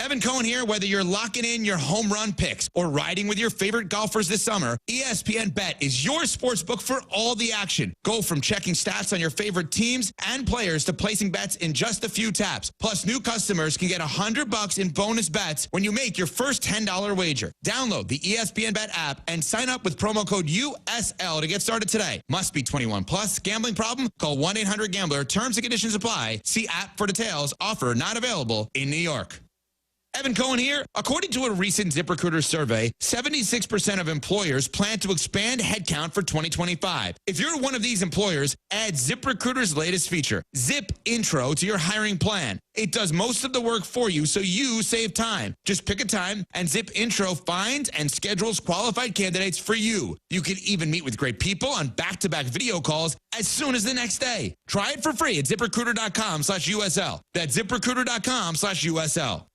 Evan Cohen here. Whether you're locking in your home run picks or riding with your favorite golfers this summer, ESPN Bet is your sports book for all the action. Go from checking stats on your favorite teams and players to placing bets in just a few taps. Plus, new customers can get $100 in bonus bets when you make your first $10 wager. Download the ESPN Bet app and sign up with promo code USL to get started today. Must be 21 plus. Gambling problem? Call 1-800-GAMBLER. Terms and conditions apply. See app for details. Offer not available in New York. Evan Cohen here. According to a recent ZipRecruiter survey, 76% of employers plan to expand headcount for 2025. If you're one of these employers, add ZipRecruiter's latest feature, Zip Intro, to your hiring plan. It does most of the work for you, so you save time. Just pick a time, and Zip Intro finds and schedules qualified candidates for you. You can even meet with great people on back-to-back video calls as soon as the next day. Try it for free at ZipRecruiter.com/USL. That's ZipRecruiter.com/USL.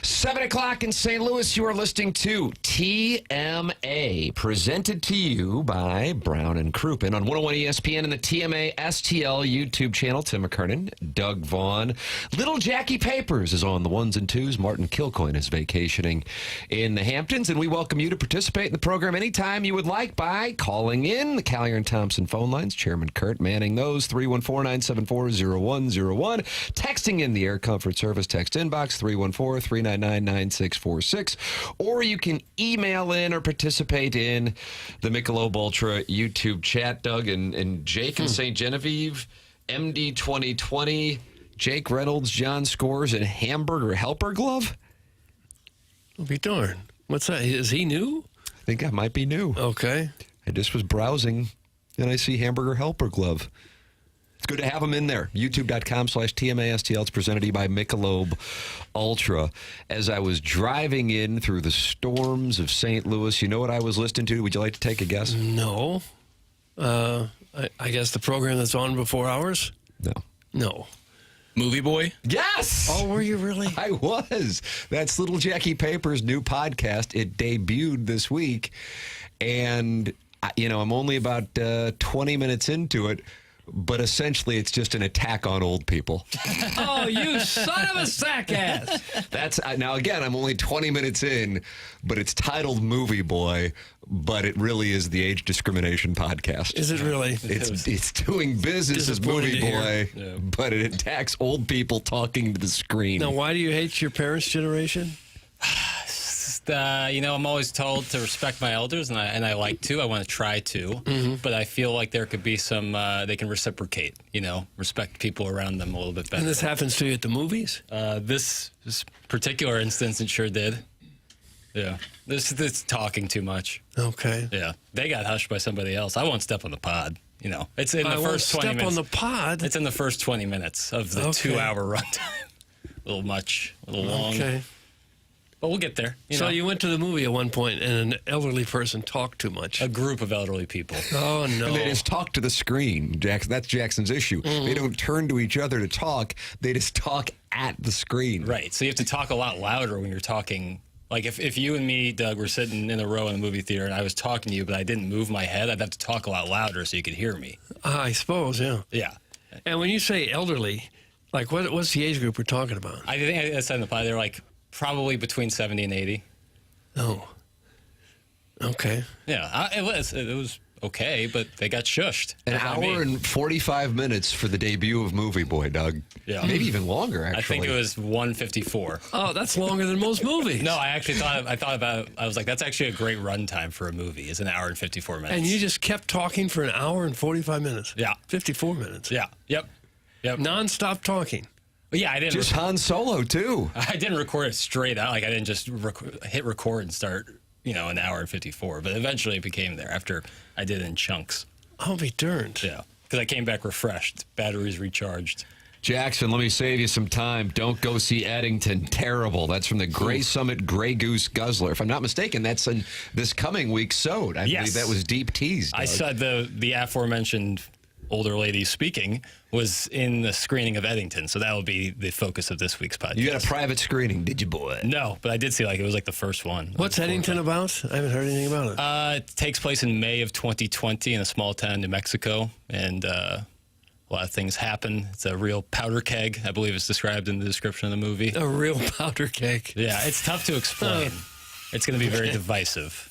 Seven o'clock in St. Louis, you are listening to TMA, presented to you by Brown and Crouppen on 101 ESPN and the TMA STL YouTube channel. Tim McKernan, Doug Vaughn. Little Jackie Papers is on the ones and twos. Martin Kilcoyne is vacationing in the Hamptons, and we welcome you to participate in the program anytime you would like by calling in the Callier and Thompson phone lines. Chairman Kurt manning those, 314-974-0101. Texting in the Air Comfort Service text inbox, 314-399 399-9646. Or you can email in or participate in the Michelob Ultra YouTube chat. Doug and Jake and St. Genevieve, MD 2020, Jake Reynolds, John Scores, and Hamburger Helper Glove. I'll be darned. What's that? Is he new? I think I might be new. Okay. I just was browsing, and I see Hamburger Helper Glove. It's good to have them in there. YouTube.com/TMASTL. It's presented to you by Michelob Ultra. As I was driving in through the storms of St. Louis, you know what I was listening to? Would you like to take a guess? No. I guess the program that's on before ours? No. Movie Boy? Yes! Oh, were you really? I was. That's Little Jackie Paper's new podcast. It debuted this week. And, I'm only about 20 minutes into it. But essentially, it's just an attack on old people. Oh, you son of a sack ass! That's now again. I'm only 20 minutes in, but it's titled "Movie Boy." But it really is the age discrimination podcast. Is it really? It's doing business as Movie Boy, but it attacks old people talking to the screen. Now, why do you hate your parents' generation? I'm always told to respect my elders, and I like to. I want to try to, but I feel like there could be some. They can reciprocate. Respect people around them a little bit better. And this happens to you at the movies? This particular instance, it sure did. Yeah, this talking too much. Okay. Yeah, they got hushed by somebody else. I won't step on the pod. It's in the first 20 minutes. Step on the pod. It's in the first 20 minutes of the 2-hour runtime. A little much, a little long. Okay. But we'll get there. So you went to the movie at one point, and an elderly person talked too much. A group of elderly people. Oh, no. And they just talk to the screen, Jackson. That's Jackson's issue. They don't turn to each other to talk. They just talk at the screen. Right. So you have to talk a lot louder when you're talking. Like if you and me, Doug, were sitting in a row in the movie theater and I was talking to you, but I didn't move my head, I'd have to talk a lot louder so you could hear me. I suppose, yeah. Yeah. And when you say elderly, like what's the age group we're talking about? I think I said in the pod, they're like probably between 70 and 80. Oh. Okay. Yeah, it was okay, but they got shushed. An hour and 45 minutes for the debut of Movie Boy, Doug. Yeah. Maybe even longer, actually. I think it was 1:54. Oh, that's longer than most movies. No, I actually thought about it. I was like, that's actually a great runtime for a movie, is an hour and 54 minutes. And you just kept talking for an hour and 45 minutes. Yeah. 54 minutes. Yeah. Yep. Non-stop talking. But yeah, I didn't. Just Han Solo, too. I didn't record it straight out. Like, I didn't just hit record and start, an hour and 54. But eventually it became there after I did it in chunks. I'll be darned. Yeah. Because I came back refreshed. Batteries recharged. Jackson, let me save you some time. Don't go see Eddington. Terrible. That's from the Gray Summit Grey Goose Guzzler. If I'm not mistaken, that's in this coming week's Sode. I believe that was deep teased. I said the aforementioned older lady speaking was in the screening of Eddington, so that will be the focus of this week's podcast. You got a private screening, did you, boy? No, but I did see it was like the first one. What's Eddington about? I haven't heard anything about it. It takes place in May of 2020 in a small town in New Mexico, and a lot of things happen. It's a real powder keg, I believe it's described in the description of the movie. A real powder keg. Yeah, it's tough to explain. It's going to be very divisive.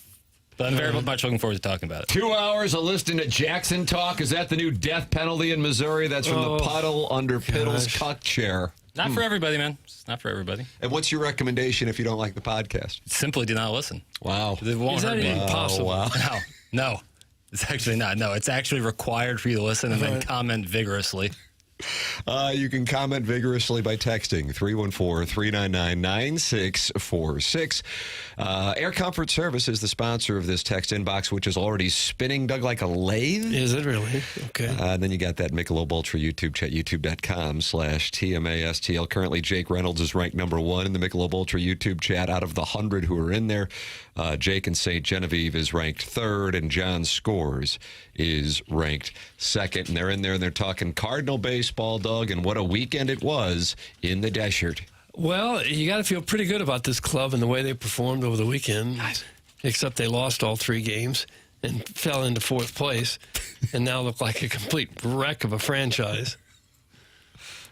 But I'm very much looking forward to talking about it. 2 hours of listening to Jackson talk. Is that the new death penalty in Missouri? That's from the puddle under Piddle's cuck chair. Not for everybody, man. It's not for everybody. And what's your recommendation if you don't like the podcast? Simply do not listen. Wow. It won't Is that hurt me. even possible? Wow. No. It's actually not. No, it's actually required for you to listen and then comment vigorously. You can comment vigorously by texting 314-399-9646. Air Comfort Service is the sponsor of this text inbox, which is already spinning, Doug, like a lathe. Is it really? Okay. And then you got that Michelob Ultra YouTube chat, youtube.com/TMASTL. Currently, Jake Reynolds is ranked number 1 in the Michelob Ultra YouTube chat. Out of the 100 who are in there, Jake and St. Genevieve is ranked 3rd, and John Scores is ranked 2nd. And they're in there, and they're talking Cardinal baseball, Doug, and what a weekend it was in the desert. Well, you got to feel pretty good about this club and the way they performed over the weekend, except they lost all 3 games and fell into 4th place and now look like a complete wreck of a franchise.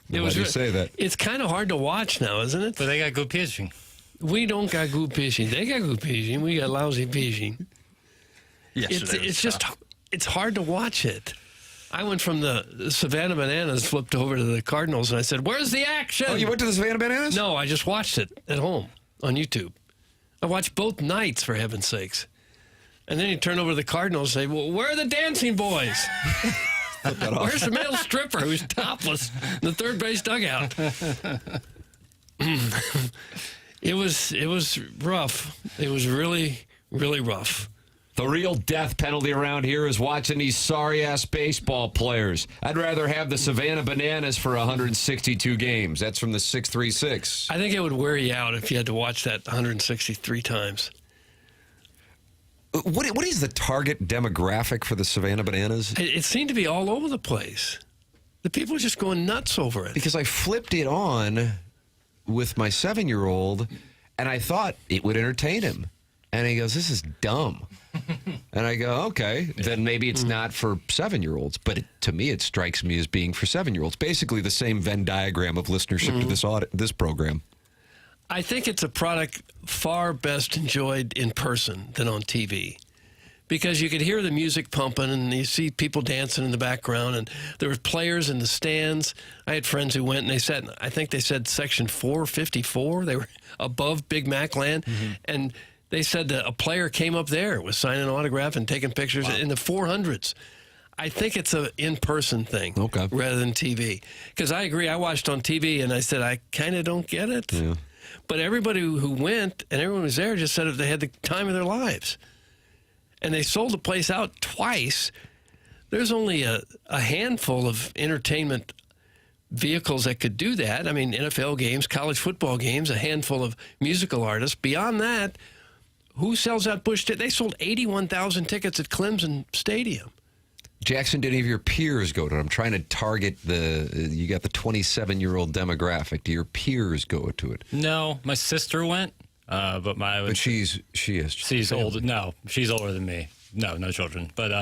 Why do you say that? It's kind of hard to watch now, isn't it? But they got good pitching. We don't got good pitching. They got good pitching. We got lousy pitching. It's hard to watch it. I went from the Savannah Bananas, flipped over to the Cardinals, and I said, "Where's the action?" Oh, you went to the Savannah Bananas? No, I just watched it at home. on YouTube. I watched both nights, for heaven's sakes. And then you turn over to the Cardinals and say, well, where are the dancing boys? Where's the male stripper who's topless in the third base dugout? It was rough. It was really, really rough. The real death penalty around here is watching these sorry-ass baseball players. I'd rather have the Savannah Bananas for 162 games. That's from the 636. I think it would wear you out if you had to watch that 163 times. What is the target demographic for the Savannah Bananas? It seemed to be all over the place. The people are just going nuts over it. Because I flipped it on with my 7-year-old, and I thought it would entertain him. And he goes, this is dumb. And I go, okay, then maybe it's not for 7-year-olds. But to me, it strikes me as being for 7-year-olds. Basically the same Venn diagram of listenership to this program. I think it's a product far best enjoyed in person than on TV. Because you could hear the music pumping and you see people dancing in the background, and there were players in the stands. I had friends who went and they sat, I think they said section 454. They were above Big Mac land. And they said that a player came up there, was signing an autograph and taking pictures in the 400s. I think it's an in-person thing rather than TV. Because I agree, I watched on TV and I said, I kind of don't get it. Yeah. But everybody who went and everyone who was there just said they had the time of their lives. And they sold the place out twice. There's only a handful of entertainment vehicles that could do that. I mean, NFL games, college football games, a handful of musical artists. Beyond that, who sells out Busch? They sold 81,000 tickets at Clemson Stadium. Jackson, did any of your peers go to it? I'm trying to target you got the 27-year-old demographic. Do your peers go to it? No, my sister went, but she's older. No, she's older than me. No children. But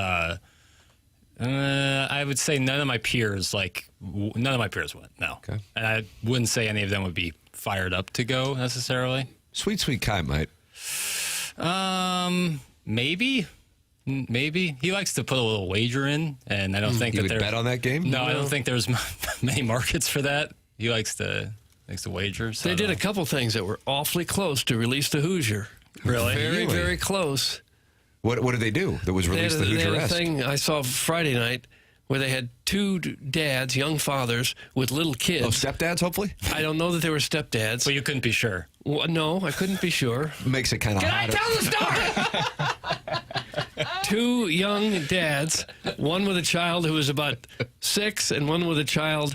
I would say none of my peers went. No, okay. And I wouldn't say any of them would be fired up to go necessarily. Sweet Kai might. Maybe he likes to put a little wager in, and I don't think he would bet on that game. No, I don't think there's many markets for that. He likes to wager. So they did a couple things that were awfully close to release the Hoosier. Really, very close. What did they do that was released the Hoosier? They had a thing I saw Friday night where they had two dads, young fathers, with little kids. Oh, stepdads, hopefully? I don't know that they were stepdads. But you couldn't be sure. Well, no, I couldn't be sure. Makes it kind of Can I tell the story? Two young dads, one with a child who was about 6 and one with a child,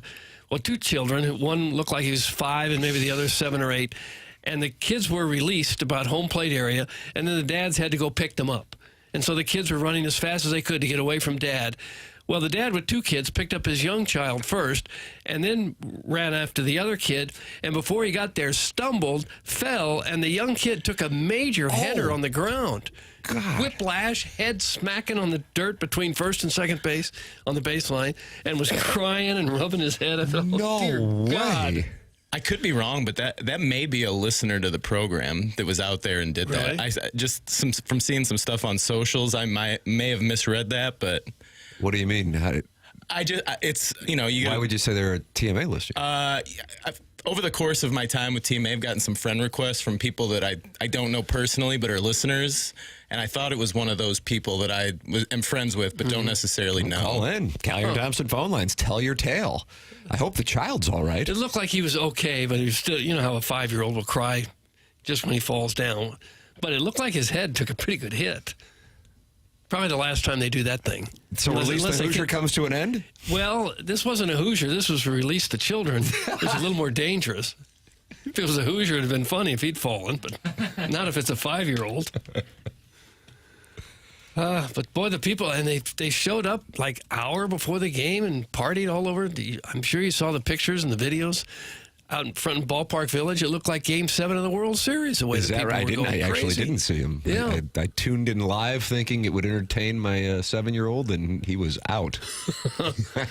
well, 2 children. One looked like he was 5 and maybe the other 7 or 8. And the kids were released about home plate area, and then the dads had to go pick them up. And so the kids were running as fast as they could to get away from Dad. Well, the dad with 2 kids picked up his young child first and then ran after the other kid. And before he got there, stumbled, fell, and the young kid took a major header on the ground. God. Whiplash, head smacking on the dirt between first and second base on the baseline, and was crying and rubbing his head. I thought, no way. God. I could be wrong, but that may be a listener to the program that was out there and did that. Really? From seeing some stuff on socials, I may have misread that, but what do you mean? Why would you say they're a TMA listener? Over the course of my time with TMA, I've gotten some friend requests from people that I don't know personally, but are listeners. And I thought it was one of those people that I am friends with, but don't necessarily know. Call in. Callier Thompson phone lines. Tell your tale. I hope the child's all right. It looked like he was okay, but he was still, you know how a 5-year-old will cry just when he falls down. But it looked like his head took a pretty good hit. Probably the last time they do that thing. So Release the Hoosier comes to an end? Well, this wasn't a Hoosier. This was Release the Children. It was a little more dangerous. If it was a Hoosier, it would have been funny if he'd fallen, but not if it's a 5-year-old. But boy, the people, and they showed up like hour before the game and partied all over. I'm sure you saw the pictures and the videos out in front of Ballpark Village. It looked like Game 7 of the World Series. Is that right? I actually didn't see him. Yeah. I tuned in live thinking it would entertain my 7-year-old, and he was out.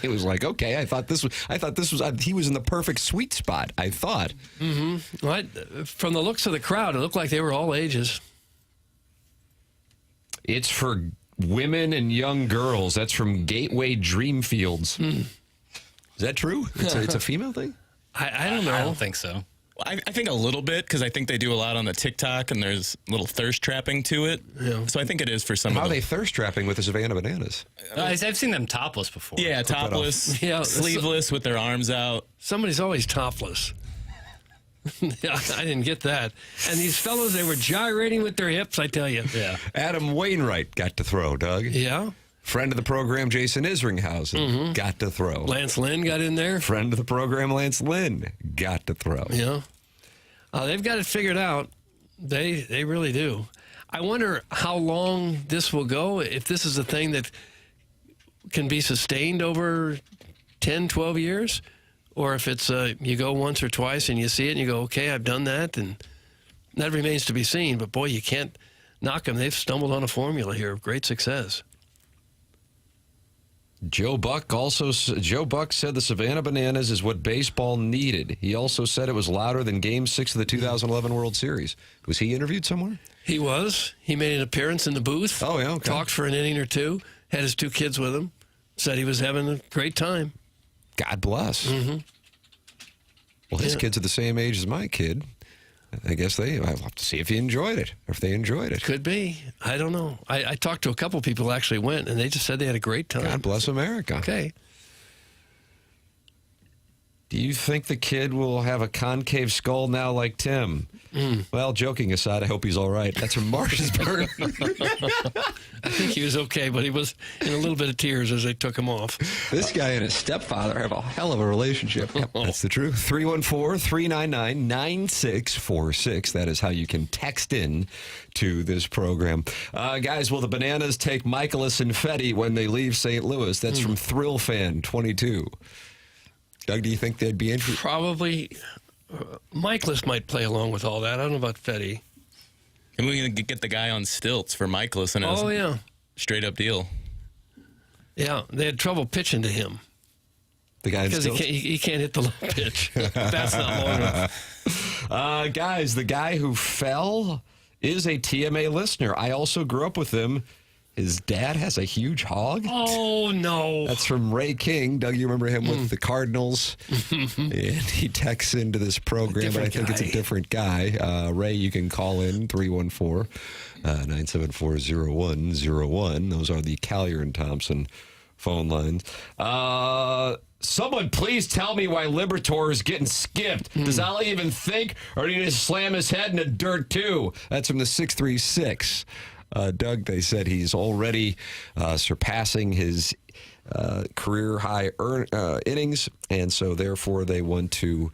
He was like, okay, I thought this was. He was in the perfect sweet spot. I thought. Mm-hmm. Well, from the looks of the crowd, it looked like they were all ages. It's for women and young girls. That's from Gateway Dreamfields. Is that true? It's a female thing? I don't know. I don't think so. I think a little bit, because I think they do a lot on the TikTok, and there's a little thirst trapping to it. Yeah. So I think it is for some How of are them. they thirst trapping with the Savannah Bananas? I've seen them topless before. Yeah, topless, Yeah, sleeveless with their arms out. Somebody's always topless. I didn't get that. And these fellows, they were gyrating with their hips, I tell you. Yeah. Adam Wainwright got to throw, Doug. Yeah. Friend of the program, Jason Isringhausen, got to throw. Lance Lynn got in there. Friend of the program, Lance Lynn, got to throw. Yeah. They've got it figured out. They really do. I wonder how long this will go, if this is a thing that can be sustained over 10, 12 years, or if it's you go once or twice and you see it and you go, okay, I've done that, and that remains to be seen. But, boy, you can't knock them. They've stumbled on a formula here of great success. Joe Buck said the Savannah Bananas is what baseball needed. He also said it was louder than Game 6 of the 2011 World Series. Was he interviewed somewhere? He was. He made an appearance in the booth. Oh, yeah, okay. Talked for an inning or two. Had his 2 kids with him. Said he was having a great time. God bless. Mm-hmm. Well, his kids are the same age as my kid. I guess I'll have to see if he enjoyed it, or if they enjoyed it. Could be. I don't know. I talked to a couple people who actually went, and they just said they had a great time. God bless America. Okay. Do you think the kid will have a concave skull now like Tim? Well, joking aside, I hope he's all right. That's from Martinsburg. I think he was okay, but he was in a little bit of tears as they took him off. This guy and his stepfather have a hell of a relationship. That's the truth. 314-399-9646. That is how you can text in to this program. Guys, will the Bananas take Mikolas and Fetty when they leave St. Louis? That's from Thrill Fan 22. Doug, do you think they'd be interested? Probably. Mikolas might play along with all that. I don't know about Fetty. And we're going to get the guy on stilts for Mikolas, and Oh, yeah. straight up deal. Yeah, they had trouble pitching to him. The guy Because he can't hit the low pitch. That's not long enough. Guys, the guy who fell is a TMA listener. I also grew up with him. His dad has a huge hog. Oh, no. That's from Ray King. Doug, you remember him with the Cardinals? And he texts into this program, but I think it's a different guy. Ray, you can call in 314-974-0101. Those are the Collier and Thompson phone lines. Someone please tell me why Liberatore is getting skipped. Does Ali even think, or did he just slam his head in the dirt too? That's from the 636. Doug, they said he's already surpassing his career high innings, and so therefore they want to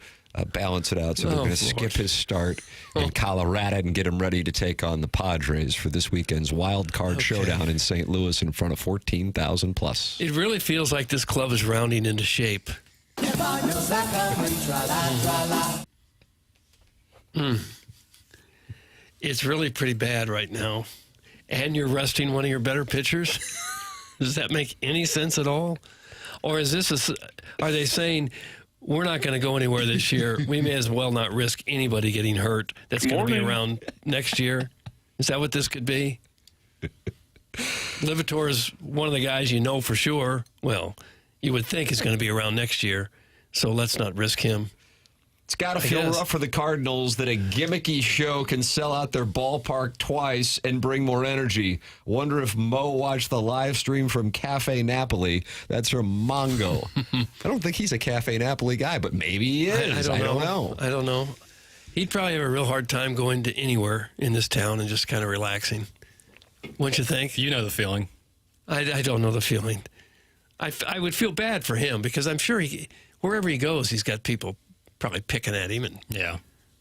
balance it out. So they're going to skip his start in Colorado and get him ready to take on the Padres for this weekend's wild card showdown in St. Louis in front of 14,000 plus. It really feels like this club is rounding into shape. It's really pretty bad right now. And you're resting one of your better pitchers? Does that make any sense at all? Or is this are they saying, we're not going to go anywhere this year. We may as well not risk anybody getting hurt that's going to be around next year? Is that what this could be? Liberatore is one of the guys you know for sure. Well, you would think is going to be around next year, so let's not risk him. It's got to feel rough for the Cardinals that a gimmicky show can sell out their ballpark twice and bring more energy. Wonder if Mo watched the live stream from Cafe Napoli. That's from Mongo. I don't think he's a Cafe Napoli guy, but maybe he is. I don't know. I don't know. He'd probably have a real hard time going to anywhere in this town and just kind of relaxing. Wouldn't you think? You know the feeling. I don't know the feeling. I would feel bad for him because I'm sure wherever he goes, he's got people probably picking at him and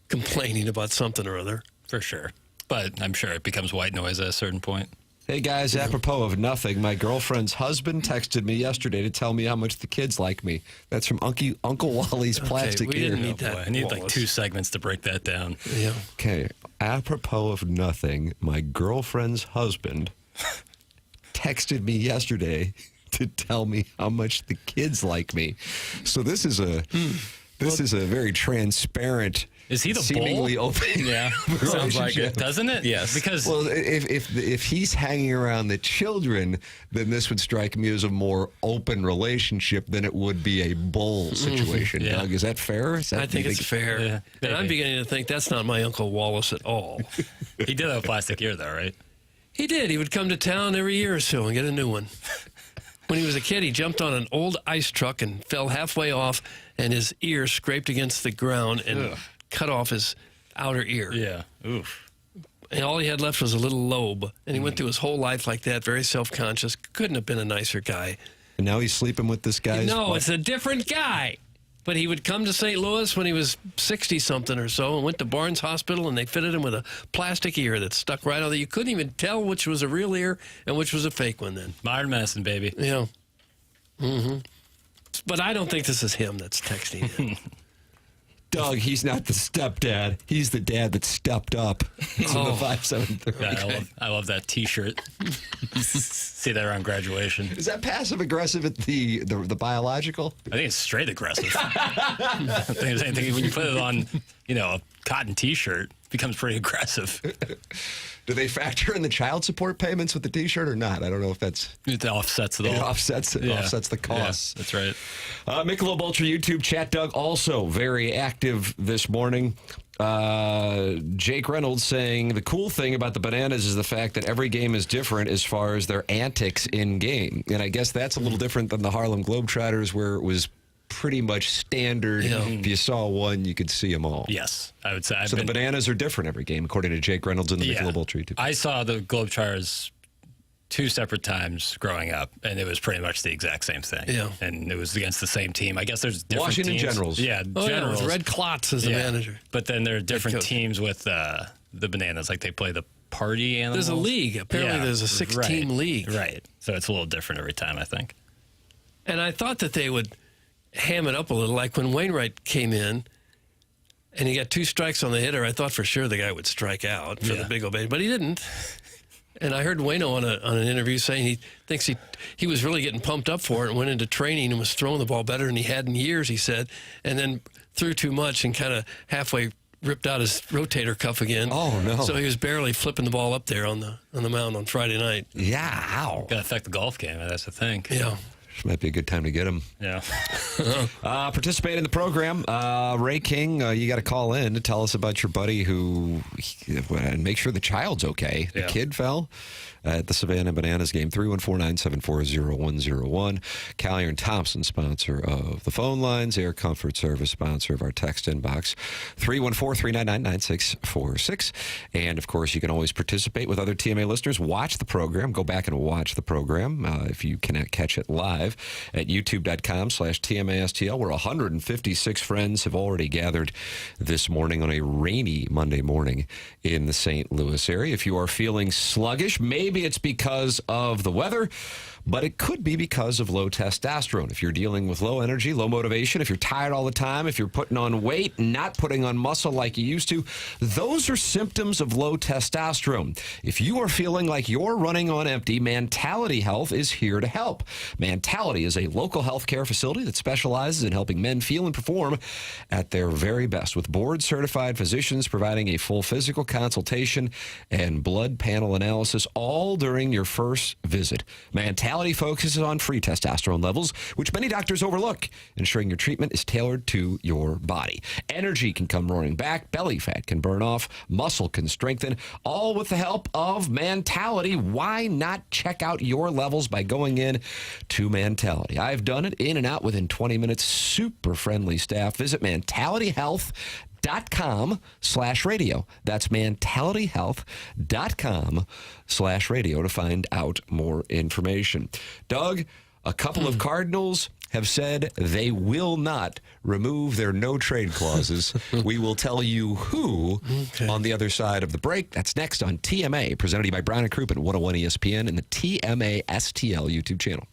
complaining about something or other. For sure. But I'm sure it becomes white noise at a certain point. Hey, guys, apropos of nothing, my girlfriend's husband texted me yesterday to tell me how much the kids like me. That's from Uncle Wally's Plastic we didn't Ear. need that. I need like Wallace. 2 segments to break that down. Yeah. Okay, apropos of nothing, my girlfriend's husband texted me yesterday to tell me how much the kids like me. So this is a very transparent Is he the seemingly bull? open. Yeah, sounds like it, doesn't it? Yes. Because Well, if he's hanging around the children, then this would strike me as a more open relationship than it would be a bull situation. Yeah. Doug, is that fair? I think it's fair. Yeah, and I'm maybe. beginning to think that's not my Uncle Wallace at all. he did have a plastic ear, though, right? He did. He would come to town every year or so and get a new one. When he was a kid, he jumped on an old ice truck and fell halfway off, and his ear scraped against the ground and cut off his outer ear. Yeah. Oof. And all he had left was a little lobe. And he went through his whole life like that, very self-conscious. Couldn't have been a nicer guy. And now he's sleeping with this guy's No, wife. it's a different guy. But he would come to St. Louis when he was 60-something or so and went to Barnes Hospital, and they fitted him with a plastic ear that stuck right on there. You couldn't even tell which was a real ear and which was a fake one then. Modern medicine, baby. Yeah. But I don't think this is him that's texting in. Doug, he's not the stepdad. He's the dad that stepped up. He's in the 573. Yeah, I love that T-shirt. See that around graduation. Is that passive aggressive at the biological? I think it's straight aggressive. I think it's anything when you put it on, a cotton T-shirt, it becomes pretty aggressive. Do they factor in the child support payments with the T-shirt or not? I don't know if that's It offsets it all. it offsets the costs. Yeah, that's right. Michelob Ultra YouTube chat, Doug, also very active this morning. Jake Reynolds saying the cool thing about the Bananas is the fact that every game is different as far as their antics in game. And I guess that's a little different than the Harlem Globetrotters, where it was pretty much standard. If you saw one, you could see them all. Yes, I would say. So the Bananas are different every game, according to Jake Reynolds in the Michelob Ultra YouTube. I saw the Globetrotters 2 separate times growing up, and it was pretty much the exact same thing. Yeah. And it was against the same team. I guess there's different Washington teams. Generals. Yeah, Oh, yeah, Generals. with Red Klotz as the manager. But then there are different coach. teams with the Bananas. Like they play the party animals. There's a league. Apparently there's a 6-team league. Right. So it's a little different every time, I think. And I thought that they would ham it up a little. Like when Wainwright came in and he got 2 strikes on the hitter, I thought for sure the guy would strike out for the big obey, but he didn't. And I heard Waino on an interview saying he thinks he was really getting pumped up for it and went into training and was throwing the ball better than he had in years, he said, and then threw too much and kind of halfway ripped out his rotator cuff again. Oh, no. So he was barely flipping the ball up there on the mound on Friday night. Yeah, ow. Got to affect the golf game, that's the thing. Yeah. This might be a good time to get him. Yeah. Participate in the program. Ray King, you got to call in to tell us about your buddy and make sure the child's okay. The kid fell at the Savannah Bananas game. 314-974-0101. Collier and Thompson, sponsor of the phone lines. Air Comfort Service, sponsor of our text inbox. 314-399-9646. And, of course, you can always participate with other TMA listeners. Watch the program. Go back and watch the program if you cannot catch it live at youtube.com/TMASTL, where 156 friends have already gathered this morning on a rainy Monday morning in the St. Louis area. If you are feeling sluggish, maybe it's because of the weather, but it could be because of low testosterone. If you're dealing with low energy, low motivation, if you're tired all the time, if you're putting on weight, not putting on muscle like you used to, those are symptoms of low testosterone. If you are feeling like you're running on empty, Mentality Health is here to help. Mentality is a local healthcare facility that specializes in helping men feel and perform at their very best, with board-certified physicians providing a full physical consultation and blood panel analysis, all during your first visit. Mentality focuses on free testosterone levels, which many doctors overlook, ensuring your treatment is tailored to your body. Energy can come roaring back, belly fat can burn off, muscle can strengthen, all with the help of Mentality. Why not check out your levels by going in to Mentality? I've done it, in and out within 20 minutes. Super friendly staff. Visit mentalityhealth.com/radio. That's mentalityhealth.com/radio to find out more information. Doug, a couple of Cardinals have said they will not remove their no-trade clauses. We will tell you who on the other side of the break. That's next on TMA, presented to you by Brown & Crouppen, 101 ESPN, and the TMA STL YouTube channel.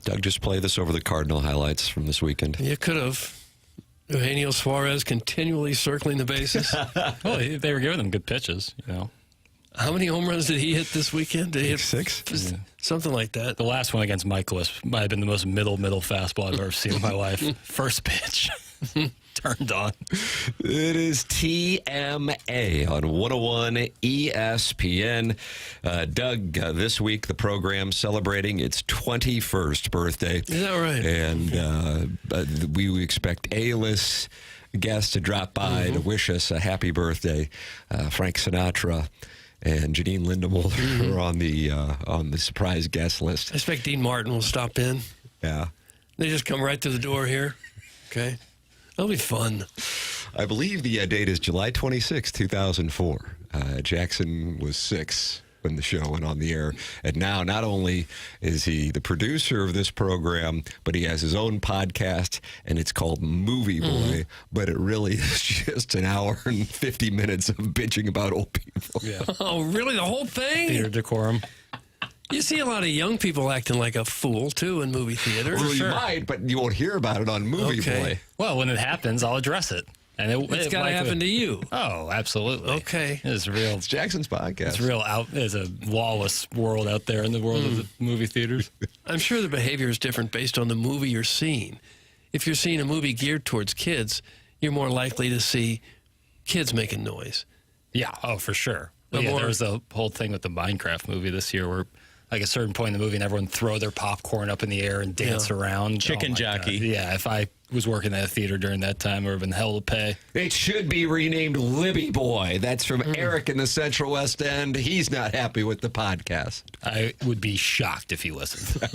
Doug, just play this over the Cardinal highlights from this weekend. You could have. Eugenio Suarez continually circling the bases. Well, they were giving them good pitches, you know. How many home runs did he hit this weekend? Did he hit 6? Something like that. The last one against Mikolas might have been the most middle fastball I've ever seen in my life. First pitch. Turned on. It is TMA on 101 ESPN. Doug, this week the program celebrating its 21st birthday. Is that right? And we expect A-list guests to drop by to wish us a happy birthday. Frank Sinatra and Janine Lindemulder are on the surprise guest list. I expect Dean Martin will stop in. Yeah. They just come right to the door here. Okay. That'll be fun. I believe the date is July 26, 2004. Jackson was 6 when the show went on the air. And now, not only is he the producer of this program, but he has his own podcast, and it's called Movie Boy. But it really is just an hour and 50 minutes of bitching about old people. Yeah. Oh, really? The whole thing? Theater decorum. You see a lot of young people acting like a fool, too, in movie theaters. Well, you might, but you won't hear about it on Movie Boy. Well, when it happens, I'll address it. And It's got to happen to you. Oh, absolutely. Okay. It's real. It's Jackson's podcast. It's real out. There's a lawless world out there in the world of the movie theaters. I'm sure the behavior is different based on the movie you're seeing. If you're seeing a movie geared towards kids, you're more likely to see kids making noise. Yeah. Oh, for sure. But The yeah, more- there was the whole thing with the Minecraft movie this year where, like, a certain point in the movie, and everyone throw their popcorn up in the air and dance around. Chicken my jockey. God. Yeah, if I was working at a theater during that time, it would have been hell to pay. It should be renamed Libby Boy. That's from Eric in the Central West End. He's not happy with the podcast. I would be shocked if he listened.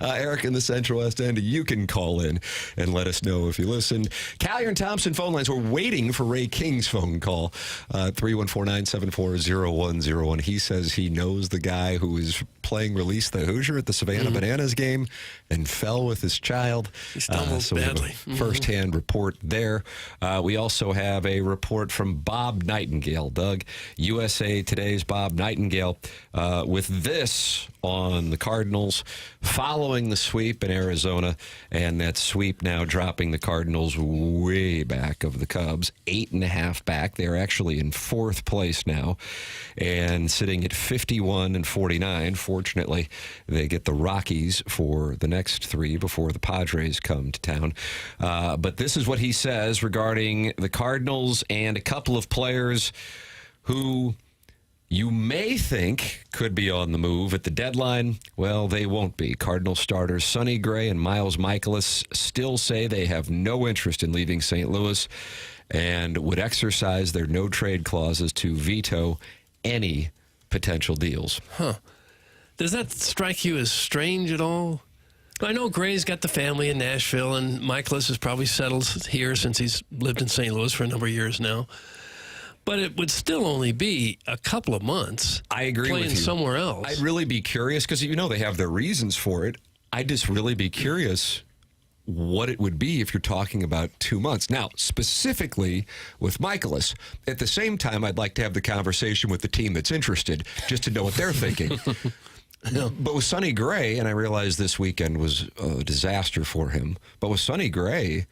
Eric in the Central West End, you can call in and let us know if you listen. Callier and Thompson phone lines. We're waiting for Ray King's phone call. 314-974-0101. He says he knows the guy who was playing Release the Hoosier at the Savannah Bananas game and fell with his child. He stumbled So we have a badly. first-hand report there. We also have a report from Bob Nightingale. Doug, USA Today's Bob Nightingale with this on the Cardinals following the sweep in Arizona, and that sweep now dropping the Cardinals way back of the Cubs, 8.5 back. They're actually in 4th place now and sitting at 51-49. Fortunately, they get the Rockies for the next 3 before the Padres come to town. But this is what he says regarding the Cardinals and a couple of players who you may think could be on the move at the deadline. Well, they won't be. Cardinal starters Sonny Gray and Mikolas still say they have no interest in leaving St. Louis and would exercise their no-trade clauses to veto any potential deals. Does that strike you as strange at all? I know Gray's got the family in Nashville, and Mikolas has probably settled here since he's lived in St. Louis for a number of years now. But it would still only be a couple of months. I agree playing with you. somewhere else. I'd really be curious because, you know, they have their reasons for it. I'd just really be curious what it would be if you're talking about 2 months. Now, specifically with Mikolas, at the same time, I'd like to have the conversation with the team that's interested just to know what they're thinking. But with Sonny Gray, and I realize this weekend was a disaster for him, but with Sonny Gray,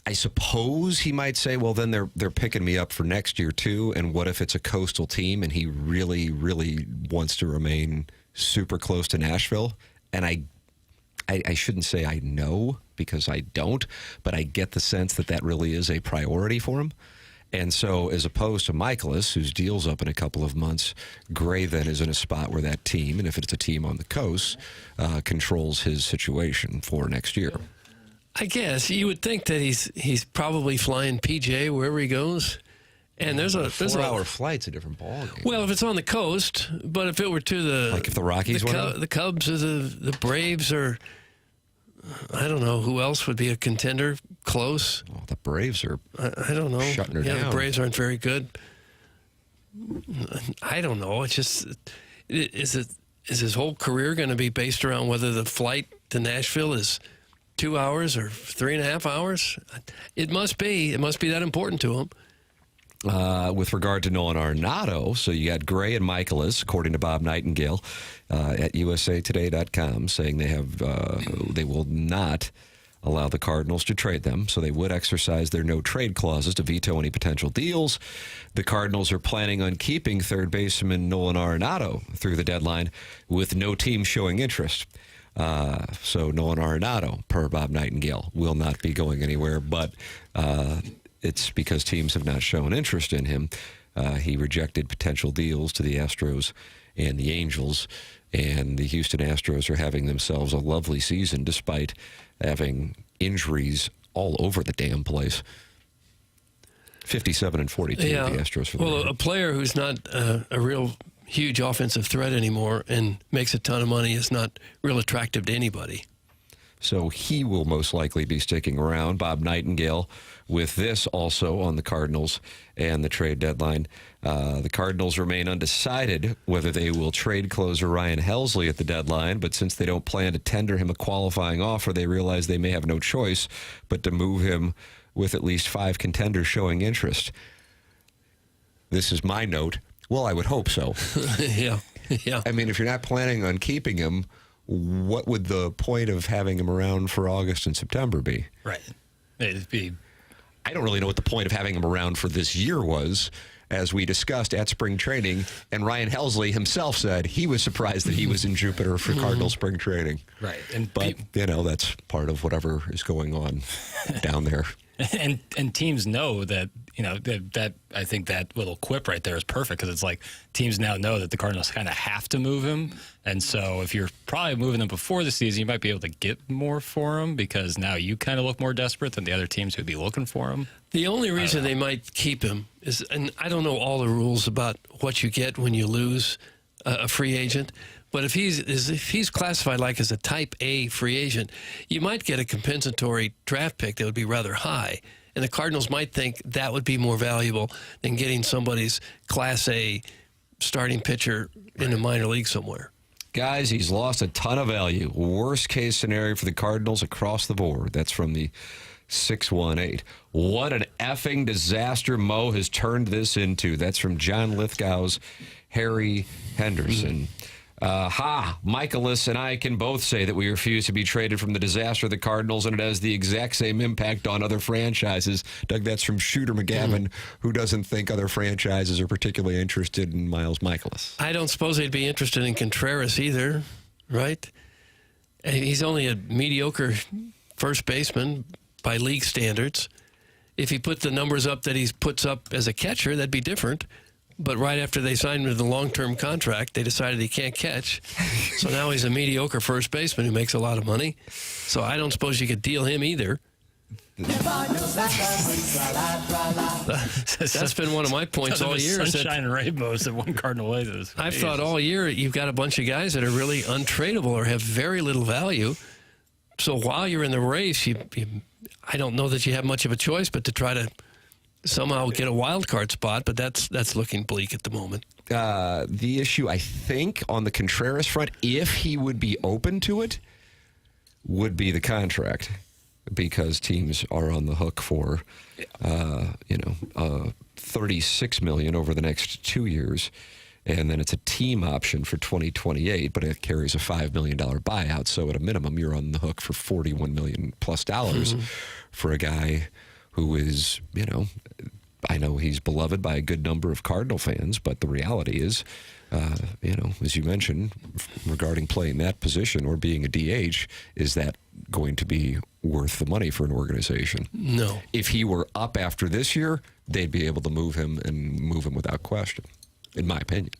I suppose he might say, well, then they're picking me up for next year too, and what if it's a coastal team and he really, really wants to remain super close to Nashville? And I shouldn't say I know because I don't, but I get the sense that that really is a priority for him. And so as opposed to Mikolas, whose deal's up in a couple of months, Gray then is in a spot where that team, and if it's a team on the coast, controls his situation for next year. I guess you would think that he's probably flying PJ wherever he goes. And there's a 4-hour flight's a different ballgame. Well, if it's on the coast, but if it were to the Like if the Rockies went out? the Cubs or the Braves, or I don't know who else would be a contender close. Well, the Braves are I don't know. shutting her down. The Braves aren't very good. I don't know. It's just is his whole career going to be based around whether the flight to Nashville is 2 hours or 3.5 hours? It must be. It must be that important to him. with regard to Nolan Arenado, so you got Gray and Mikolas, according to Bob Nightingale at usatoday.com, saying they will not allow the Cardinals to trade them, so they would exercise their no-trade clauses to veto any potential deals. The Cardinals are planning on keeping third baseman Nolan Arenado through the deadline with no team showing interest. So Nolan Arenado, per Bob Nightingale, will not be going anywhere, but it's because teams have not shown interest in him. He rejected potential deals to the Astros and the Angels, and the Houston Astros are having themselves a lovely season despite having injuries all over the damn place. 57-42, the Astros for the Well, a player who's not a real huge offensive threat anymore and makes a ton of money is not real attractive to anybody. So he will most likely be sticking around. Bob Nightingale with this also on the Cardinals and the trade deadline. The Cardinals remain undecided whether they will trade closer Ryan Helsley at the deadline, but since they don't plan to tender him a qualifying offer, they realize they may have no choice but to move him with at least 5 contenders showing interest. This is my note. Well, I would hope so. Yeah. I mean, if you're not planning on keeping him, what would the point of having him around for August and September be? Right. It'd be. I don't really know what the point of having him around for this year was, as we discussed at spring training, and Ryan Helsley himself said he was surprised that he was in Jupiter for Cardinal spring training. Right. But, that's part of whatever is going on down there. And teams know that, that I think that little quip right there is perfect because it's like teams now know that the Cardinals kind of have to move him. And so if you're probably moving him before the season, you might be able to get more for him because now you kind of look more desperate than the other teams who'd be looking for him. The only reason they might keep him is, and I don't know all the rules about what you get when you lose a free agent, but if he's classified like as a type A free agent, you might get a compensatory draft pick that would be rather high. And the Cardinals might think that would be more valuable than getting somebody's class A starting pitcher in the minor league somewhere. Guys, he's lost a ton of value. Worst case scenario for the Cardinals across the board. That's from the 618. What an effing disaster Mo has turned this into. That's from John Lithgow's Harry Henderson. Mikolas and I can both say that we refuse to be traded from the disaster of the Cardinals, and it has the exact same impact on other franchises. Doug, that's from Shooter McGavin, who doesn't think other franchises are particularly interested in Miles Mikolas. I don't suppose they'd be interested in Contreras either, right? And he's only a mediocre first baseman by league standards. If he put the numbers up that he puts up as a catcher, that'd be different. But right after they signed him to the long-term contract, they decided he can't catch. So now he's a mediocre first baseman who makes a lot of money. So I don't suppose you could deal him either. That's been one of my points all year. Sunshine and rainbows that one Cardinal is. I've thought all year you've got a bunch of guys that are really untradeable or have very little value. So while you're in the race, I don't know that you have much of a choice but to try to somehow get a wild card spot, but that's looking bleak at the moment. The issue, I think, on the Contreras front, if he would be open to it, would be the contract, because teams are on the hook for, $36 million over the next 2 years, and then it's a team option for 2028, but it carries a $5 million buyout. So at a minimum, you're on the hook for $41 million plus for a guy who is, I know he's beloved by a good number of Cardinal fans, but the reality is, as you mentioned, regarding playing that position or being a DH, is that going to be worth the money for an organization? No. If he were up after this year, they'd be able to move him and move him without question, in my opinion.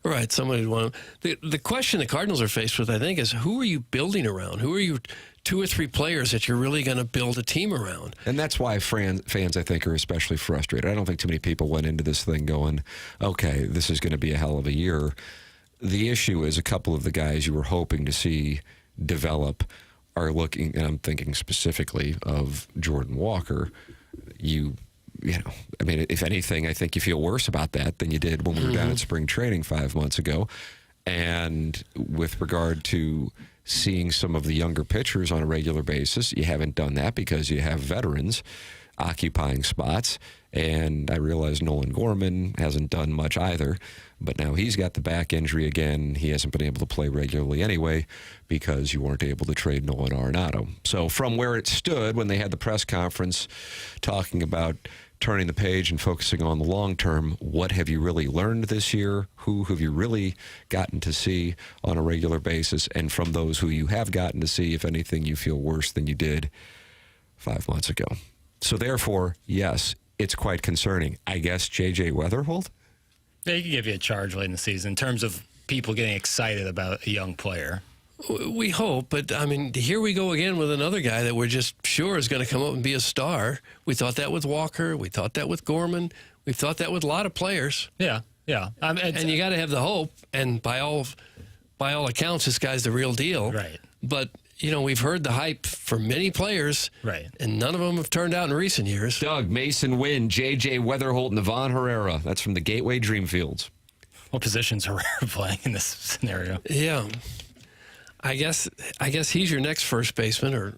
Right. Somebody would want to. The question the Cardinals are faced with, I think, is who are you building around? Who are you 2 or 3 players that you're really going to build a team around? And that's why fans, I think, are especially frustrated. I don't think too many people went into this thing going, okay, this is going to be a hell of a year. The issue is a couple of the guys you were hoping to see develop are looking, and I'm thinking specifically of Jordan Walker. If anything, I think you feel worse about that than you did when we were down at spring training 5 months ago. And with regard to seeing some of the younger pitchers on a regular basis, you haven't done that because you have veterans. occupying spots. And I realize Nolan Gorman hasn't done much either, but now he's got the back injury again. He hasn't been able to play regularly anyway because you weren't able to trade Nolan Arenado. So from where it stood when they had the press conference talking about turning the page and focusing on the long term, what have you really learned this year? Who have you really gotten to see on a regular basis? And from those who you have gotten to see, if anything, you feel worse than you did 5 months ago. So therefore, yes, it's quite concerning. I guess J.J. Weatherholt? They could give you a charge late in the season in terms of people getting excited about a young player. We hope, but I mean, here we go again with another guy that we're just sure is going to come up and be a star. We thought that with Walker. We thought that with Gorman. We've thought that with a lot of players. Yeah. And you got to have the hope. And by all accounts, this guy's the real deal. Right. But we've heard the hype for many players, right? And none of them have turned out in recent years. Doug, Mason Wynn, J.J. Weatherholt, and Vaughn Herrera. That's from the Gateway Dreamfields. What positions are Herrera playing in this scenario? Yeah, I guess he's your next first baseman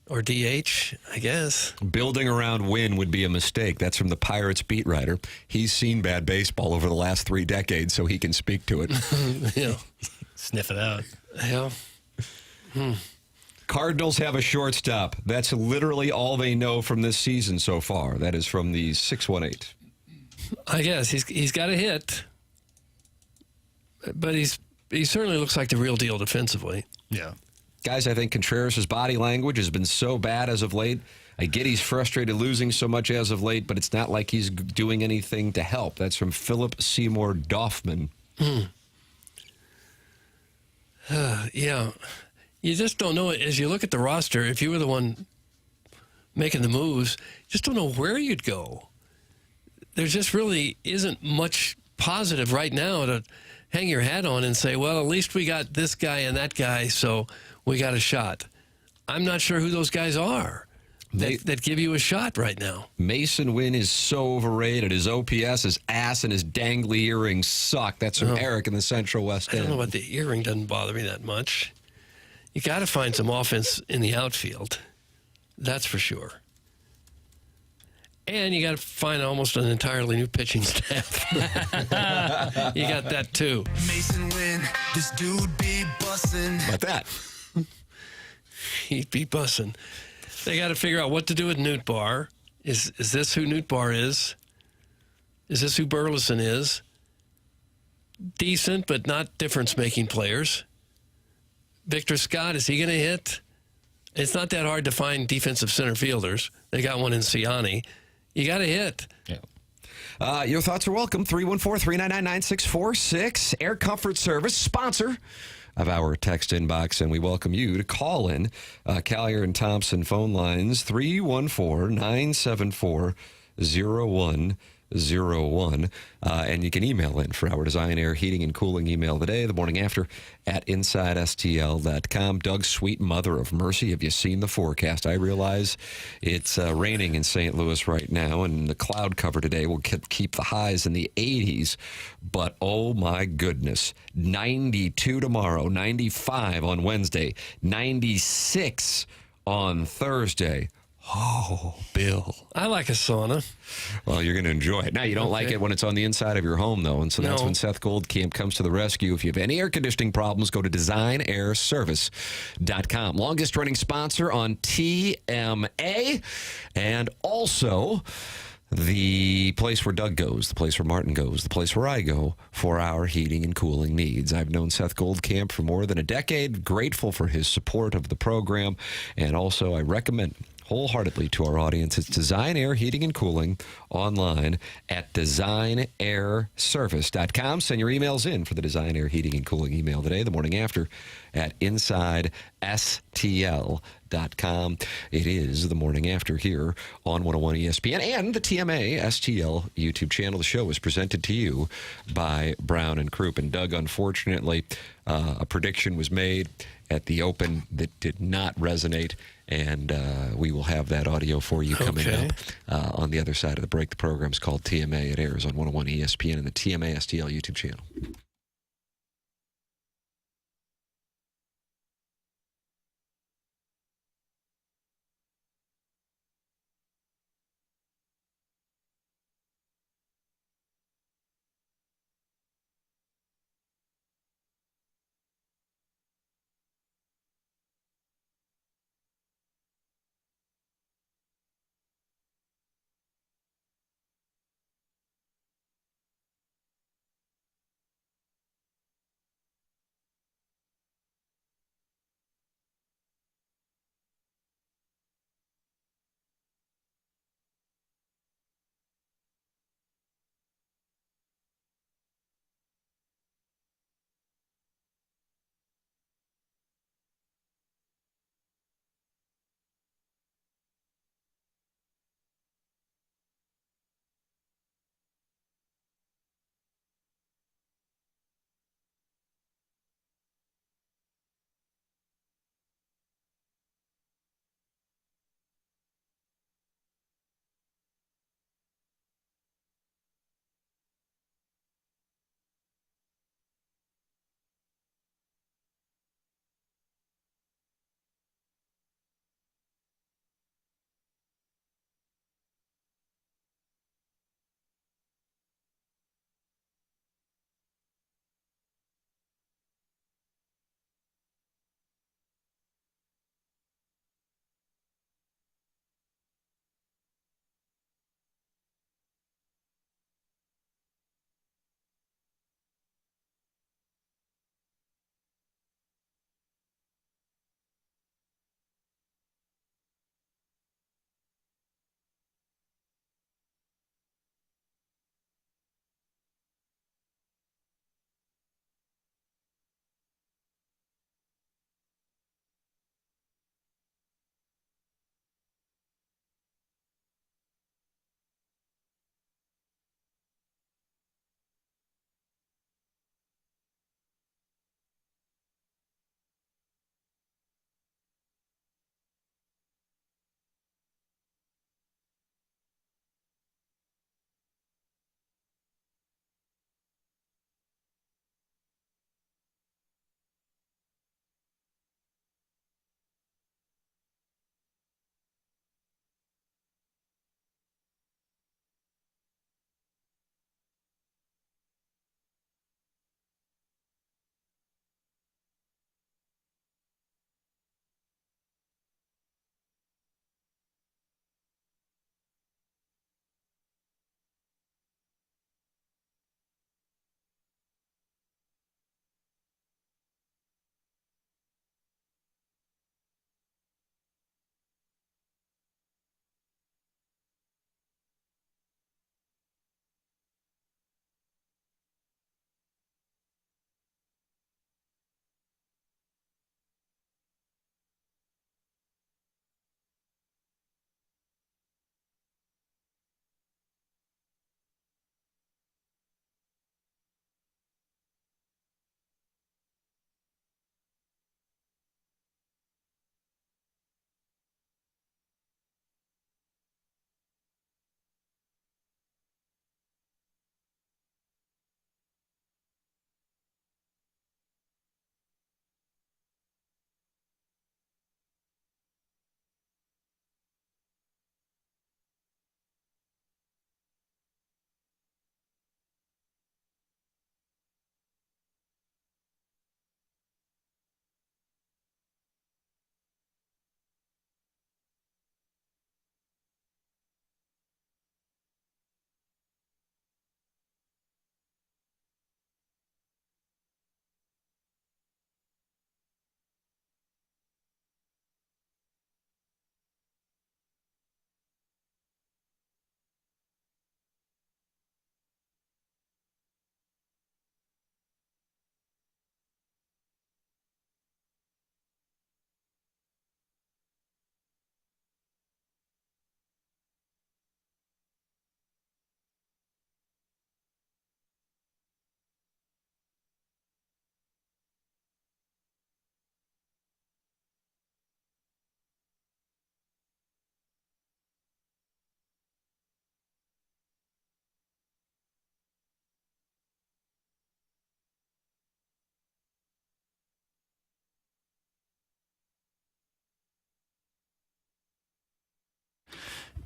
or DH. I guess building around Wynn would be a mistake. That's from the Pirates beat writer. He's seen bad baseball over the last 3 decades, so he can speak to it. Yeah, sniff it out. Yeah. Cardinals have a shortstop. That's literally all they know from this season so far. That is from the 618. I guess he's got a hit, but he certainly looks like the real deal defensively. Yeah. Guys, I think Contreras' body language has been so bad as of late. I get he's frustrated losing so much as of late, but it's not like he's doing anything to help. That's from Philip Seymour Doffman. Yeah. You just don't know it. As you look at the roster, if you were the one making the moves, you just don't know where you'd go. There just really isn't much positive right now to hang your hat on and say, well, at least we got this guy and that guy, so we got a shot. I'm not sure who those guys are that give you a shot right now. Mason Wynn is so overrated. His OPS, his ass, and his dangly earrings suck. That's from Eric in the Central West End. I don't know, but the earring doesn't bother me that much. You got to find some offense in the outfield. That's for sure. And you got to find almost an entirely new pitching staff. You got that too. Mason Wynn, this dude be bussin'. About that. He'd be bussin'. They got to figure out what to do with Newt Barr. Is this who Newt Barr is? Is this who Burleson is? Decent, but not difference-making players. Victor Scott, is he going to hit? It's not that hard to find defensive center fielders. They got one in Siani. You got to hit. Yeah. Your thoughts are welcome. 314-399-9646. Air Comfort Service, sponsor of our text inbox, and we welcome you to call in. Collier and Thompson phone lines, 314-974-0101. And you can email in for our Design Air Heating and Cooling email today, the morning after, at InsideSTL.com. Doug, sweet mother of mercy, have you seen the forecast? I realize it's raining in St. Louis right now, and the cloud cover today will keep the highs in the 80s. But, oh, my goodness, 92 tomorrow, 95 on Wednesday, 96 on Thursday. Oh, Bill. I like a sauna. Well, you're going to enjoy it. Now, you don't like it when it's on the inside of your home, though, and so that's when Seth Goldcamp comes to the rescue. If you have any air conditioning problems, go to designairservice.com. Longest-running sponsor on TMA, and also the place where Doug goes, the place where Martin goes, the place where I go for our heating and cooling needs. I've known Seth Goldcamp for more than a decade, grateful for his support of the program, and also I recommend wholeheartedly to our audience. It's Design Air Heating and Cooling online at designairservice.com. Send your emails in for the Design Air Heating and Cooling email today, the morning after, at InsideSTL.com. It is the morning after here on 101 ESPN and the TMA STL YouTube channel. The show is presented to you by Brown and Croup. And Doug, unfortunately, a prediction was made at the Open that did not resonate, and we will have that audio for you coming up on the other side of the break. The program's called TMA. It airs on 101 ESPN and the TMA STL YouTube channel.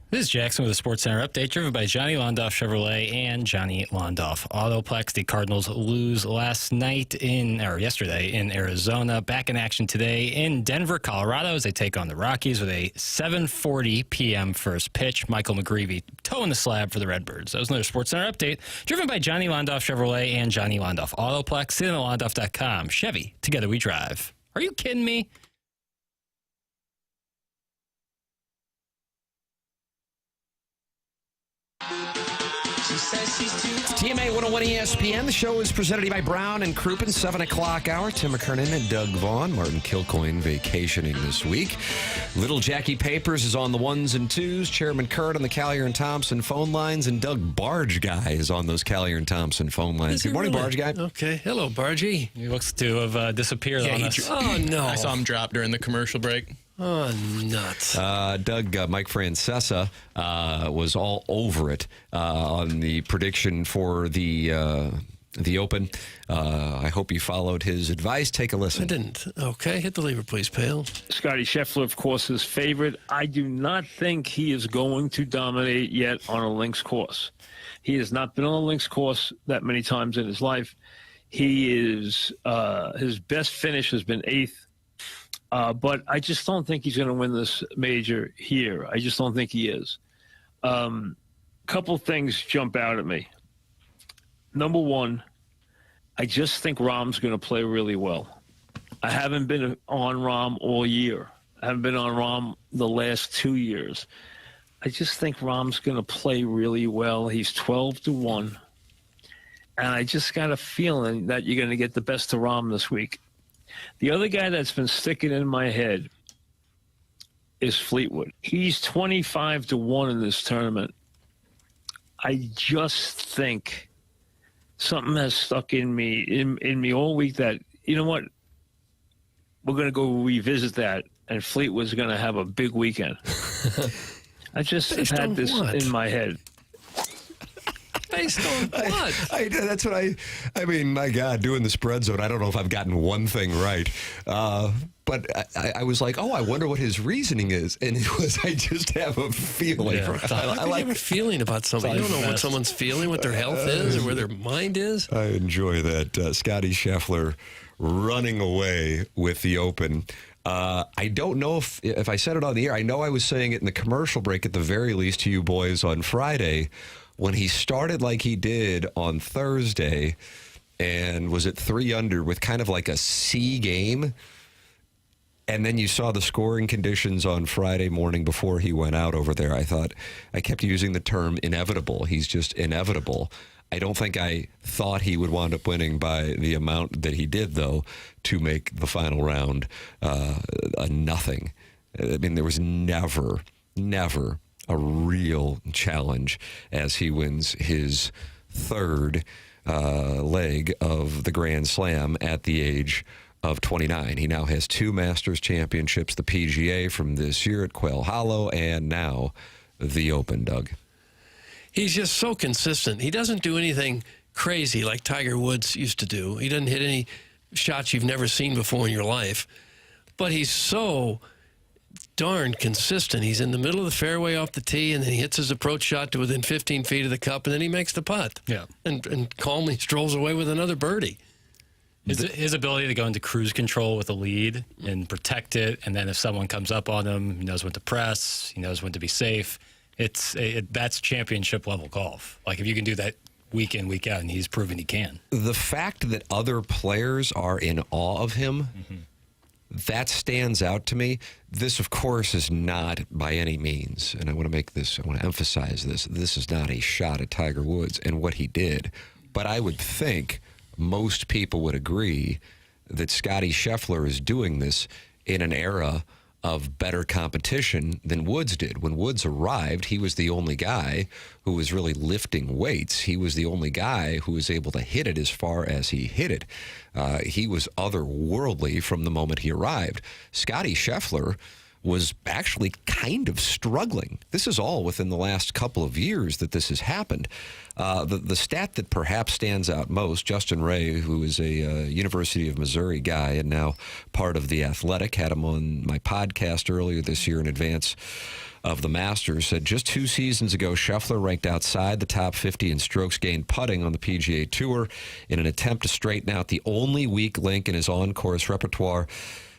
This is Jackson with a Sports Center update driven by Johnny Londoff Chevrolet and Johnny Londoff Autoplex. The Cardinals lose yesterday in Arizona. Back in action today in Denver, Colorado as they take on the Rockies with a 7:40 p.m. first pitch. Michael McGreevy toeing the slab for the Redbirds. That was another Sports Center update driven by Johnny Londoff Chevrolet and Johnny Londoff Autoplex. See them at Londoff.com. Chevy, together we drive. Are you kidding me? TMA 101 ESPN. The show is presented to you by Brown and Crouppen, 7 o'clock hour. Tim McKernan and Doug Vaughn. Martin Kilcoyne vacationing this week. Little Jackie Papers is on the ones and twos. Chairman Kurt on the Callier and Thompson phone lines. And Doug Barge Guy is on those Callier and Thompson phone lines. Good morning, Barge Guy. Okay. Hello, Bargy. He looks to have disappeared on us. Oh, no. I saw him drop during the commercial break. Oh, nuts. Doug, Mike Francesa was all over it on the prediction for the Open. I hope you followed his advice. Take a listen. I didn't. Okay, hit the lever, please, Pale. Scottie Scheffler, of course, is favorite. I do not think he is going to dominate yet on a links course. He has not been on a links course that many times in his life. He is his best finish has been 8th. But I just don't think he's going to win this major here. I just don't think he is. Couple things jump out at me. Number one, I just think Rahm's going to play really well. I haven't been on Rahm all year. I haven't been on Rahm the last 2 years. I just think Rahm's going to play really well. He's 12-1. And I just got a feeling that you're going to get the best of Rahm this week. The other guy that's been sticking in my head is Fleetwood. He's 25-1 in this tournament. I just think something has stuck in me all week that, you know what, we're going to go revisit that, and Fleetwood's going to have a big weekend. I just have had this in my head. Based on what? That's what I mean, my God, doing the spread zone, I don't know if I've gotten one thing right. But I was like, I wonder what his reasoning is. And it was, I just have a feeling. Yeah. I like have a feeling about something. You don't know what someone's feeling, what their health is, or where their mind is. I enjoy that. Scottie Scheffler running away with the Open. I don't know if I said it on the air. I know I was saying it in the commercial break at the very least to you boys on Friday. When he started like he did on Thursday and was at 3 under with kind of like a C game, and then you saw the scoring conditions on Friday morning before he went out over there, I kept using the term inevitable. He's just inevitable. I don't think I thought he would wind up winning by the amount that he did, though, to make the final round a nothing. I mean, there was never a real challenge as he wins his 3rd leg of the Grand Slam at the age of 29. He now has 2 Masters championships, the PGA from this year at Quail Hollow, and now the Open, Doug. He's just so consistent. He doesn't do anything crazy like Tiger Woods used to do. He doesn't hit any shots you've never seen before in your life. But he's so darn consistent. He's in the middle of the fairway off the tee, and then he hits his approach shot to within 15 feet of the cup, and then he makes the putt. Yeah. And calmly strolls away with another birdie. His ability to go into cruise control with a lead and protect it, and then if someone comes up on him, he knows when to press, he knows when to be safe. That's championship level golf. Like if you can do that week in, week out, and he's proven he can. The fact that other players are in awe of him, that stands out to me. This, of course, is not by any means, and I want to emphasize this is not a shot at Tiger Woods and what he did. But I would think most people would agree that Scottie Scheffler is doing this in an era of better competition than Woods did. When Woods arrived, he was the only guy who was really lifting weights. He was the only guy who was able to hit it as far as he hit it. He was otherworldly from the moment he arrived. Scottie Scheffler was actually kind of struggling. This is all within the last couple of years that this has happened. The stat that perhaps stands out most, Justin Ray, who is a University of Missouri guy and now part of The Athletic, had him on my podcast earlier this year in advance of the Masters, said just 2 seasons ago, Scheffler ranked outside the top 50 in strokes gained putting on the PGA Tour in an attempt to straighten out the only weak link in his on-course repertoire.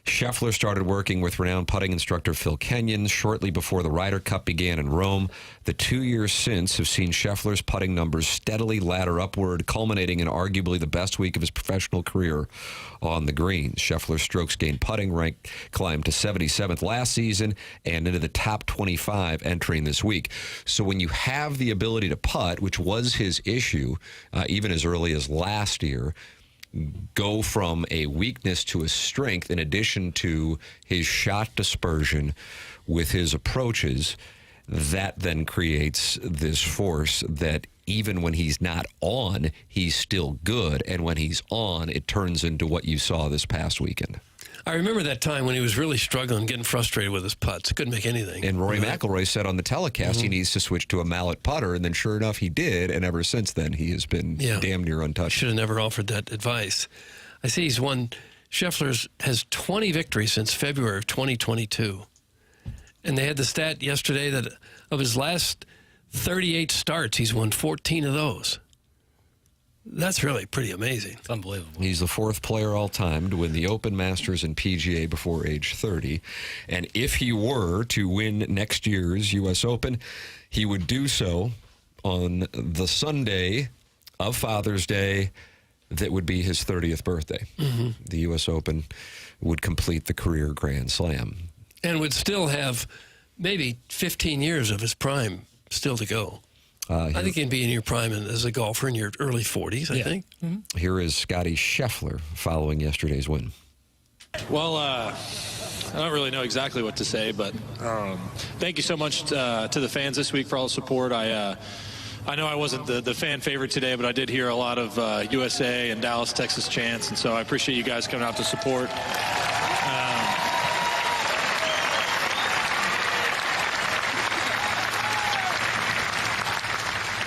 Scheffler started working with renowned putting instructor Phil Kenyon shortly before the Ryder Cup began in Rome. The 2 years since have seen Scheffler's putting numbers steadily ladder upward, culminating in arguably the best week of his professional career on the greens. Scheffler's strokes gained putting rank climbed to 77th last season and into the top 25 entering this week. So when you have the ability to putt, which was his issue even as early as last year, go from a weakness to a strength in addition to his shot dispersion with his approaches, that then creates this force that even when he's not on, he's still good. And when he's on, it turns into what you saw this past weekend. I remember that time when he was really struggling, getting frustrated with his putts. Couldn't make anything. And Rory McIlroy said on the telecast he needs to switch to a mallet putter, and then sure enough he did, and ever since then he has been damn near untouched. Should have never offered that advice. I see he's won. Scheffler has 20 victories since February of 2022. And they had the stat yesterday that of his last 38 starts, he's won 14 of those. That's really pretty amazing. It's unbelievable. He's the 4th player all time to win the Open, Masters, and PGA before age 30. And if he were to win next year's U.S. Open, he would do so on the Sunday of Father's Day that would be his 30th birthday. The U.S. Open would complete the career Grand Slam. And would still have maybe 15 years of his prime still to go. I think you'd be in your prime as a golfer in your early 40s, I think. Here is Scottie Scheffler following yesterday's win. Well, I don't really know exactly what to say, but thank you so much to the fans this week for all the support. I know I wasn't the fan favorite today, but I did hear a lot of USA and Dallas, Texas chants, and so I appreciate you guys coming out to support.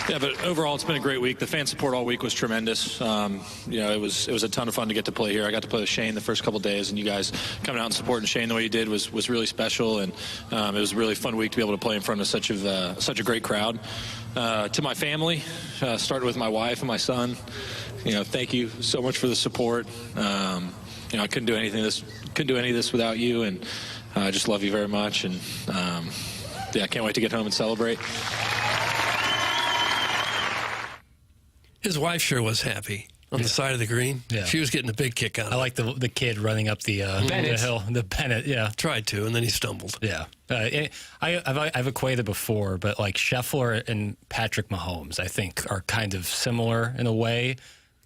Yeah, but overall, it's been a great week. The fan support all week was tremendous. It was a ton of fun to get to play here. I got to play with Shane the first couple of days, and you guys coming out and supporting Shane the way you did was really special, and it was a really fun week to be able to play in front of such a great crowd. To my family, starting with my wife and my son, thank you so much for the support. I couldn't do any of this without you, and I just love you very much, and I can't wait to get home and celebrate. His wife sure was happy on the side of the green. Yeah. She was getting a big kick out of it. I like the kid running up the hill. The Bennett, Tried to, and then he stumbled. Yeah. I've equated before, but like Scheffler and Patrick Mahomes, I think, are kind of similar in a way.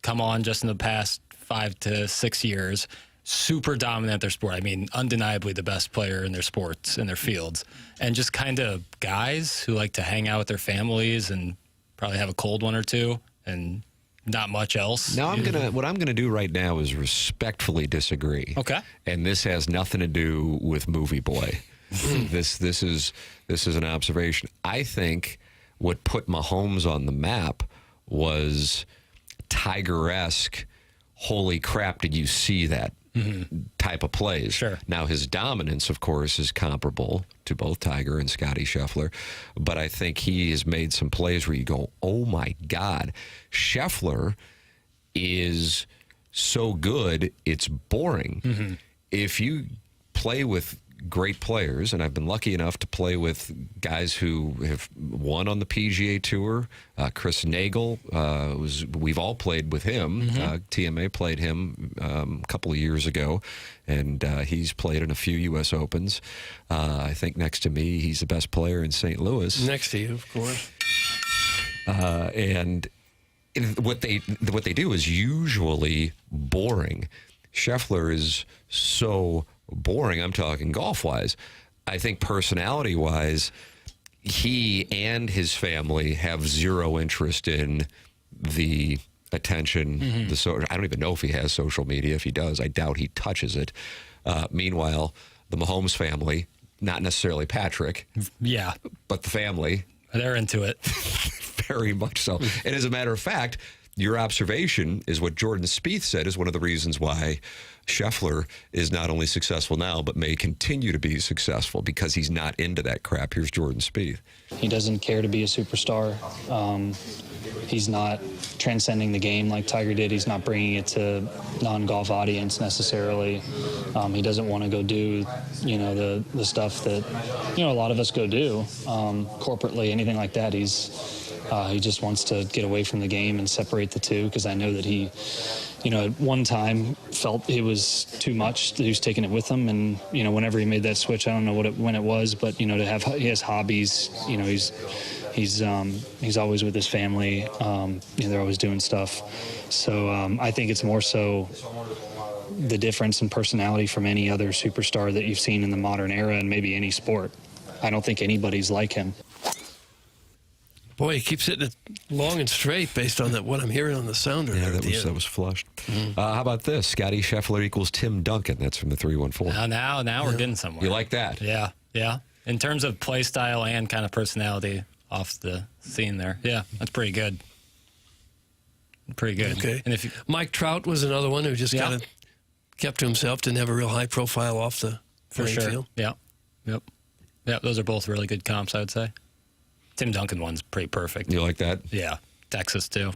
Come on just in the past 5 to 6 years. Super dominant at their sport. I mean, undeniably the best player in their sports, in their fields. And just kind of guys who like to hang out with their families and probably have a cold one or two. And not much else. Now what I'm gonna do right now is respectfully disagree. Okay. And this has nothing to do with Movie Boy. This is an observation. I think what put Mahomes on the map was Tiger-esque. Holy crap! Did you see that? Type of plays. Sure. Now, his dominance, of course, is comparable to both Tiger and Scottie Scheffler, but I think he has made some plays where you go, oh, my God. Scheffler is so good, it's boring. If you play with great players, and I've been lucky enough to play with guys who have won on the PGA Tour. Chris Nagel, we've all played with him. TMA played him a couple of years ago, and he's played in a few U.S. Opens. I think next to me, he's the best player in St. Louis. Next to you, of course. And what they do is usually boring. Scheffler is so boring. I'm talking golf-wise. I think personality-wise, he and his family have zero interest in the attention. I don't even know if he has social media. If he does, I doubt he touches it. Meanwhile, the Mahomes family Not necessarily Patrick, Yeah, but the family. they're into it. Very much so. And as a matter of fact, your observation is what Jordan Spieth said is one of the reasons why Scheffler is not only successful now, but may continue to be successful because he's not into that crap. Here's Jordan Spieth. He doesn't care to be a superstar. He's not transcending the game like Tiger did. He's not bringing it to non-golf audience necessarily. He doesn't want to go do, the stuff that, a lot of us go do corporately, anything like that. He just wants to get away from the game and separate the two, because I know that he, at one time felt it was too much, that he was taking it with him. And, whenever he made that switch, I don't know when it was, but, he has hobbies, he's always with his family. They're always doing stuff. So I think it's more so the difference in personality from any other superstar that you've seen in the modern era and maybe any sport. I don't think anybody's like him. Boy, he keeps hitting it long and straight based on what I'm hearing on the sounder. Yeah, that was flushed. How about this? Scottie Scheffler equals Tim Duncan. That's from the 314. Now we're getting somewhere. You like that? Yeah. In terms of play style and kind of personality off the scene there. Yeah, that's pretty good. Pretty good. Okay. And if Mike Trout was another one who just kind of kept to himself, didn't have a real high profile off the playing field. Yeah. Yep. Those are both really good comps, I would say. Tim Duncan one's pretty perfect. You like that? Yeah. Texas, too.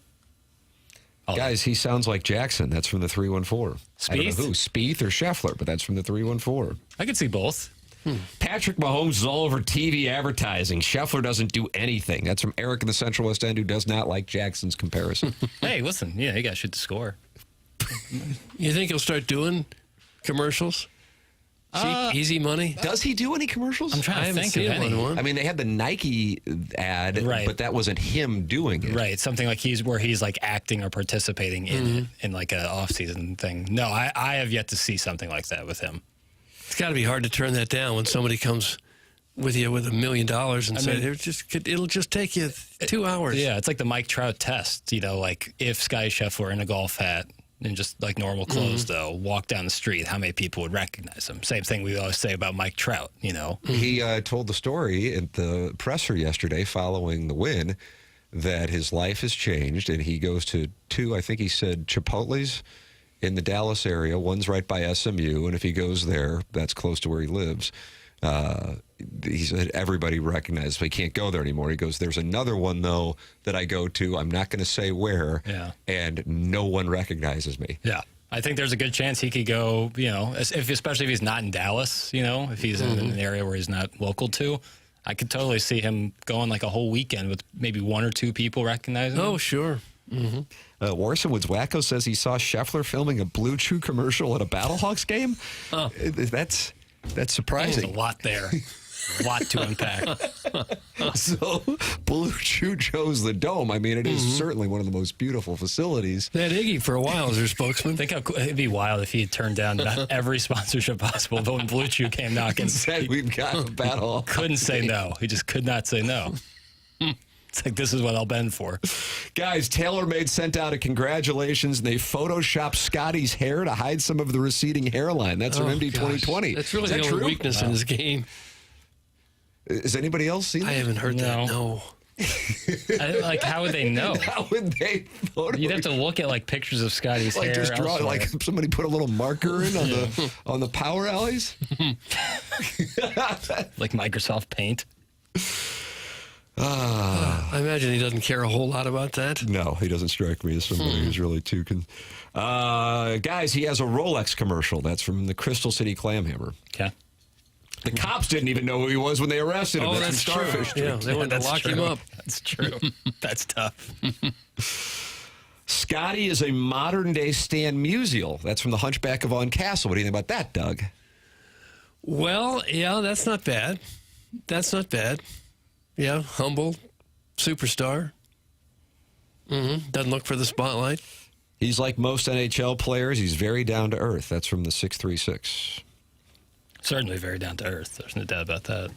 Guys, he sounds like Jackson. That's from the 314. Spieth? I don't know who, Spieth or Scheffler, but that's from the 314. I could see both. Patrick Mahomes is all over TV advertising. Scheffler doesn't do anything. That's from Eric in the Central West End, who does not like Jackson's comparison. Hey, listen, he got to shoot the score. You think he'll start doing commercials? Cheap, easy money? Does he do any commercials? I'm trying to think of any. I mean, they had the Nike ad, but that wasn't him doing it. Right, something like he's like acting or participating in like an off-season thing. No, I have yet to see something like that with him. It's got to be hard to turn that down when somebody comes with you with $1 million and say it'll just take you 2 hours. Yeah, it's like the Mike Trout test. Like if Scottie Scheffler in a golf hat and just like normal clothes, though, walk down the street, how many people would recognize him? Same thing we always say about Mike Trout, He told the story at the presser yesterday following the win that his life has changed, and he goes to two, I think he said, Chipotle's in the Dallas area. One's right by SMU, and if he goes there, that's close to where he lives. He said everybody recognizes, but he can't go there anymore. He goes, there's another one, though, that I go to. I'm not going to say where, and no one recognizes me. Yeah. I think there's a good chance he could go, especially if he's not in Dallas, if he's in an area where he's not local to. I could totally see him going like a whole weekend with maybe one or two people recognizing him. Oh, sure. Warson Woods Wacko says he saw Scheffler filming a Blue Chew commercial at a Battlehawks game. Oh. That's surprising. There's a lot there. A lot to unpack. So, Blue Chew chose the Dome. I mean, it is certainly one of the most beautiful facilities. They had Iggy for a while as their spokesman. Think how it'd be wild if he had turned down every sponsorship possible, but when Blue Chew came knocking, said we've got a battle. Couldn't say no. He just could not say no. It's like, this is what I'll bend for. Guys, TaylorMade sent out a congratulations, and they photoshopped Scottie's hair to hide some of the receding hairline. That's from MD 2020. That's really the only weakness in this game. Has anybody else seen that? I haven't heard that, no. How would they know? How would they photo? You'd have to look at like pictures of Scottie's hair. Just draw like somebody put a little marker in on the power alleys. Like Microsoft Paint. I imagine he doesn't care a whole lot about that. No, he doesn't strike me as somebody who's really too... guys, he has a Rolex commercial. That's from the Crystal City Clamhammer. Okay. The cops didn't even know who he was when they arrested him. Oh, that's from Starfish true. Yeah, they wanted to lock him up. That's true. That's tough. Scottie is a modern-day Stan Musial. That's from The Hunchback of Vaughan Castle. What do you think about that, Doug? Well, yeah, that's not bad. That's not bad. Yeah, humble, superstar. Doesn't look for the spotlight. He's like most NHL players. He's very down to earth. That's from the 636. Certainly very down to earth. There's no doubt about that.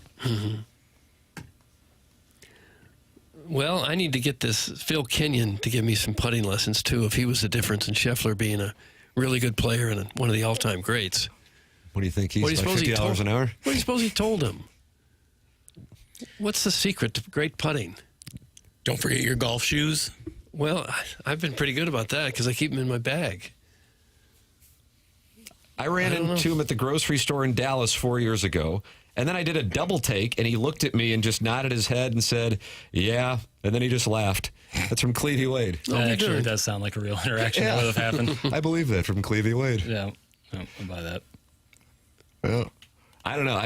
Well, I need to get this Phil Kenyon to give me some putting lessons, too, if he was the difference in Scheffler being a really good player and one of the all-time greats. What do you think? He's What do you like suppose $50 an hour? What do you suppose he told him? What's the secret to great putting? Don't forget your golf shoes. Well, I've been pretty good about that because I keep them in my bag. I ran into him at the grocery store in Dallas 4 years ago, and then I did a double take, and he looked at me and just nodded his head and said, yeah, and then he just laughed. That's from Clevie Wade. That actually does sound like a real interaction that would have happened. I believe that from Clevie Wade. Yeah, I'll buy that. Well, I don't know.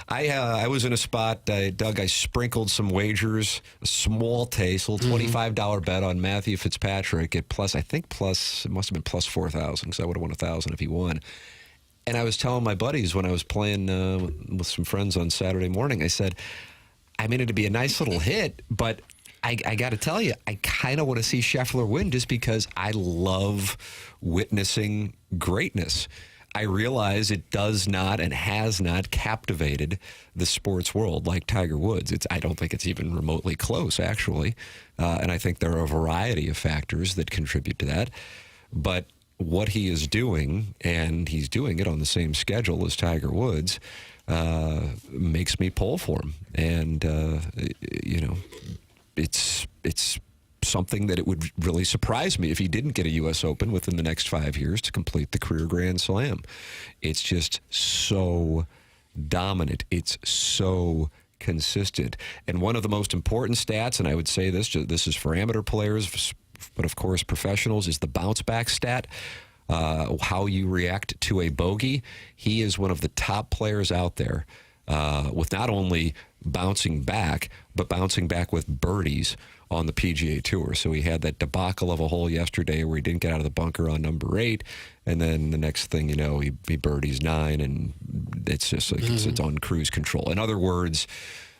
I was in a spot, Doug, I sprinkled some wagers, a small taste, a little $25 bet on Matthew Fitzpatrick at plus, it must have been plus 4,000 because I would have won 1,000 if he won. And I was telling my buddies when I was playing with some friends on Saturday morning, I said, I mean, it'd be a nice little hit, but I got to tell you, I kind of want to see Scheffler win just because I love witnessing greatness. I realize it does not and has not captivated the sports world like Tiger Woods. I don't think it's even remotely close, actually. And I think there are a variety of factors that contribute to that. But what he is doing, and he's doing it on the same schedule as Tiger Woods, makes me pull for him. And, it's something that it would really surprise me if he didn't get a U.S. Open within the next 5 years to complete the career Grand Slam. It's just so dominant. It's so consistent. And one of the most important stats, and I would say this is for amateur players, but of course professionals, is the bounce back stat. How you react to a bogey. He is one of the top players out there with not only bouncing back, but bouncing back with birdies on the PGA Tour. So he had that debacle of a hole yesterday where he didn't get out of the bunker on number 8, and then the next thing you know, he birdies 9, and it's just like it's on cruise control. In other words,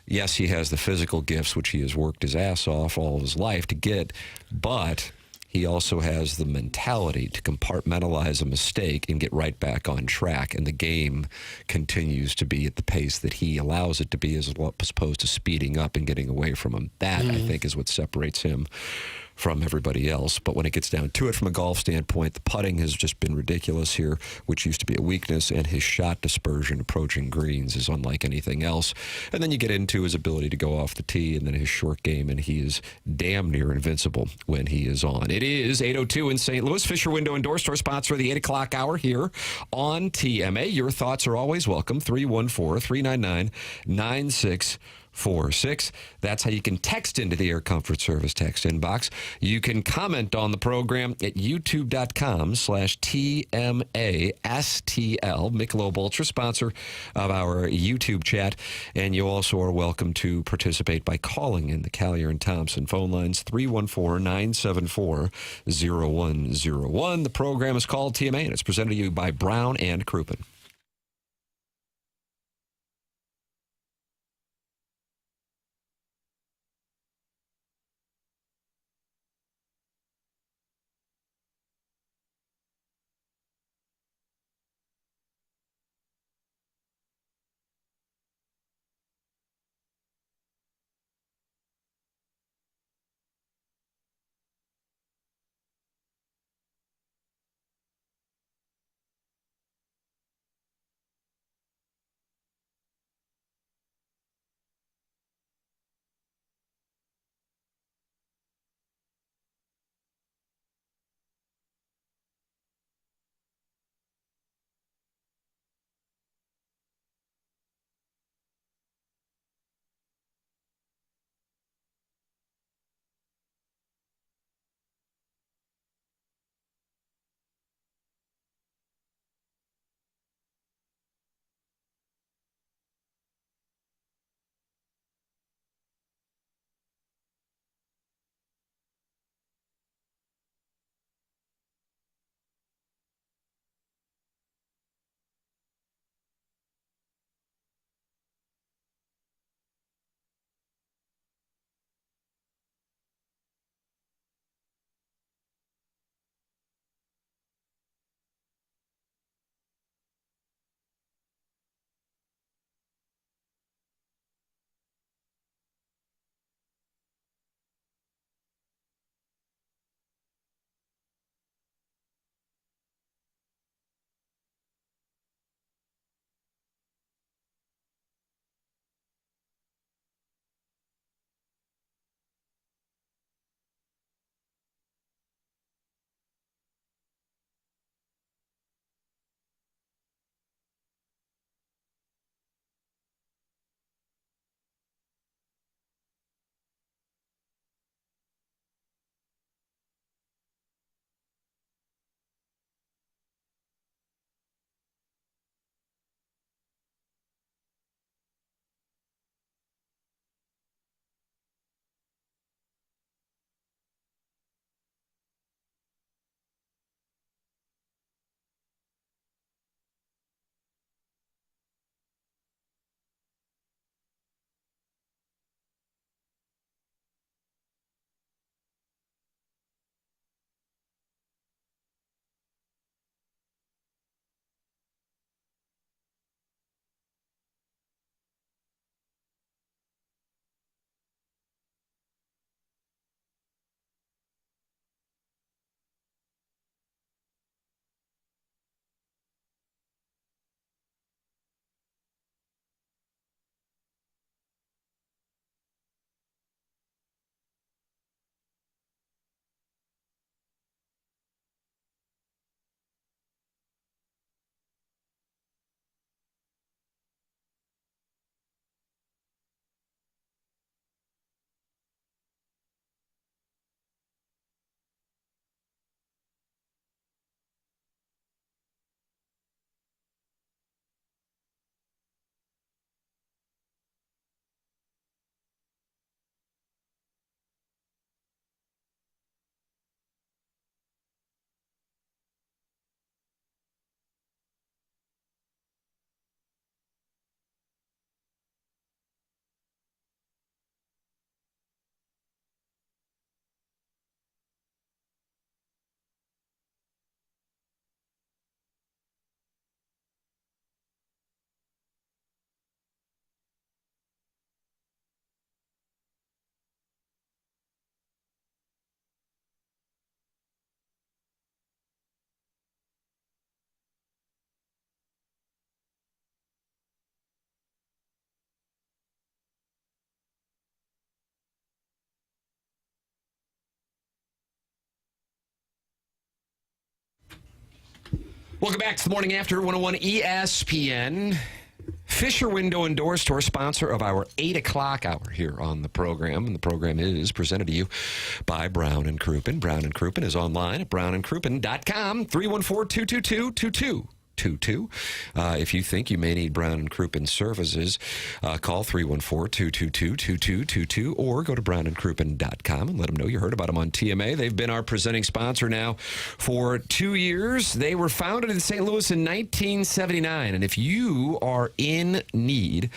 yes, he has the physical gifts, which he has worked his ass off all of his life to get, but he also has the mentality to compartmentalize a mistake and get right back on track. And the game continues to be at the pace that he allows it to be, as opposed to speeding up and getting away from him. That, I think, is what separates him from everybody else. But when it gets down to it from a golf standpoint, the putting has just been ridiculous here, which used to be a weakness, and his shot dispersion approaching greens is unlike anything else. And then you get into his ability to go off the tee, and then his short game, and he is damn near invincible when he is on. It is 8:02 in St. Louis. Fisher Window and Door Store sponsor of the 8 o'clock hour here on TMA. Your thoughts are always welcome. 314-399-9646. That's how you can text into the Air Comfort Service text inbox. You can comment on the program at youtube.com/TMASTL. Michelob Ultra, sponsor of our YouTube chat. And you also are welcome to participate by calling in the Callier and Thompson phone lines, 314-974-0101. The program is called TMA, and it's presented to you by Brown and Crouppen. Welcome back to the Morning After 101 ESPN. Fisher Window and Door Store, sponsor of our 8 o'clock hour here on the program. And the program is presented to you by Brown and Crouppen. Brown and Crouppen is online at brownandcrouppen.com, 314-222-2222. If you think you may need Brown and Crouppen services, call 314-222-2222 or go to brownandcrouppen.com and let them know you heard about them on TMA. They've been our presenting sponsor now for 2 years. They were founded in St. Louis in 1979. And if you are in need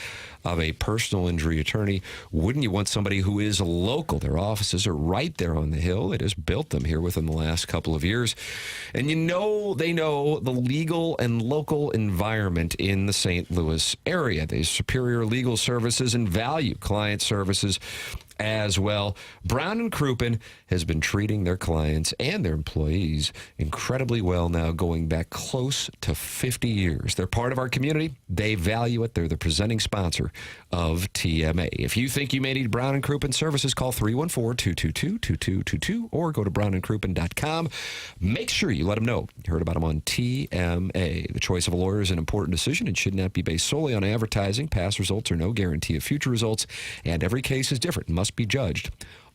of a personal injury attorney, wouldn't you want somebody who is local? Their offices are right there on the hill. It has built them here within the last couple of years. And they know the legal and local environment in the St. Louis area. They have superior legal services and value client services as well. Brown and Crouppen has been treating their clients and their employees incredibly well now, going back close to 50 years. They're part of our community. They value it. They're the presenting sponsor of TMA. If you think you may need Brown and Crouppen services, call 314-222-2222 or go to brownandcrouppen.com. Make sure you let them know you heard about them on TMA. The choice of a lawyer is an important decision and should not be based solely on advertising. Past results are no guarantee of future results, and every case is different and must be judged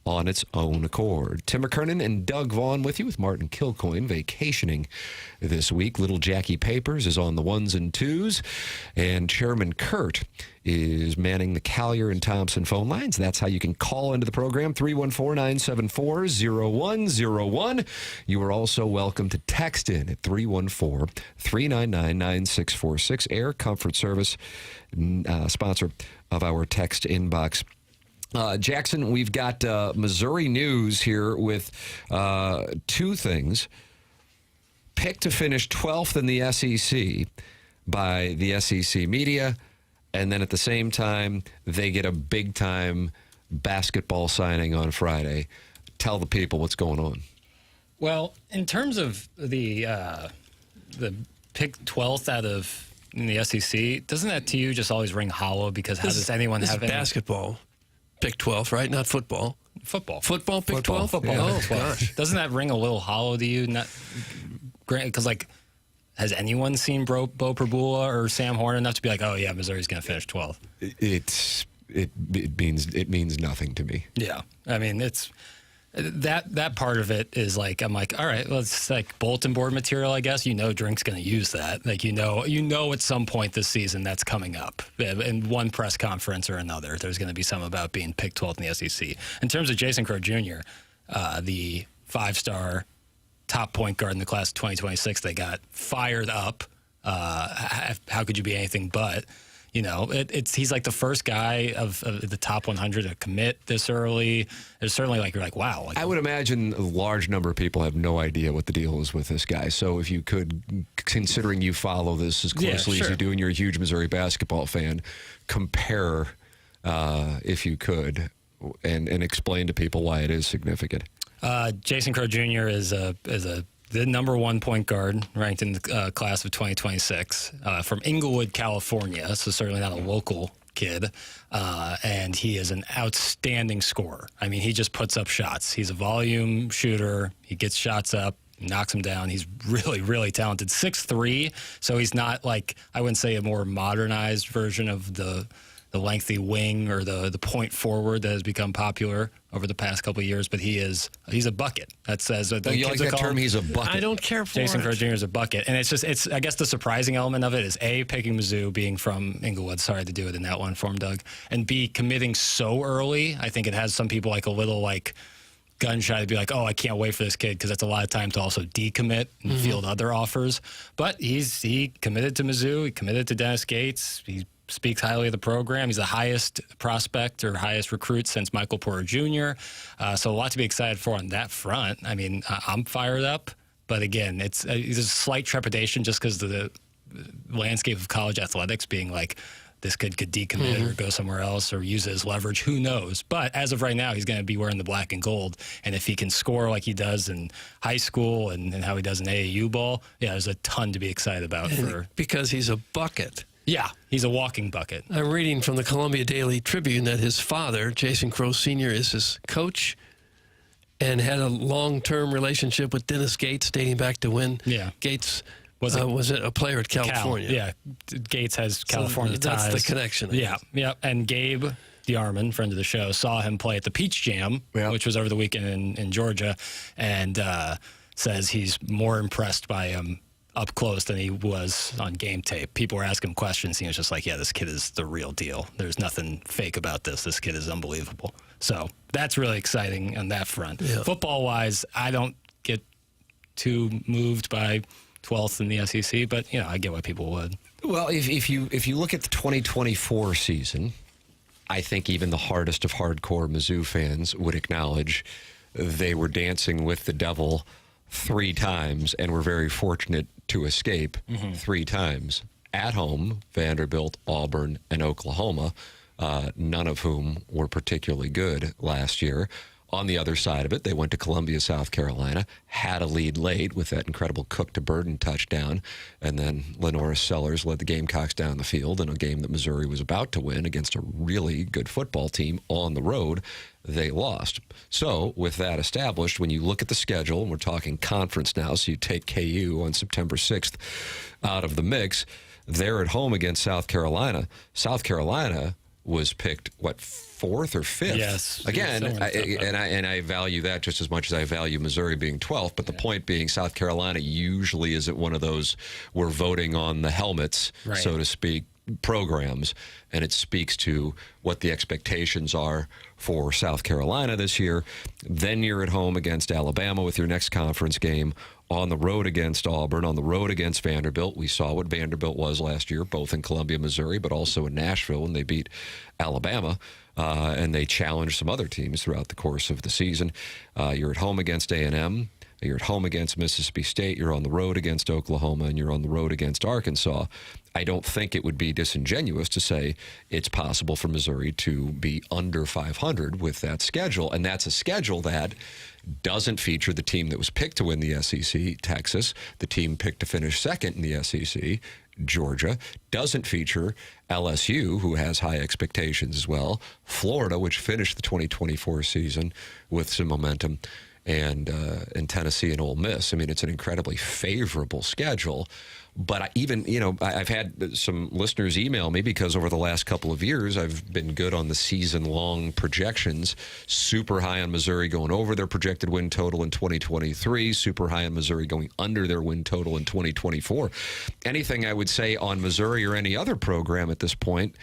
on its own accord. Tim McKernan and Doug Vaughn with you, with Martin Kilcoyne vacationing this week. Little Jackie Papers is on the ones and twos, and Chairman Kurt is manning the Collier and Thompson phone lines. That's how you can call into the program, 314-974-0101. You are also welcome to text in at 314-399-9646. Air Comfort Service, sponsor of our text inbox. Jackson, we've got Missouri news here with two things. Picked to finish 12th in the SEC by the SEC media, and then at the same time, they get a big-time basketball signing on Friday. Tell the people what's going on. Well, in terms of the pick 12th out of in the SEC, doesn't that to you just always ring hollow? Because how does anyone have any basketball? Pick 12, right? Not football. Football. Football, pick 12? Football. Yeah. Oh, gosh. Doesn't that ring a little hollow to you? Not, because, like, has anyone seen Beau Pribula or Sam Horn enough to be like, oh, yeah, Missouri's going to finish 12th? It means nothing to me. Yeah. I mean, it's that part of it is like, I'm like, all right, well, it's like bulletin board material, I guess. Drink's going to use that. Like, at some point this season that's coming up. In one press conference or another, there's going to be some about being picked 12th in the SEC. In terms of Jason Crow Jr., the 5-star top point guard in the class of 2026, they got fired up. How could you be anything but? He's like the first guy of the top 100 to commit this early. There's certainly you're like, wow. Like, I would imagine a large number of people have no idea what the deal is with this guy. So if you could, considering you follow this as closely as you do and you're a huge Missouri basketball fan, compare, if you could, and explain to people why it is significant. Jason Crow Jr. is the number 1 point guard ranked in the class of 2026 from Inglewood, California. So certainly not a local kid. And he is an outstanding scorer. I mean, he just puts up shots. He's a volume shooter. He gets shots up, knocks them down. He's really, really talented. 6'3", so he's not I wouldn't say a more modernized version of the lengthy wing or the point forward that has become popular over the past couple of years, but he's a bucket. That says you like that term? He's a bucket. I don't care for Jason it. Crow Jr. is a bucket, and it's I guess the surprising element of it is A, picking Mizzou, being from Inglewood. Sorry to do it in that one form, Doug, and B, committing so early. I think it has some people a little gun shy to be like, oh, I can't wait for this kid, because that's a lot of time to also decommit and field other offers. But he committed to Mizzou. He committed to Dennis Gates. He speaks highly of the program. He's the highest prospect or highest recruit since Michael Porter Jr. So a lot to be excited for on that front. I mean, I'm fired up. But again, it's a slight trepidation just because of the landscape of college athletics being this kid could decommit or go somewhere else or use it as leverage. Who knows? But as of right now, he's going to be wearing the black and gold. And if he can score like he does in high school and how he does in AAU ball, yeah, there's a ton to be excited about. Because he's a bucket. Yeah, he's a walking bucket. I'm reading from the Columbia Daily Tribune that his father, Jason Crow Sr., is his coach and had a long-term relationship with Dennis Gates dating back to when Gates Was it a player at California? Yeah, Gates has California ties. That's the connection. Yeah. And Gabe DeArmond, friend of the show, saw him play at the Peach Jam, which was over the weekend in Georgia, and says he's more impressed by him up close than he was on game tape. People were asking him questions. He was just like, yeah, this kid is the real deal. There's nothing fake about this. This kid is unbelievable. So that's really exciting on that front. Yeah. Football-wise, I don't get too moved by 12th in the SEC, but, I get why people would. Well, if you look at the 2024 season, I think even the hardest of hardcore Mizzou fans would acknowledge they were dancing with the devil 3 times and were very fortunate to escape 3 times. At home, Vanderbilt, Auburn, and Oklahoma, none of whom were particularly good last year. On the other side of it, they went to Columbia, South Carolina, had a lead late with that incredible Cook to Burden touchdown, and then Lenora Sellers led the Gamecocks down the field in a game that Missouri was about to win against a really good football team on the road. They lost. So, with that established, when you look at the schedule, and we're talking conference now, so you take KU on September 6th out of the mix, they're at home against South Carolina. South Carolina was picked, 4th or 5th? Yes. Again, I value that just as much as I value Missouri being 12th, but the point being South Carolina usually isn't one of those we're voting on the helmets, so to speak, programs, and it speaks to what the expectations are for South Carolina this year. Then you're at home against Alabama with your next conference game, on the road against Auburn, on the road against Vanderbilt. We saw what Vanderbilt was last year, both in Columbia, Missouri, but also in Nashville when they beat Alabama, and they challenged some other teams throughout the course of the season. You're at home against A&M. You're at home against Mississippi State. You're on the road against Oklahoma, and you're on the road against Arkansas. I don't think it would be disingenuous to say it's possible for Missouri to be under 500 with that schedule, and that's a schedule that doesn't feature the team that was picked to win the SEC, Texas, the team picked to finish second in the SEC, Georgia, doesn't feature LSU, who has high expectations as well, Florida, which finished the 2024 season with some momentum, and Tennessee and Ole Miss. I mean, it's an incredibly favorable schedule. But I've had some listeners email me because over the last couple of years, I've been good on the season-long projections. Super high on Missouri going over their projected win total in 2023. Super high on Missouri going under their win total in 2024. Anything I would say on Missouri or any other program at this point,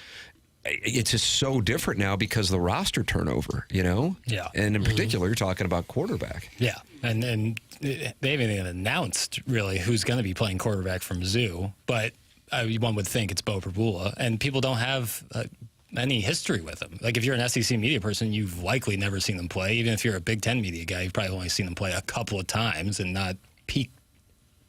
it's just so different now because of the roster turnover, Yeah. And in particular, you're talking about quarterback. Yeah. And they haven't even announced really who's going to be playing quarterback from Mizzou, but one would think it's Beau Pribula, and people don't have any history with him. Like if you're an SEC media person, you've likely never seen them play. Even if you're a Big Ten media guy, you've probably only seen them play a couple of times and not peak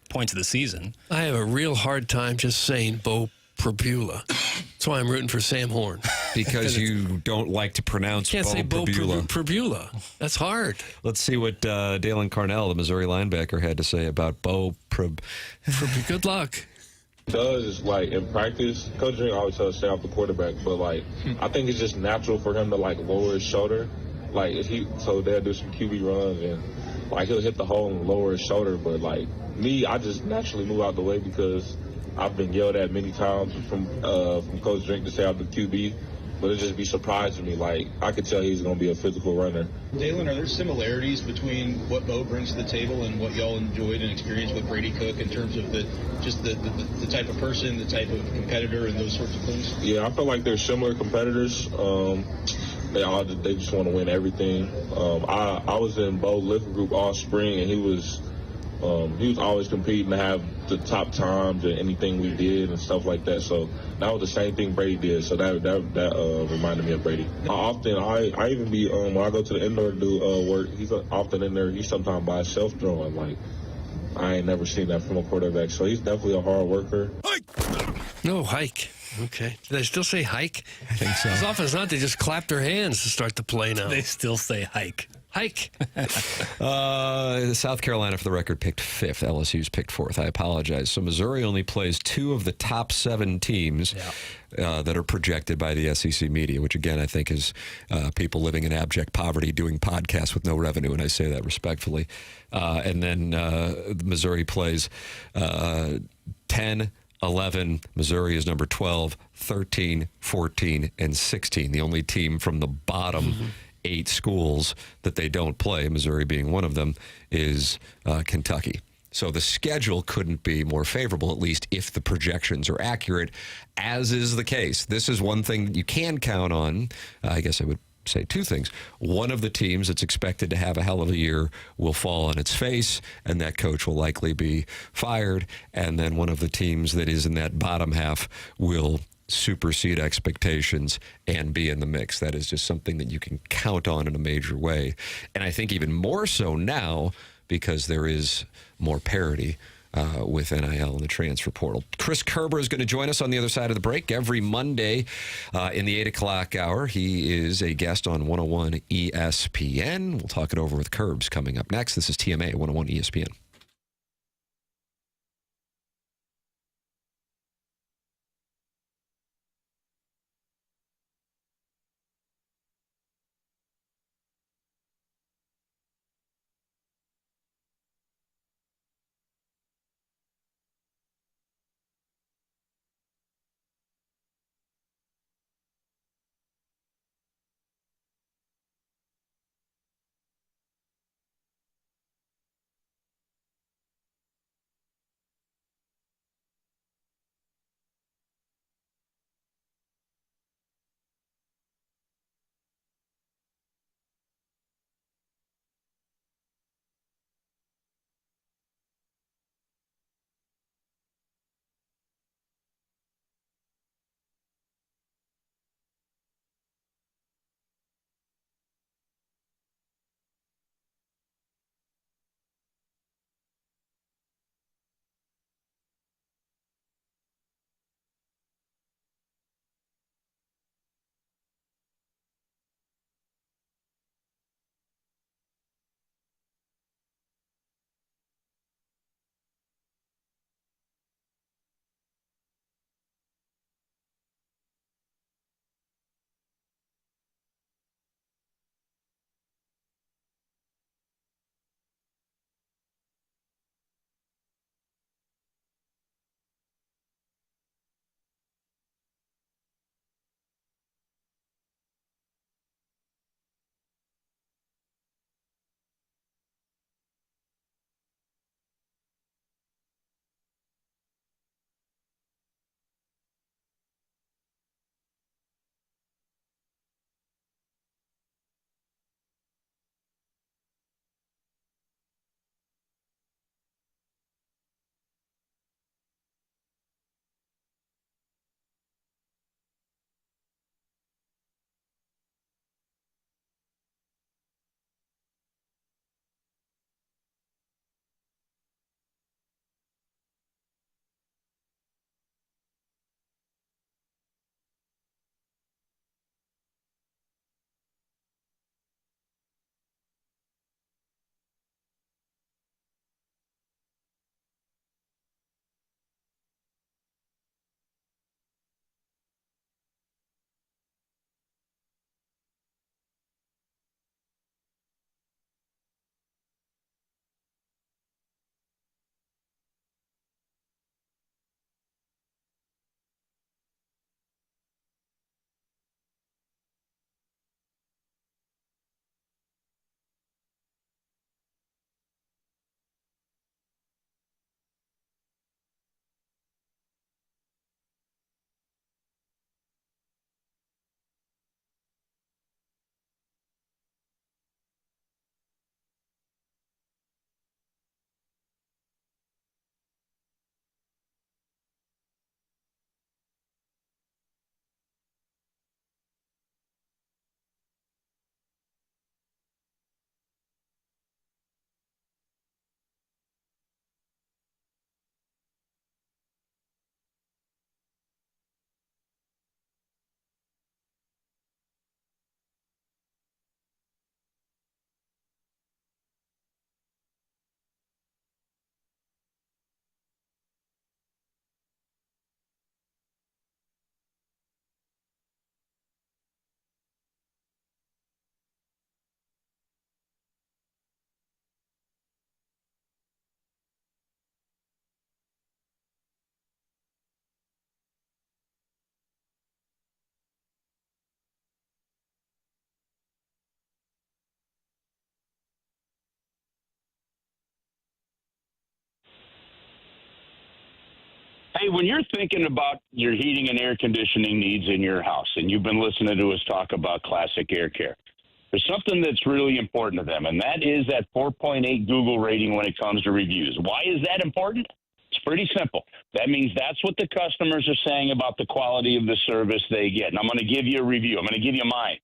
points of the season. I have a real hard time just saying Beau Pribula. That's why I'm rooting for Sam Horn. Because you don't like to pronounce Beau Pribula. Pribula. That's hard. Let's see what Dalen Carnell, the Missouri linebacker, had to say about Beau Pribula. Good luck. Does in practice, Coach Drink always tells us stay off the quarterback, but I think it's just natural for him to lower his shoulder. So they'll do some QB runs and he'll hit the hole and lower his shoulder. But me, I just naturally move out the way because I've been yelled at many times from Coach Drink to stay out the QB. But it'd just be surprising me. I could tell he's going to be a physical runner. Dalen, are there similarities between what Beau brings to the table and what y'all enjoyed and experienced with Brady Cook in terms of the type of person, the type of competitor, and those sorts of things? Yeah, I feel like they're similar competitors. They just want to win everything. I was in Beau lift group all spring, and he was always competing to have the top times and anything we did and stuff like that. So that was the same thing Brady did. So that reminded me of Brady. I even be when I go to the indoor to do work, he's often in there. He's sometimes by himself throwing. I ain't never seen that from a quarterback. So he's definitely a hard worker. No, hike. Okay. Do they still say hike? I think so. As often as not, they just clap their hands to start the play now. They still say hike. Hike. South Carolina, for the record, picked 5th. LSU's picked 4th. I apologize. So Missouri only plays 2 of the top 7 teams that are projected by the SEC media, which, again, I think is people living in abject poverty doing podcasts with no revenue, and I say that respectfully. And then Missouri plays 10, 11. Missouri is number 12, 13, 14, and 16. The only team from the bottom 8 schools that they don't play, Missouri being one of them, is Kentucky. So the schedule couldn't be more favorable, at least if the projections are accurate, as is the case. This is one thing that you can count on. I guess I would say 2 things. One of the teams that's expected to have a hell of a year will fall on its face, and that coach will likely be fired. And then one of the teams that is in that bottom half will supersede expectations and be in the mix. That is just something that you can count on in a major way. And I think even more so now because there is more parity with NIL and the transfer portal. Chris Kerber is going to join us on the other side of the break every Monday in the 8 o'clock hour. He is a guest on 101 ESPN. We'll talk it over with Kerbs coming up next. This is TMA 101 ESPN. Hey, when you're thinking about your heating and air conditioning needs in your house, and you've been listening to us talk about Classic Air Care, there's something that's really important to them, and that is that 4.8 Google rating when it comes to reviews. Why is that important? It's pretty simple. That means that's what the customers are saying about the quality of the service they get. And I'm going to give you a review. I'm going to give you mine.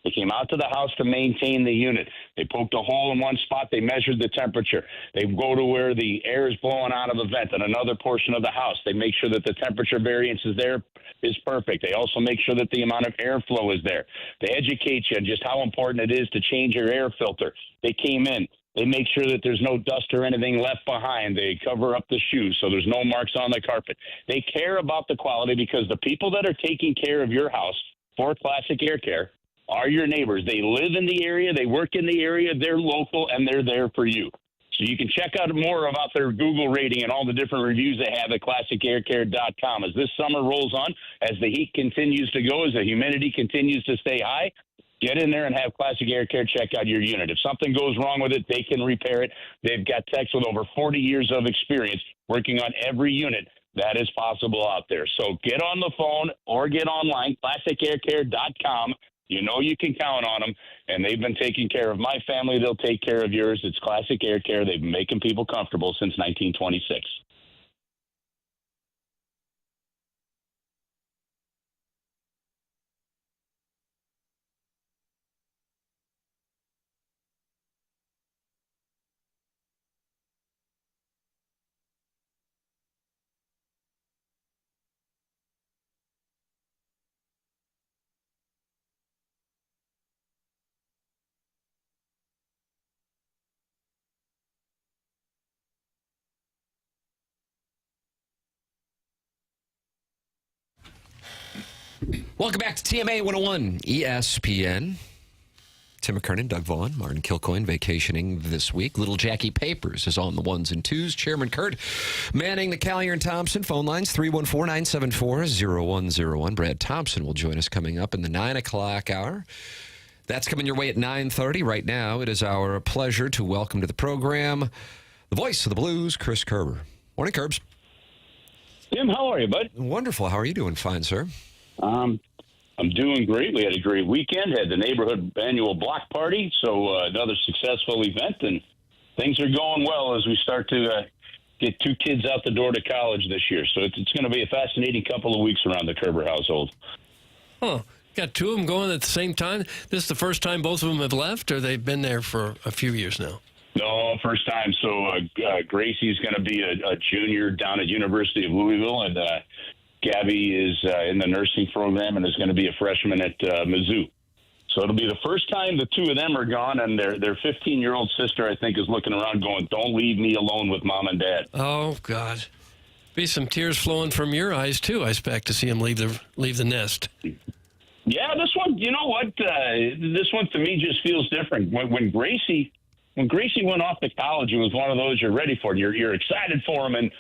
They came out to the house to maintain the unit. They poked a hole in one spot. They measured the temperature. They go to where the air is blowing out of a vent in another portion of the house. They make sure that the temperature variance is there is perfect. They also make sure that the amount of airflow is there. They educate you on just how important it is to change your air filter. They came in. They make sure that there's no dust or anything left behind. They cover up the shoes so there's no marks on the carpet. They care about the quality because the people that are taking care of your house for Classic Air Care are your neighbors. They live in the area, they work in the area, they're local, and they're there for you. So you can check out more about their Google rating and all the different reviews they have at ClassicAirCare.com. As this summer rolls on, as the heat continues to go, as the humidity continues to stay high, get in there and have Classic Air Care check out your unit. If something goes wrong with it, they can repair it. They've got techs with over 40 years of experience working on every unit that is possible out there. So get on the phone or get online, ClassicAirCare.com. You know you can count on them, and they've been taking care of my family. They'll take care of yours. It's Classic Air Care. They've been making people comfortable since 1926. Welcome back to TMA 101 ESPN. Tim McKernan, Doug Vaughn, Martin Kilcoyne vacationing this week. Little Jackie Papers is on the ones and twos. Chairman Kurt manning the Callier and Thompson phone lines, 314-974-0101. Brad Thompson will join us coming up in the 9 o'clock hour. That's coming your way at 9:30. Right now, it is our pleasure to welcome to the program the voice of the Blues, Chris Kerber. Morning, Kerbs. Tim, how are you, bud? Wonderful. How are you doing? Fine, sir. I'm doing great. We had a great weekend, had the neighborhood annual block party, so another successful event, and things are going well as we start to get two kids out the door to college this year. So it's going to be a fascinating couple of weeks around the Kerber household. Oh, got two of them going at the same time? This is the first time both of them have left, or they've been there for a few years now? No, first time. So Gracie's going to be a junior down at University of Louisville, and Gabby is in the nursing program and is going to be a freshman at Mizzou. So it'll be the first time the two of them are gone, and their 15-year-old sister, I think, is looking around going, don't leave me alone with Mom and Dad. Oh, God. Be some tears flowing from your eyes, too, I expect, to see him leave the nest. Yeah, this one, you know what? This one, to me, just feels different. When Gracie went off to college, it was one of those you're ready for. You're excited for him, and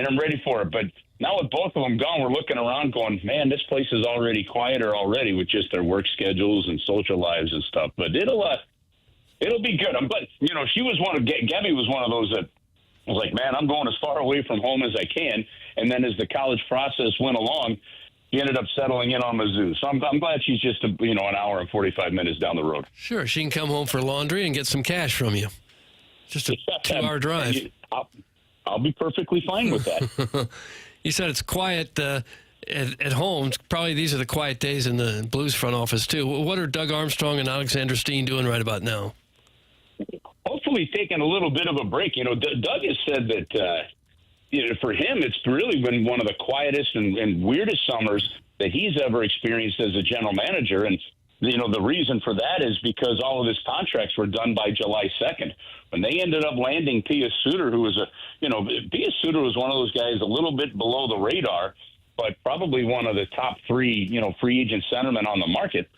I'm ready for it. But now with both of them gone, we're looking around going, man, this place is already quieter already with just their work schedules and social lives and stuff. But it'll be good. But, you know, Gabby was one of those that was like, man, I'm going as far away from home as I can. And then as the college process went along, he ended up settling in on Mizzou. So I'm glad she's just, an hour and 45 minutes down the road. Sure, she can come home for laundry and get some cash from you. Just a 2-hour drive. I'll be perfectly fine with that. You said it's quiet at home. Probably these are the quiet days in the Blues front office, too. What are Doug Armstrong and Alexander Steen doing right about now? Hopefully taking a little bit of a break. You know, Doug has said that for him, it's really been one of the quietest and weirdest summers that he's ever experienced as a general manager. And, the reason for that is because all of his contracts were done by July 2nd. When they ended up landing Pius Suter, who was Pius Suter was one of those guys a little bit below the radar, but probably one of the top three, free agent centermen on the market.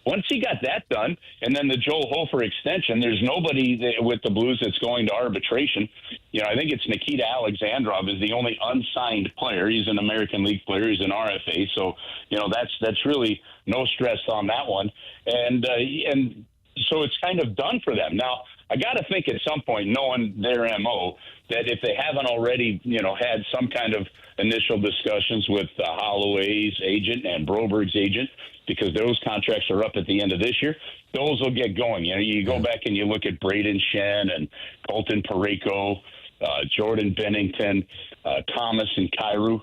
Once he got that done, and then the Joel Hofer extension, there's nobody with the Blues that's going to arbitration. I think it's Nikita Alexandrov is the only unsigned player. He's an American League player. He's an RFA. So, that's really no stress on that one. And so it's kind of done for them. Now, I got to think at some point, knowing their MO, that if they haven't already, had some kind of initial discussions with Holloway's agent and Broberg's agent, because those contracts are up at the end of this year, those will get going. You go back and you look at Braden Shen and Colton Parayko, Jordan Bennington, Thomas and Kyrou.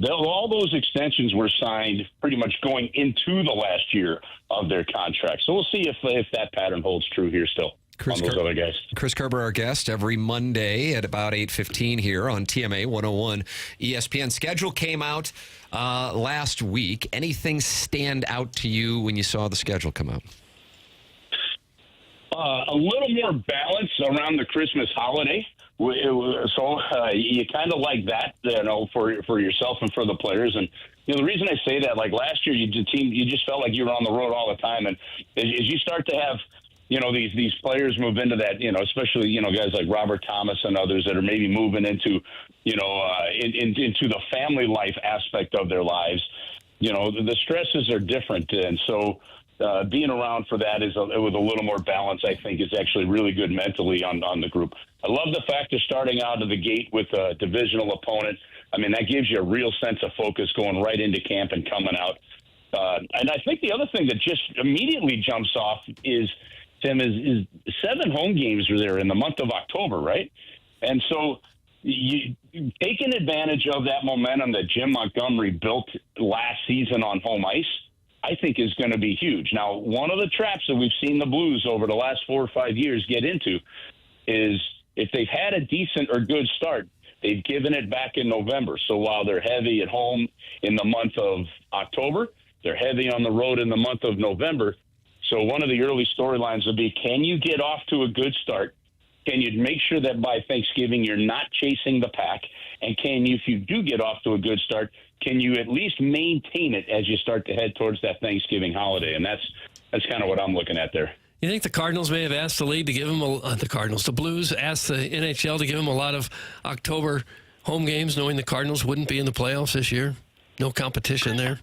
All those extensions were signed pretty much going into the last year of their contract. So we'll see if that pattern holds true here still. Other guys. Chris Kerber, our guest, every Monday at about 8:15 here on TMA 101 ESPN. Schedule came out last week. Anything stand out to you when you saw the schedule come out? A little more balance around the Christmas holiday. So you kind of like that, for yourself and for the players. And the reason I say that, like last year, you just felt like you were on the road all the time. And as you start to have these players move into that, especially, guys like Robert Thomas and others that are maybe moving into, into the family life aspect of their lives, the stresses are different. And so being around for that with a little more balance, I think, is actually really good mentally on the group. I love the fact of starting out of the gate with a divisional opponent. I mean, that gives you a real sense of focus going right into camp and coming out. And I think the other thing that just immediately jumps off is, Tim, is 7 home games are there in the month of October, right? And so you taking advantage of that momentum that Jim Montgomery built last season on home ice, I think is going to be huge. Now, one of the traps that we've seen the Blues over the last 4 or 5 years get into is if they've had a decent or good start, they've given it back in November. So while they're heavy at home in the month of October, they're heavy on the road in the month of November. So one of the early storylines will be, can you get off to a good start? Can you make sure that by Thanksgiving you're not chasing the pack? And can you, if you do get off to a good start, can you at least maintain it as you start to head towards that Thanksgiving holiday? And that's kind of what I'm looking at there. You think the Cardinals may have asked the league to give them the Blues asked the NHL to give them a lot of October home games, knowing the Cardinals wouldn't be in the playoffs this year? No competition there.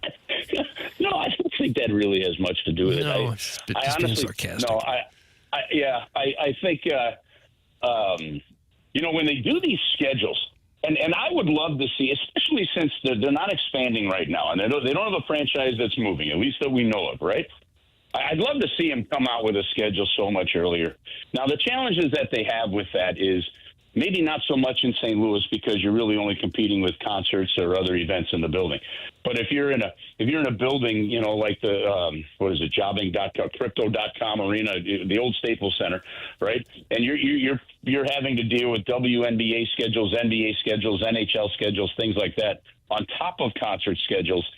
No, I don't think that really has much to do with it. No, it's just being sarcastic. No, I think when they do these schedules, and I would love to see, especially since they're not expanding right now, and they don't have a franchise that's moving, at least that we know of, right? I'd love to see them come out with a schedule so much earlier. Now, the challenges that they have with that is maybe not so much in St. Louis because you're really only competing with concerts or other events in the building. But if you're in a building, like the jobbing.com, crypto.com arena, the old Staples Center, right? And you're having to deal with WNBA schedules, NBA schedules, NHL schedules, things like that, on top of concert schedules.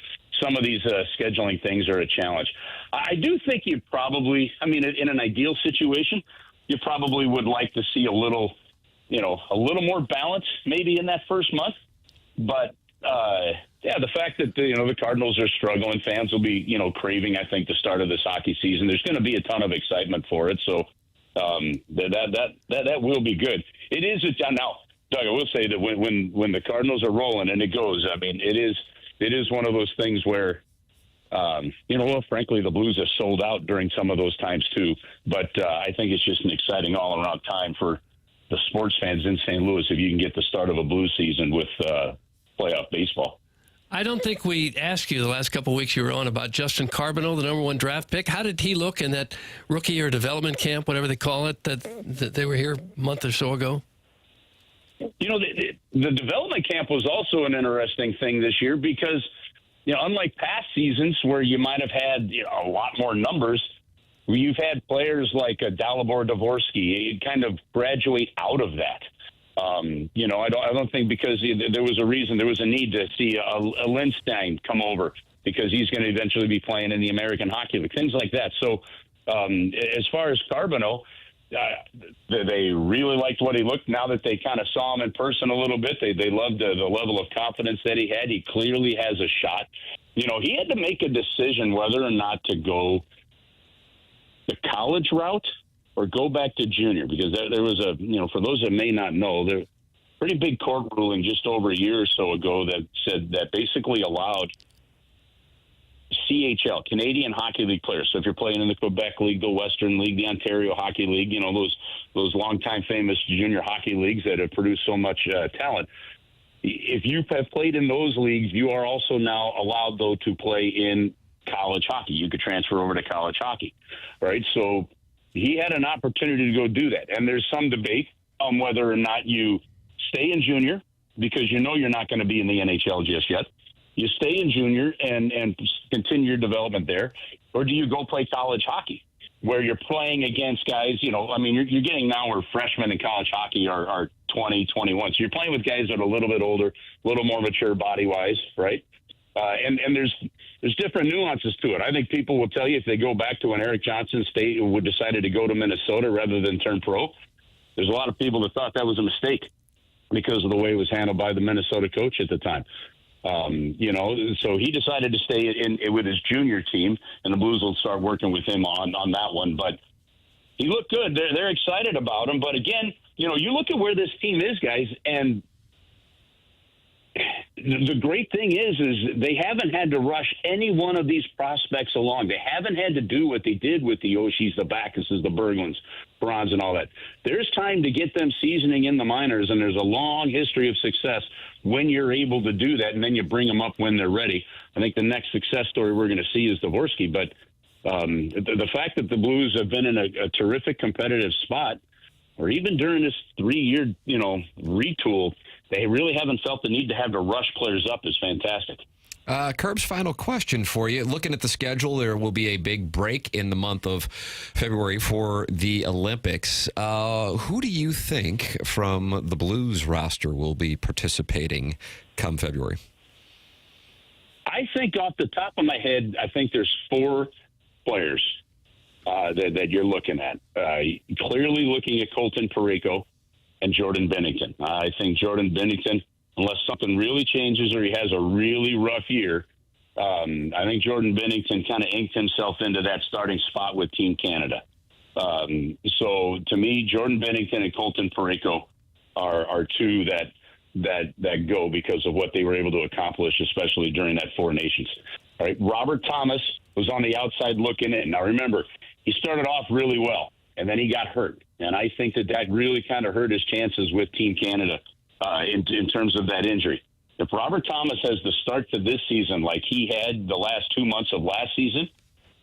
Some of these scheduling things are a challenge. I do think you probably, in an ideal situation, you probably would like to see a little more balance maybe in that first month. But, the fact that, the Cardinals are struggling, fans will be, craving, I think, the start of this hockey season. There's going to be a ton of excitement for it. So that will be good. It is now, Doug, I will say that when the Cardinals are rolling and it goes, it is one of those things where, frankly, the Blues have sold out during some of those times too. But I think it's just an exciting all-around time for the sports fans in St. Louis if you can get the start of a Blues season with playoff baseball. I don't think we asked you the last couple of weeks you were on about Justin Carbonneau, the number 1 draft pick. How did he look in that rookie or development camp, whatever they call it, that they were here a month or so ago? The development camp was also an interesting thing this year because, unlike past seasons where you might have had a lot more numbers, you've had players like Dalibor Dvorsky kind of graduate out of that. I don't think because there was a need to see a Lindstein come over because he's going to eventually be playing in the American Hockey League, things like that. So as far as Carbonneau, they really liked what he looked. Now that they kind of saw him in person a little bit, they loved the level of confidence that he had. He clearly has a shot. He had to make a decision whether or not to go the college route or go back to junior, because there was for those that may not know, there pretty big court ruling just over a year or so ago that said that basically allowed CHL, Canadian Hockey League players. So if you're playing in the Quebec League, the Western League, the Ontario Hockey League, you know, those longtime famous junior hockey leagues that have produced so much talent. If you have played in those leagues, you are also now allowed, though, to play in college hockey. You could transfer over to college hockey, right? So he had an opportunity to go do that. And there's some debate on whether or not you stay in junior, because you know you're not going to be in the NHL just yet. You stay in junior and continue your development there, or do you go play college hockey where you're playing against guys, you know, I mean, you're getting now where freshmen in college hockey are 20, 21. So you're playing with guys that are a little bit older, a little more mature body-wise, right? And there's different nuances to it. I think people will tell you if they go back to when Eric Johnson would decided to go to Minnesota rather than turn pro, there's a lot of people that thought that was a mistake because of the way it was handled by the Minnesota coach at the time. You know, so he decided to stay in with his junior team, and the Blues will start working with him on that one. But he looked good. They're excited about him. But again, you know, you look at where this team is, guys, and the great thing is they haven't had to rush any one of these prospects along. They haven't had to do what they did with the Oshis, the Backuses, the Berglunds, Bronze, and all that. There's time to get them seasoning in the minors, and there's a long history of success when you're able to do that, and then you bring them up when they're ready. I think the next success story we're going to see is Dvorsky, but the fact that the Blues have been in a terrific competitive spot, or even during this 3-year, you know, retool, they really haven't felt the need to have to rush players up is fantastic. Kerb's final question for you. Looking at the schedule, there will be a big break in the month of February for the Olympics. Who do you think from the Blues roster will be participating come February? I think off the top of my head, I think there's 4 players that you're looking at. Clearly looking at Colton Parayko and Jordan Bennington. I think Jordan Bennington, unless something really changes or he has a really rough year, I think Jordan Bennington kind of inked himself into that starting spot with Team Canada. So to me, Jordan Bennington and Colton Parayko are 2 that go because of what they were able to accomplish, especially during that 4 Nations. All right, Robert Thomas was on the outside looking in. Now remember, he started off really well, and then he got hurt. And I think that really kind of hurt his chances with Team Canada in terms of that injury. If Robert Thomas has the start to this season like he had the last 2 months of last season,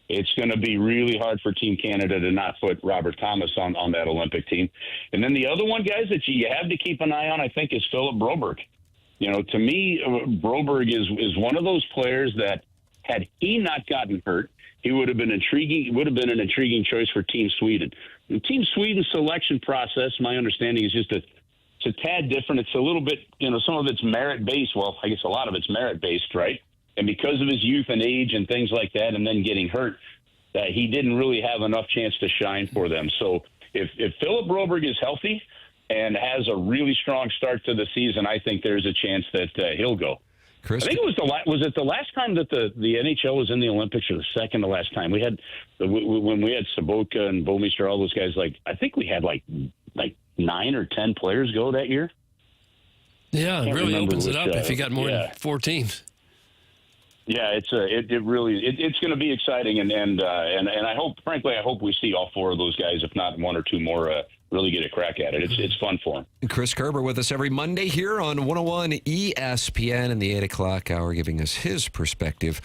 it's going to be really hard for Team Canada to not put Robert Thomas on that Olympic team. And then the other one, guys, that you have to keep an eye on, I think, is Philip Broberg. You know, to me, Broberg is one of those players that had he not gotten hurt, he would have been intriguing. Would have been an intriguing choice for Team Sweden. The Team Sweden selection process, my understanding, is just it's a tad different. It's a little bit, you know, some of it's merit-based. Well, I guess a lot of it's merit-based, right? And because of his youth and age and things like that, and then getting hurt, he didn't really have enough chance to shine for them. So if Philip Broberg is healthy and has a really strong start to the season, I think there's a chance that he'll go. Chris? I think it was it the last time that the NHL was in the Olympics, or the second to last time? We had when we had Sobotka and Bouwmeester, all those guys. Like I think we had like 9 or 10 players go that year. Yeah, it really opens it up if you got more than 4 teams. Yeah, it's going to be exciting, and I hope, frankly, we see all 4 of those guys, if not 1 or 2 more, really get a crack at it. It's fun for them. Chris Kerber with us every Monday here on 101 ESPN in the 8 o'clock hour, giving us his perspective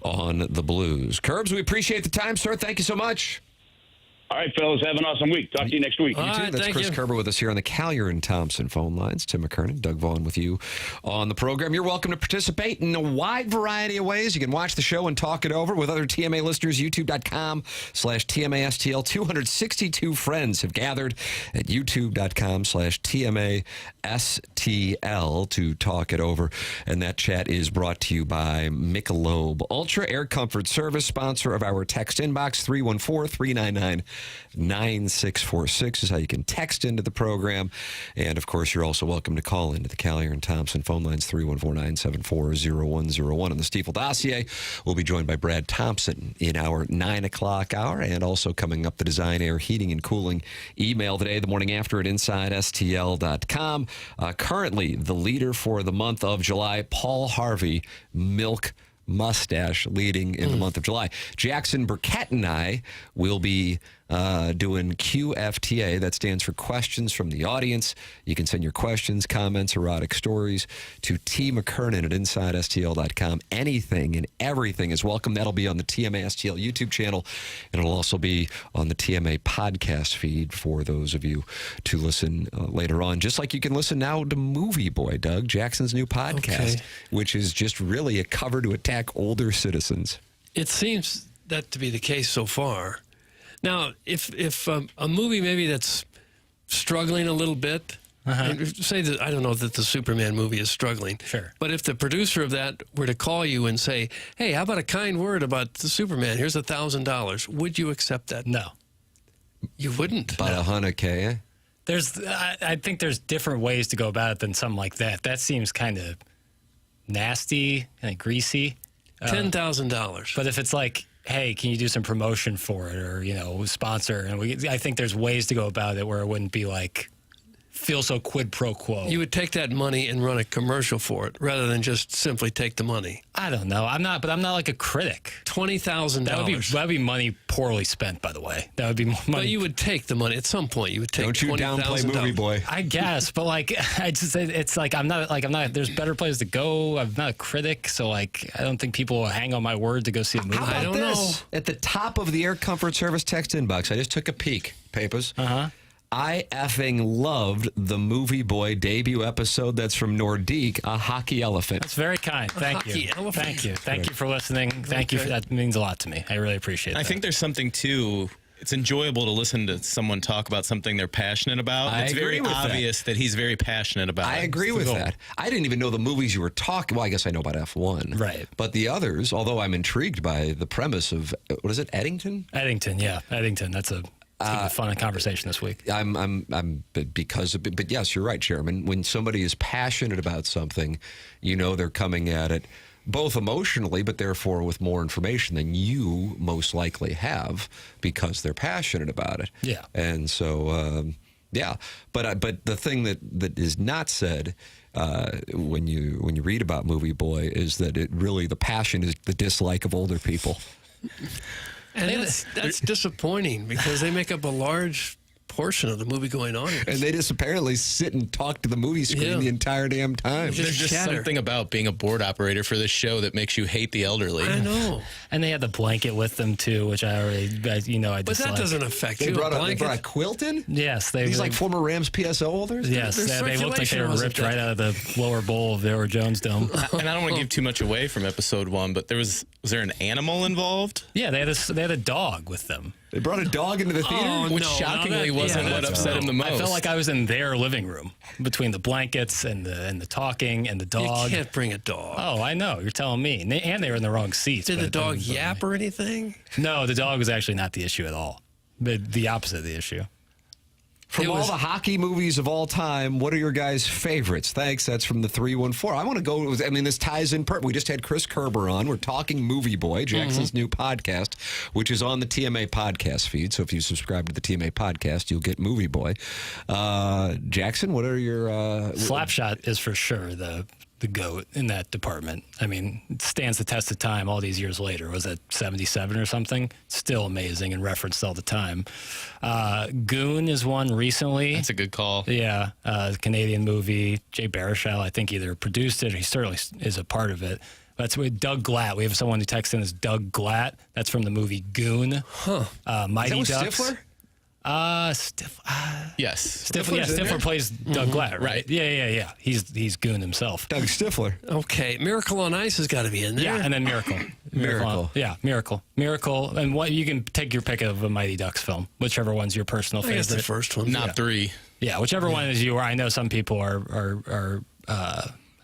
on the Blues. Kerbs, we appreciate the time, sir. Thank you so much. All right, fellas, have an awesome week. Talk to you next week. You too. That's Chris Kerber with us here on the Callier and Thompson phone lines. Tim McKernan, Doug Vaughn with you on the program. You're welcome to participate in a wide variety of ways. You can watch the show and talk it over with other TMA listeners, youtube.com/TMASTL. 262 friends have gathered at youtube.com/TMASTL to talk it over. And that chat is brought to you by Michelob Ultra Air Comfort Service, sponsor of our text inbox. 314-399-9646 is how you can text into the program. And, of course, you're also welcome to call into the Callier and Thompson phone lines, 314-974-0101. On the Stiefel Dossier, we'll be joined by Brad Thompson in our 9 o'clock hour, and also coming up, the Design Air Heating and Cooling email today, the morning after at InsideSTL.com. Currently, the leader for the month of July, Paul Harvey, Milk mustache leading in the month of July. Jackson Burkett and I will be doing QFTA. That stands for Questions from the Audience. You can send your questions, comments, erotic stories to T. McKernan at InsideSTL.com. Anything and everything is welcome. That'll be on the TMA STL YouTube channel, and it'll also be on the TMA podcast feed for those of you to listen later on. Just like you can listen now to Movie Boy, Doug, Jackson's new podcast, which is just really a cover to attack older citizens. It seems that to be the case so far. Now, if a movie maybe that's struggling a little bit, say that, I don't know that the Superman movie is struggling. Sure. But if the producer of that were to call you and say, hey, how about a kind word about the Superman? Here's $1,000. Would you accept that? No. You wouldn't. About $100K. I think there's different ways to go about it than something like that. That seems kind of nasty, kind of greasy. $10,000. But if it's like, hey, can you do some promotion for it, or sponsor? And I think there's ways to go about it where it wouldn't be like feel so quid pro quo. You would take that money and run a commercial for it rather than just simply take the money. I don't know. I'm not like a critic. $20,000. That would be money poorly spent, by the way. That would be money. But you would take the money at some point. You would take. Don't you downplay Movie Boy? I guess, but it's like I'm not. There's better places to go. I'm not a critic, so I don't think people will hang on my word to go see a movie. I don't know. At the top of the Air Comfort Service text inbox, I just took a peek. Papers. I effing loved the Movie Boy debut episode. That's from Nordique, a hockey elephant. That's very kind. Thank you. Thank you. Thank you for listening. Thank you. That means a lot to me. I really appreciate it. I think there's something, too. It's enjoyable to listen to someone talk about something they're passionate about. It's very obvious that he's very passionate about it. I agree with that. I didn't even know the movies you were talking. Well, I guess I know about F1. Right. But the others, although I'm intrigued by the premise of, what is it, Eddington? Eddington, yeah. Eddington. That's a... It's going to be a fun conversation this week. But yes, you're right, Chairman. When somebody is passionate about something, they're coming at it both emotionally, but therefore with more information than you most likely have because they're passionate about it. Yeah. And so, But the thing that is not said when you read about Movie Boy is that the passion is the dislike of older people. And that's disappointing because they make up a large portion of the movie-going audience. And they just apparently sit and talk to the movie screen the entire damn time. There's just something about being a board operator for this show that makes you hate the elderly. I know. And they had the blanket with them, too, which I dislike. But that doesn't affect you. They brought a quilt in? Yes. These like former Rams PSO holders? Yes. They looked like they were ripped right out of the lower bowl of the Howard Jones Dome. And I don't want to give too much away from episode 1, but was there an animal involved? Yeah, they had a dog with them. They brought a dog into the theater? Which shockingly wasn't what upset him the most. I felt like I was in their living room between the blankets and the talking and the dog. You can't bring a dog. Oh, I know. You're telling me. And they were in the wrong seats. Did the dog yap or anything? No, the dog was actually not the issue at all. The opposite of the issue. From all the hockey movies of all time, what are your guys' favorites? Thanks. That's from the 314. I want to go. This ties in. We just had Chris Kerber on. We're talking Movie Boy, Jackson's new podcast, which is on the TMA podcast feed. So if you subscribe to the TMA podcast, you'll get Movie Boy. Jackson, what are your... Slapshot is for sure the GOAT in that department. It stands the test of time all these years later. Was it 77 or something? Still amazing and referenced all the time. Goon is one recently. That's a good call. Yeah, Canadian movie. Jay Baruchel, I think, either produced it or he certainly is a part of it. That's with Doug Glatt. We have someone who texts in as Doug Glatt. That's from the movie Goon. Mighty Ducks. Stifler? Yes. Stifler plays Doug Glatt, right? Yeah. He's Goon himself. Doug Stifler. Okay. Miracle on Ice has got to be in there. Yeah, and then Miracle. Miracle. And what you can take your pick of a Mighty Ducks film, whichever one's your personal favorite. I guess the first one. Not 3. Yeah, whichever one is you. I know some people are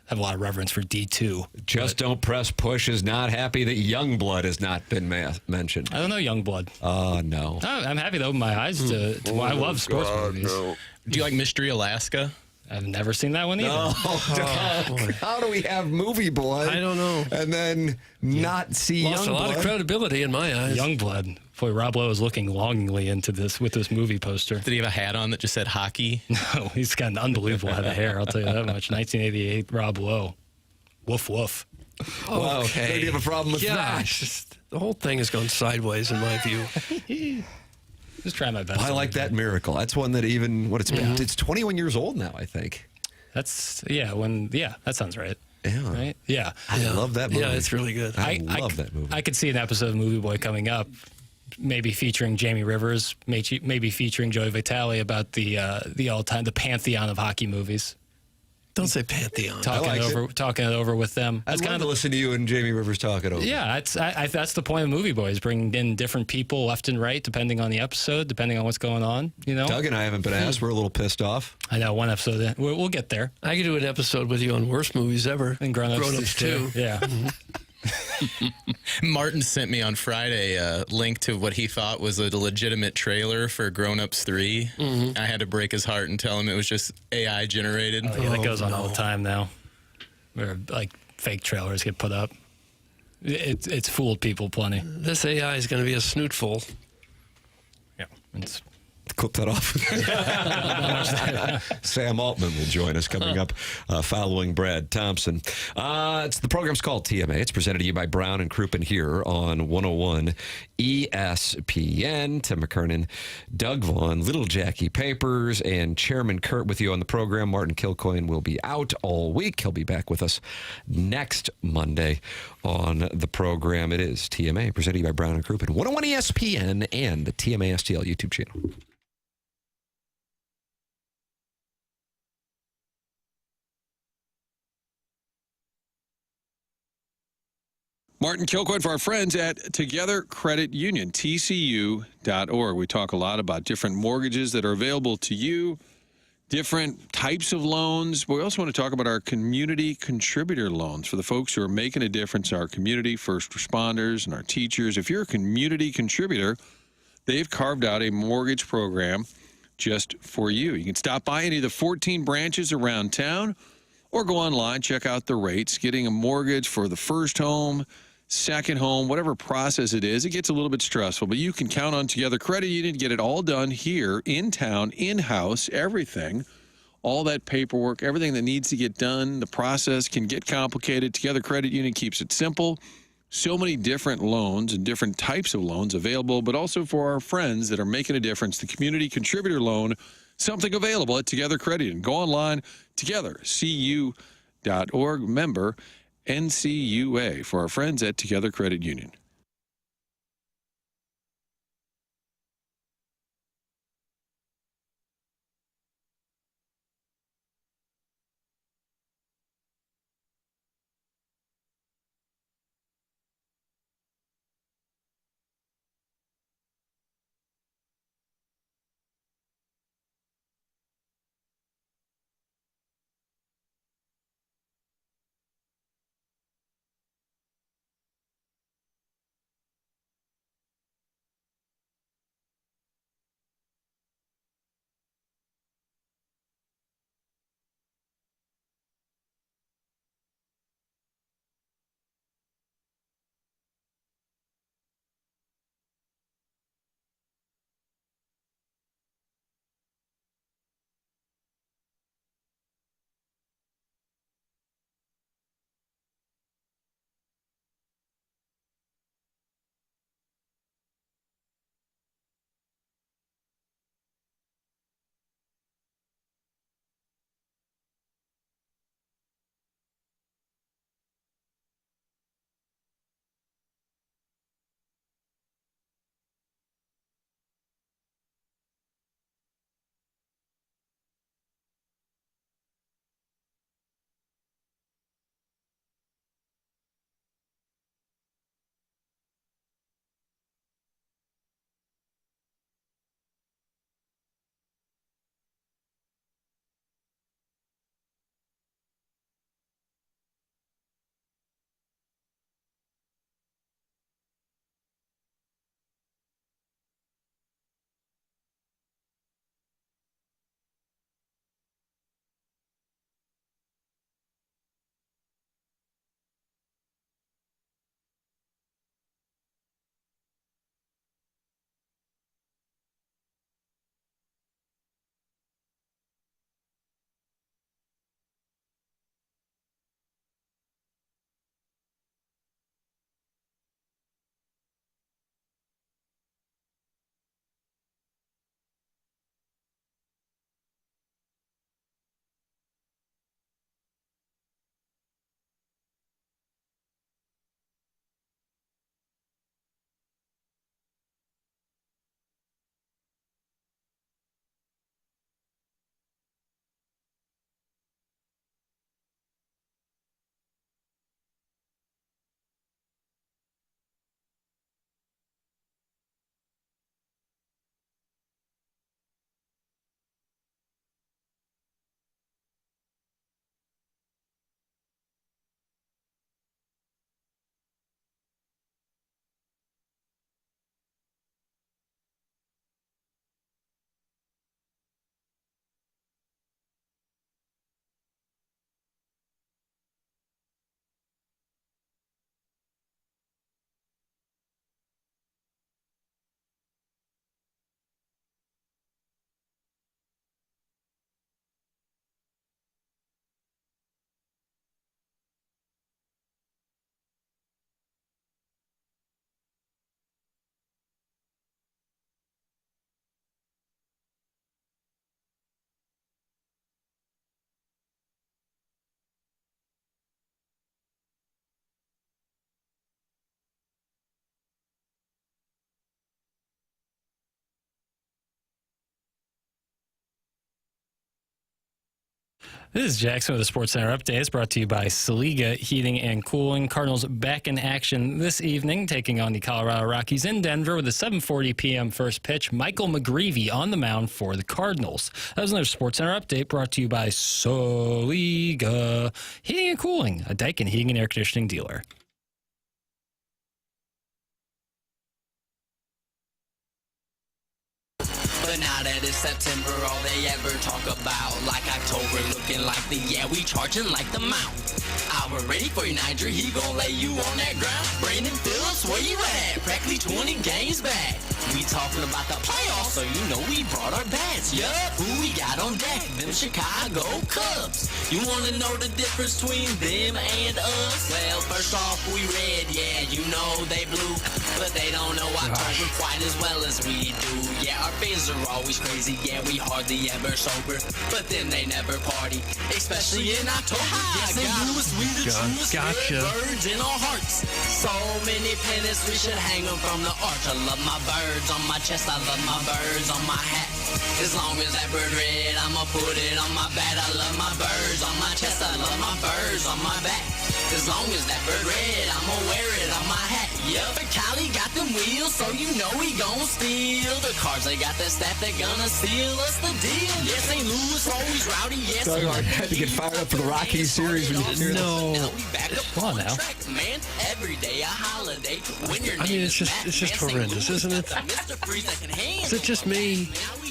have a lot of reverence for D2. Just Don't Press Push is not happy that Youngblood has not been mentioned. I don't know Youngblood. Oh, no. I'm happy to open my eyes to I love sports movies. No. Do you like Mystery Alaska? I've never seen that one either. How do we have Movie Boy? I don't know. And then not see Lost Youngblood? a lot of credibility in my eyes. Youngblood. Boy, Rob Lowe is looking longingly into this with this movie poster. Did he have a hat on that just said hockey? No, he's got an unbelievable head of hair. I'll tell you that much. 1988, Rob Lowe. Woof, woof. Wow. Okay. Don't you have a problem with that? The whole thing has gone sideways in my view. Just try my best. I like that miracle. That's one that even what it's been. It's 21 years old now, I think. That sounds right. Yeah. Right? Yeah. I love that movie. Yeah, it's really good. I love that movie. I could see an episode of Movie Boy coming up, maybe featuring Jamie Rivers, maybe featuring Joey Vitale about the all-time, the pantheon of hockey movies. Don't say pantheon. Talking it over with them. I'd love to listen to you and Jamie Rivers talk it over. Yeah, that's the point of Movie Boys, bringing in different people left and right, depending on the episode, depending on what's going on. You know, Doug and I haven't been asked. We're a little pissed off. I know, one episode. We'll get there. I could do an episode with you on worst movies ever. And Grown-Ups too. Yeah. Martin sent me on Friday a link to what he thought was a legitimate trailer for Grown-Ups 3. I had to break his heart and tell him it was just AI generated. Oh, yeah, that goes on all the time now. Where like fake trailers get put up. It's fooled people plenty. This AI is going to be a snootful. Yeah. Clip that off. Sam Altman will join us coming up following Brad Thompson. The program's called TMA. It's presented to you by Brown and Crouppen here on 101 ESPN. Tim McKernan, Doug Vaughn, Little Jackie Papers, and Chairman Kurt with you on the program. Martin Kilcoyne will be out all week. He'll be back with us next Monday on the program. It is TMA, presented to you by Brown and Crouppen, 101 ESPN, and the TMA STL YouTube channel. Martin Kilcoyne for our friends at Together Credit Union, TCU.org. We talk a lot about different mortgages that are available to you, different types of loans. We also want to talk about our community contributor loans for the folks who are making a difference in our community, first responders and our teachers. If you're a community contributor, they've carved out a mortgage program just for you. You can stop by any of the 14 branches around town or go online, check out the rates. Getting a mortgage for the first home, second home, whatever process it is, it gets a little bit stressful, but you can count on Together Credit Union to get it all done here in town, in-house, everything, all that paperwork, everything that needs to get done. The process can get complicated. Together Credit Union keeps it simple. So many different loans and different types of loans available, but also for our friends that are making a difference. The community contributor loan, something available at Together Credit Union. Go online, togethercu.org, member NCUA, for our friends at Together Credit Union. This is Jackson with the Sports Center update. It's brought to you by Saliga Heating and Cooling. Cardinals back in action this evening, taking on the Colorado Rockies in Denver with a 7:40 p.m. first pitch. Michael McGreevy on the mound for the Cardinals. That was another Sports Center update brought to you by Saliga Heating and Cooling, a Daikin heating and air conditioning dealer. But now that it's September, all they ever talk about, like October, looking like the we charging like the mount. We're ready for you, Niger. He gon' lay you on that ground. Brandon Phillips, where you at? Practically 20 games back. We talking about the playoffs, so you know we brought our bats. Yup, who we got on deck? Them Chicago Cubs. You wanna know the difference between them and us? Well, first off, we red, yeah, you know they blue, but they don't know October quite as well as we do. Yeah, our fans are always crazy, yeah, we hardly ever sober, but then they never party, especially in October. Yes, St. Louis, we the truest birds in our hearts. So many pennants, we should hang them from the arch. I love my birds on my chest, I love my birds on my hat. As long as that bird red, I'ma put it on my bat. I love my birds on my chest, I love my birds on my back. As long as that bird red, I'ma wear it on my hat. Yup, and Cali got them wheels, so you know he gon' steal. The Cards, they got that staff, they gonna steal us the deal. Yes, St. Louis always rowdy, yes. So I had to get fired up for the Rockies series when you didn't hear No. Come on now. Man, every day a holiday. When your I mean, it's just horrendous, isn't it? Is it just me?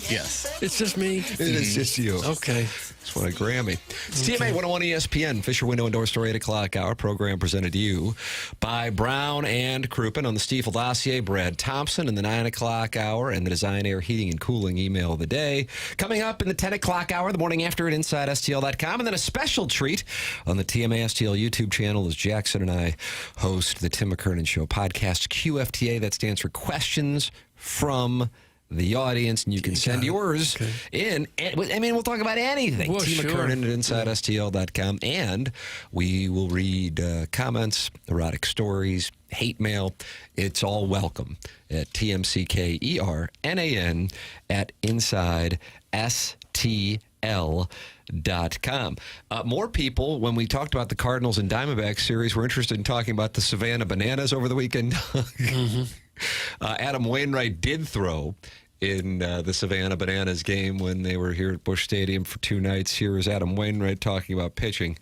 Yes. It's just me? It is just you. Okay. Just won a Grammy. It's TMA 101 ESPN, Fisher Window and Door Store, 8 o'clock hour. Program presented to you by Brown and Crouppen on the Stiefel dossier. Brad Thompson in the 9 o'clock hour and the Design Air Heating and Cooling email of the day. Coming up in the 10 o'clock hour, the morning after at InsideSTL.com. And then a special treat on the TMA STL YouTube channel as Jackson and I host the Tim McKernan Show podcast, QFTA. That stands for Questions from the Audience, and you can send yours in. I mean, we'll talk about anything. Well, Tim McKernan at InsideSTL.com, and we will read comments, erotic stories, hate mail. It's all welcome at TMCKERNAN at InsideSTL.com. More people, when we talked about the Cardinals and Diamondbacks series, were interested in talking about the Savannah Bananas over the weekend. Adam Wainwright did throw in the Savannah Bananas game when they were here at Busch Stadium for 2 nights. Here is Adam Wainwright talking about pitching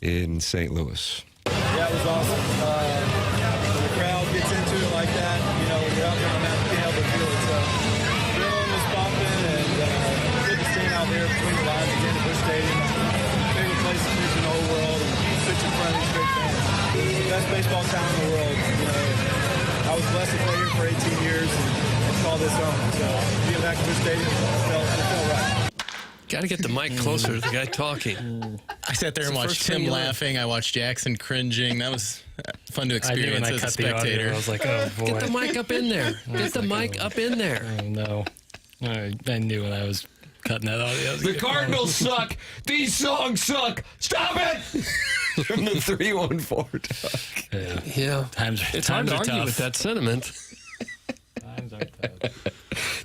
in St. Louis. Yeah, it was awesome. When the crowd gets into it like that, you know, when you're out there on that field, it's adrenaline was pumping, and good to see out there between the lines again at Busch Stadium. Favorite place to pitch in the whole world, and sit in front of these great fans. It's the best baseball town in the world. You know, I was blessed to play here for 18 years and call this home. So being back at Busch Stadium, it felt right. Got to get the mic closer to the guy talking. I sat there and watched Tim laughing. I watched Jackson cringing. That was fun to experience as a spectator. I was like, oh, boy. Get the mic up in there. Get the mic up in there. Oh, no. I knew when I was cutting that audio. The Cardinals suck. These songs suck. Stop it! From the 314 talk. Yeah. It's hard to argue with that sentiment. Times are tough.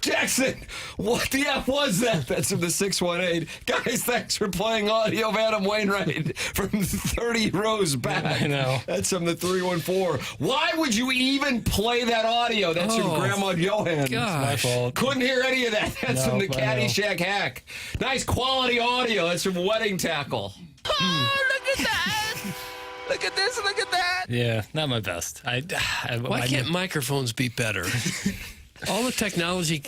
Jackson, what the F was that? That's from the 618. Guys, thanks for playing audio of Adam Wainwright from 30 rows back. I know. That's from the 314. Why would you even play that audio? That's from Grandma Johan. My fault. Couldn't hear any of that. That's from the Caddyshack hack. Nice quality audio. That's from Wedding Tackle. Oh, look at that. Look at this, look at that. Yeah, not my best. Why can't microphones be better? All the technology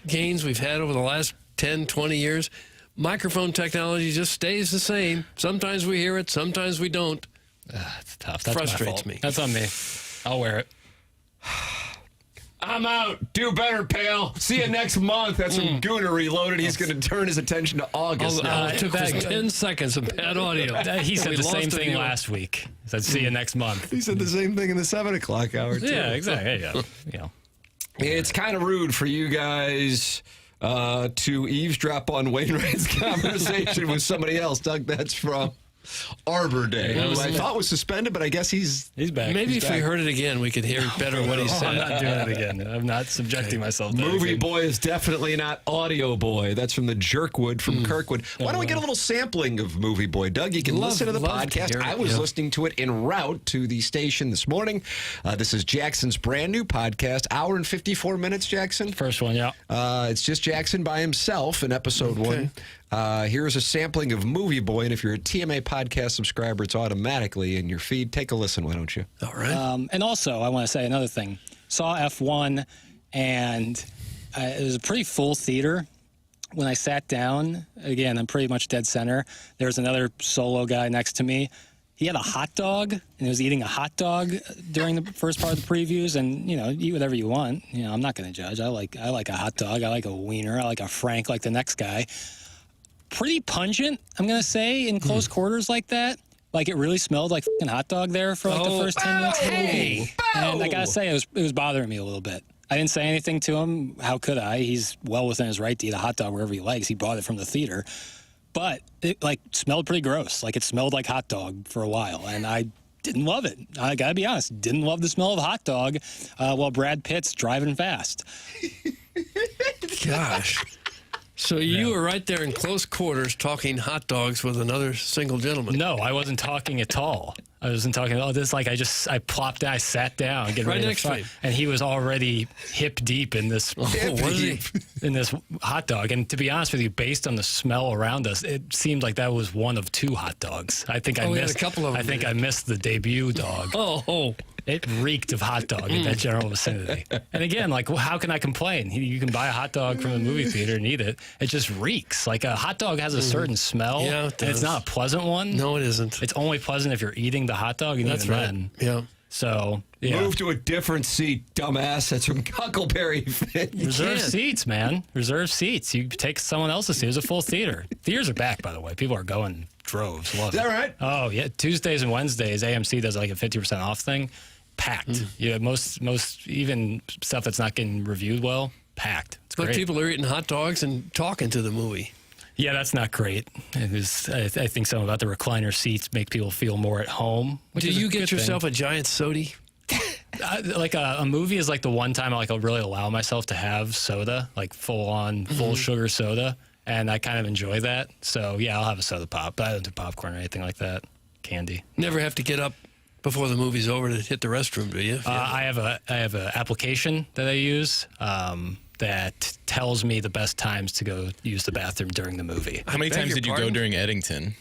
gains we've had over the last 10, 20 years, microphone technology just stays the same. Sometimes we hear it, sometimes we don't. It's tough. That's frustrates me. That's on me. I'll wear it. I'm out. Do better, pal. See you next month. That's from Gooner Reloaded. He's going to turn his attention to August now. It took back 10 seconds of bad audio. He said the same thing last week. He said, see you next month. He said the same thing in the 7 o'clock hour, too. Yeah, exactly. Yeah. It's kind of rude for you guys to eavesdrop on Wainwright's conversation with somebody else. Doug, that's from Arbor Day, who I thought was suspended, but I guess he's back. Maybe if we heard it again, we could hear better what he said. I'm not doing it again. I'm not subjecting myself to Movie anything. Boy is definitely not Audio Boy. That's from the Jerkwood from Kirkwood. Why don't we get a little sampling of Movie Boy? Doug, you can listen to the podcast. I was listening to it en route to the station this morning. This is Jackson's brand new podcast, hour and 54 minutes, Jackson. First one, yeah. It's just Jackson by himself in episode 1. Here's a sampling of Movie Boy, and if you're a TMA podcast subscriber, it's automatically in your feed. Take a listen, why don't you? All right. And also, I want to say another thing. Saw F1, and it was a pretty full theater. When I sat down, again, I'm pretty much dead center. There was another solo guy next to me. He had a hot dog, and he was eating a hot dog during the first part of the previews. And, you know, eat whatever you want. You know, I'm not going to judge. I like a hot dog. I like a wiener. I like a Frank like the next guy. Pretty pungent, I'm going to say, in close quarters like that. Like, it really smelled like fucking hot dog there for like the first 10 minutes of the movie. And I got to say, it was bothering me a little bit. I didn't say anything to him. How could I? He's well within his right to eat a hot dog wherever he likes. He bought it from the theater. But it, like, smelled pretty gross. Like, it smelled like hot dog for a while. And I didn't love it. I got to be honest. Didn't love the smell of hot dog while Brad Pitt's driving fast. Gosh. So you were right there in close quarters talking hot dogs with another single gentleman. No, I wasn't talking at all. I wasn't talking. Oh, this like I plopped down, I sat down, getting right ready next to him, and he was already hip deep in this. In this hot dog? And to be honest with you, based on the smell around us, it seemed like that was one of 2 hot dogs. I think I missed a couple of them. I think I missed the debut dog. It reeked of hot dog in that general vicinity. And again, like, well, how can I complain? You can buy a hot dog from the movie theater and eat it. It just reeks. Like, a hot dog has a certain smell. Yeah, it does. And it's not a pleasant one. No, it isn't. It's only pleasant if you're eating the hot dog. And That's even right. then. Yeah. So, yeah. Move to a different seat, dumbass. That's from Huckleberry Finn. Reserve seats, man. Reserve seats. You take someone else's seat. It was a full theater. Theaters are back, by the way. People are going droves. Love Is that right? Oh, yeah. Tuesdays and Wednesdays, AMC does like a 50% off thing. Packed. Yeah, most even stuff that's not getting reviewed well, packed. It's But great. people are eating hot dogs and talking to the movie. Yeah, that's not great. It was, I think something about the recliner seats make people feel more at home. Do you get yourself a giant sody? Like a movie is like the one time I'll really allow myself to have soda, like full sugar soda, and I kind of enjoy that. So yeah, I'll have a soda pop, but I don't do popcorn or anything like that. Candy. Never have to get up before the movie's over to hit the restroom, do you? I have an application that I use that tells me the best times to go use the bathroom during the movie. How many times did you go during Eddington?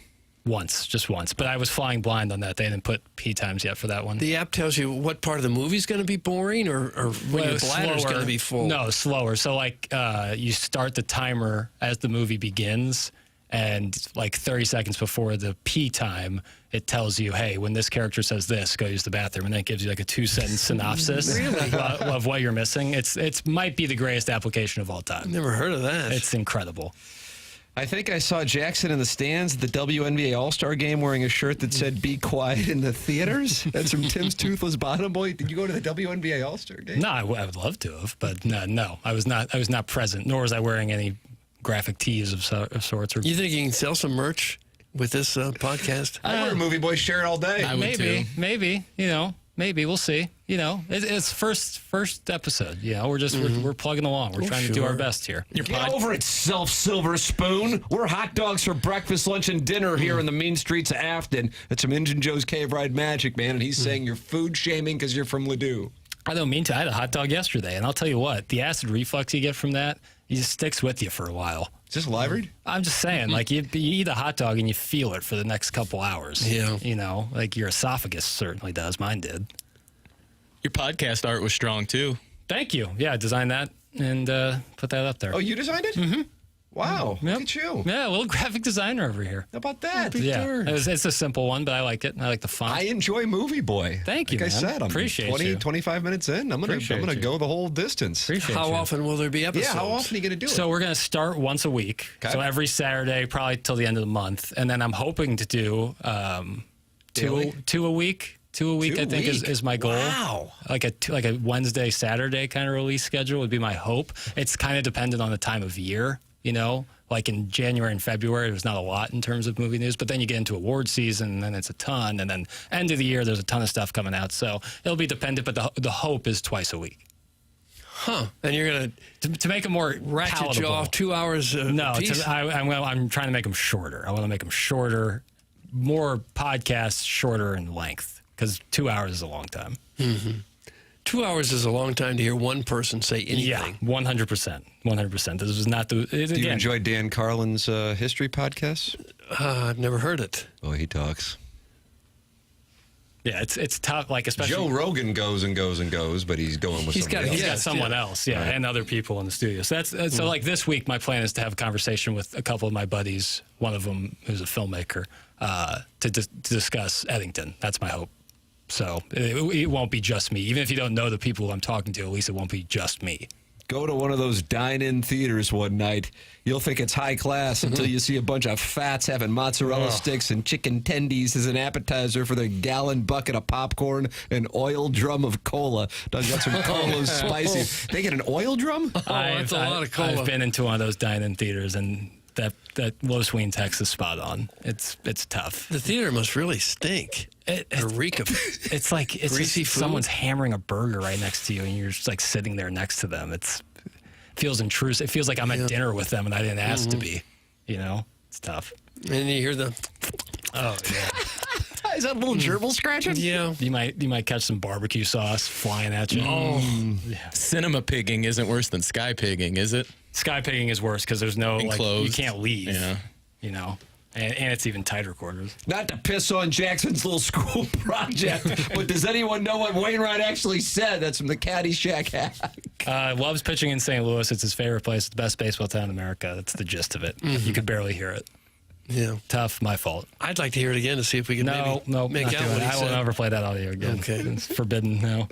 Once, just once. But I was flying blind on that. They didn't put P times yet for that one. The app tells you what part of the movie's going to be boring or when your bladder's going to be full. No, slower. So, like, you start the timer as the movie begins, and like 30 seconds before the P time, it tells you, hey, when this character says this, go use the bathroom. And then it gives you like a 2-sentence synopsis of what you're missing. It might be the greatest application of all time. Never heard of that. It's incredible. I think I saw Jackson in the stands at the WNBA All-Star Game wearing a shirt that said, "Be quiet in the theaters." That's from Tim's Toothless Bottom Boy. Did you go to the WNBA All-Star Game? No, I would love to have, but no, I was not present, nor was I wearing any graphic tees of sorts. You think you can sell some merch with this podcast? I wear a Movie Boy shirt all day. Maybe, maybe we'll see. It's first episode. We're plugging along. We're trying to do our best here. Get over it, Silver Spoon. We're hot dogs for breakfast, lunch, and dinner here in the mean streets of Afton. That's some Injun Joe's Cave Ride magic, man, and he's saying you're food shaming because you're from Ladue. I don't mean to. I had a hot dog yesterday, and I'll tell you what, the acid reflux you get from that, it just sticks with you for a while. Is this live read? I'm just saying, like, you eat a hot dog and you feel it for the next couple hours. Yeah. Like your esophagus certainly does. Mine did. Your podcast art was strong, too. Thank you. Yeah, I designed that and put that up there. Oh, you designed it? Mm-hmm. Wow. Yep. Look at you. Yeah, a little graphic designer over here. How about that? Yeah, it's a simple one, but I like it. I like the font. I enjoy Movie Boy. Thank you, Like man. I said, I'm Appreciate you. 25 minutes in. I'm gonna go the whole distance. How often will there be episodes? Yeah, how often are you going to do it? So we're going to start once a week. Okay. So every Saturday, probably till the end of the month. And then I'm hoping to do two a week. 2 a week, I think, is my goal. Wow. Like a Wednesday, Saturday kind of release schedule would be my hope. It's kind of dependent on the time of year. you know? Like in January and February, there's not a lot in terms of movie news, but then you get into award season, and then it's a ton, and then end of the year, there's a ton of stuff coming out. So it'll be dependent, but the hope is twice a week. Huh. And you're going to make it more ratchet palatable. you off 2 hours No, piece? I'm trying to make them shorter. I want to make them shorter, more podcasts, shorter in length, because 2 hours is a long time. Mm-hmm. 2 hours is a long time to hear one person say anything. Yeah, 100%. 100%. This is not the... Do you enjoy Dan Carlin's history podcast? I've never heard it. Oh, he talks. Yeah, it's tough, like especially... Joe Rogan goes and goes and goes, but he's going with somebody else. He's got someone else, yeah, right. And other people in the studio. So so like this week, my plan is to have a conversation with a couple of my buddies, one of them who's a filmmaker, to discuss Eddington. That's my hope. So it won't be just me. Even if you don't know the people who I'm talking to, at least it won't be just me. Go to one of those dine-in theaters one night. You'll think it's high class until you see a bunch of fats having mozzarella sticks and chicken tendies as an appetizer for their gallon bucket of popcorn and oil drum of cola. Doug got some cola spicy. They get an oil drum? That's a lot of cola. I've been into one of those dine-in theaters, and that Low Swing text is spot on. It's tough. The theater must really stink. Or reek of it's like it's greasy just food. Someone's hammering a burger right next to you, and you're just like sitting there next to them. It feels intrusive. It feels like I'm at dinner with them, and I didn't ask to be. You know, it's tough. And you hear the... Oh, yeah. Is that a little gerbil scratching? Yeah. You might catch some barbecue sauce flying at you. Cinema pigging isn't worse than sky pigging, is it? Sky pigging is worse because there's no, enclosed. You can't leave. Yeah. You know? And it's even tighter quarters. Not to piss on Jackson's little school project, but does anyone know what Wainwright actually said? That's from the Caddyshack hack. Loves pitching in St. Louis. It's his favorite place. It's the best baseball town in America. That's the gist of it. Mm-hmm. You could barely hear it. Yeah. Tough. My fault. I'd like to hear it again to see if we can No, make out what he I will said. never play that audio again. Okay. It's forbidden now.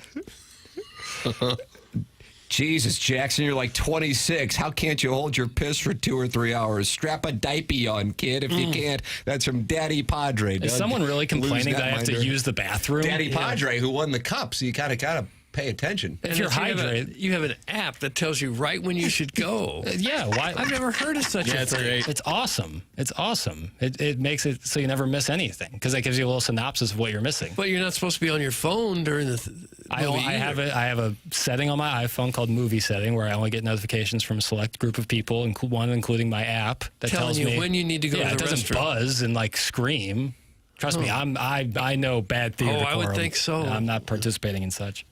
Jesus, Jackson, you're like 26. How can't you hold your piss for 2 or 3 hours? Strap a diaper on, kid, if you can't. That's from Daddy Padre. Is someone really complaining that I have to use the bathroom? Daddy Padre, who won the cup, so you kind of pay attention. And if you're hydrated, you have an app that tells you right when you should go. Yeah, why? I've never heard of such a thing. It's great. It's awesome. It's awesome. It makes it so you never miss anything because it gives you a little synopsis of what you're missing. But you're not supposed to be on your phone during the movie I have a setting on my iPhone called Movie Setting where I only get notifications from a select group of people, including my app that telling tells you me when you need to go to the it doesn't restroom. Buzz and like scream. Trust me, I know bad theater. I would decorum. think so. I'm not participating in such.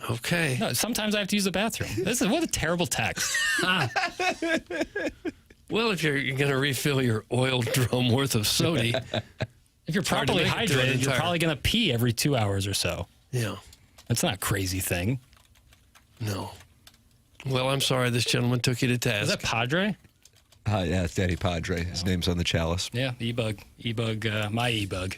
Okay. No, sometimes I have to use the bathroom. What a terrible text. Well, if you're going to refill your oil drum worth of soda, if you're hard to properly make it through an hydrated, you're entire- probably going to pee every 2 hours or so. yeah, That's not a crazy thing. no. Well, I'm sorry this gentleman took you to task. Is that Padre? Yeah, it's Daddy Padre. His name's on the chalice. Yeah, E-Bug, my E-Bug.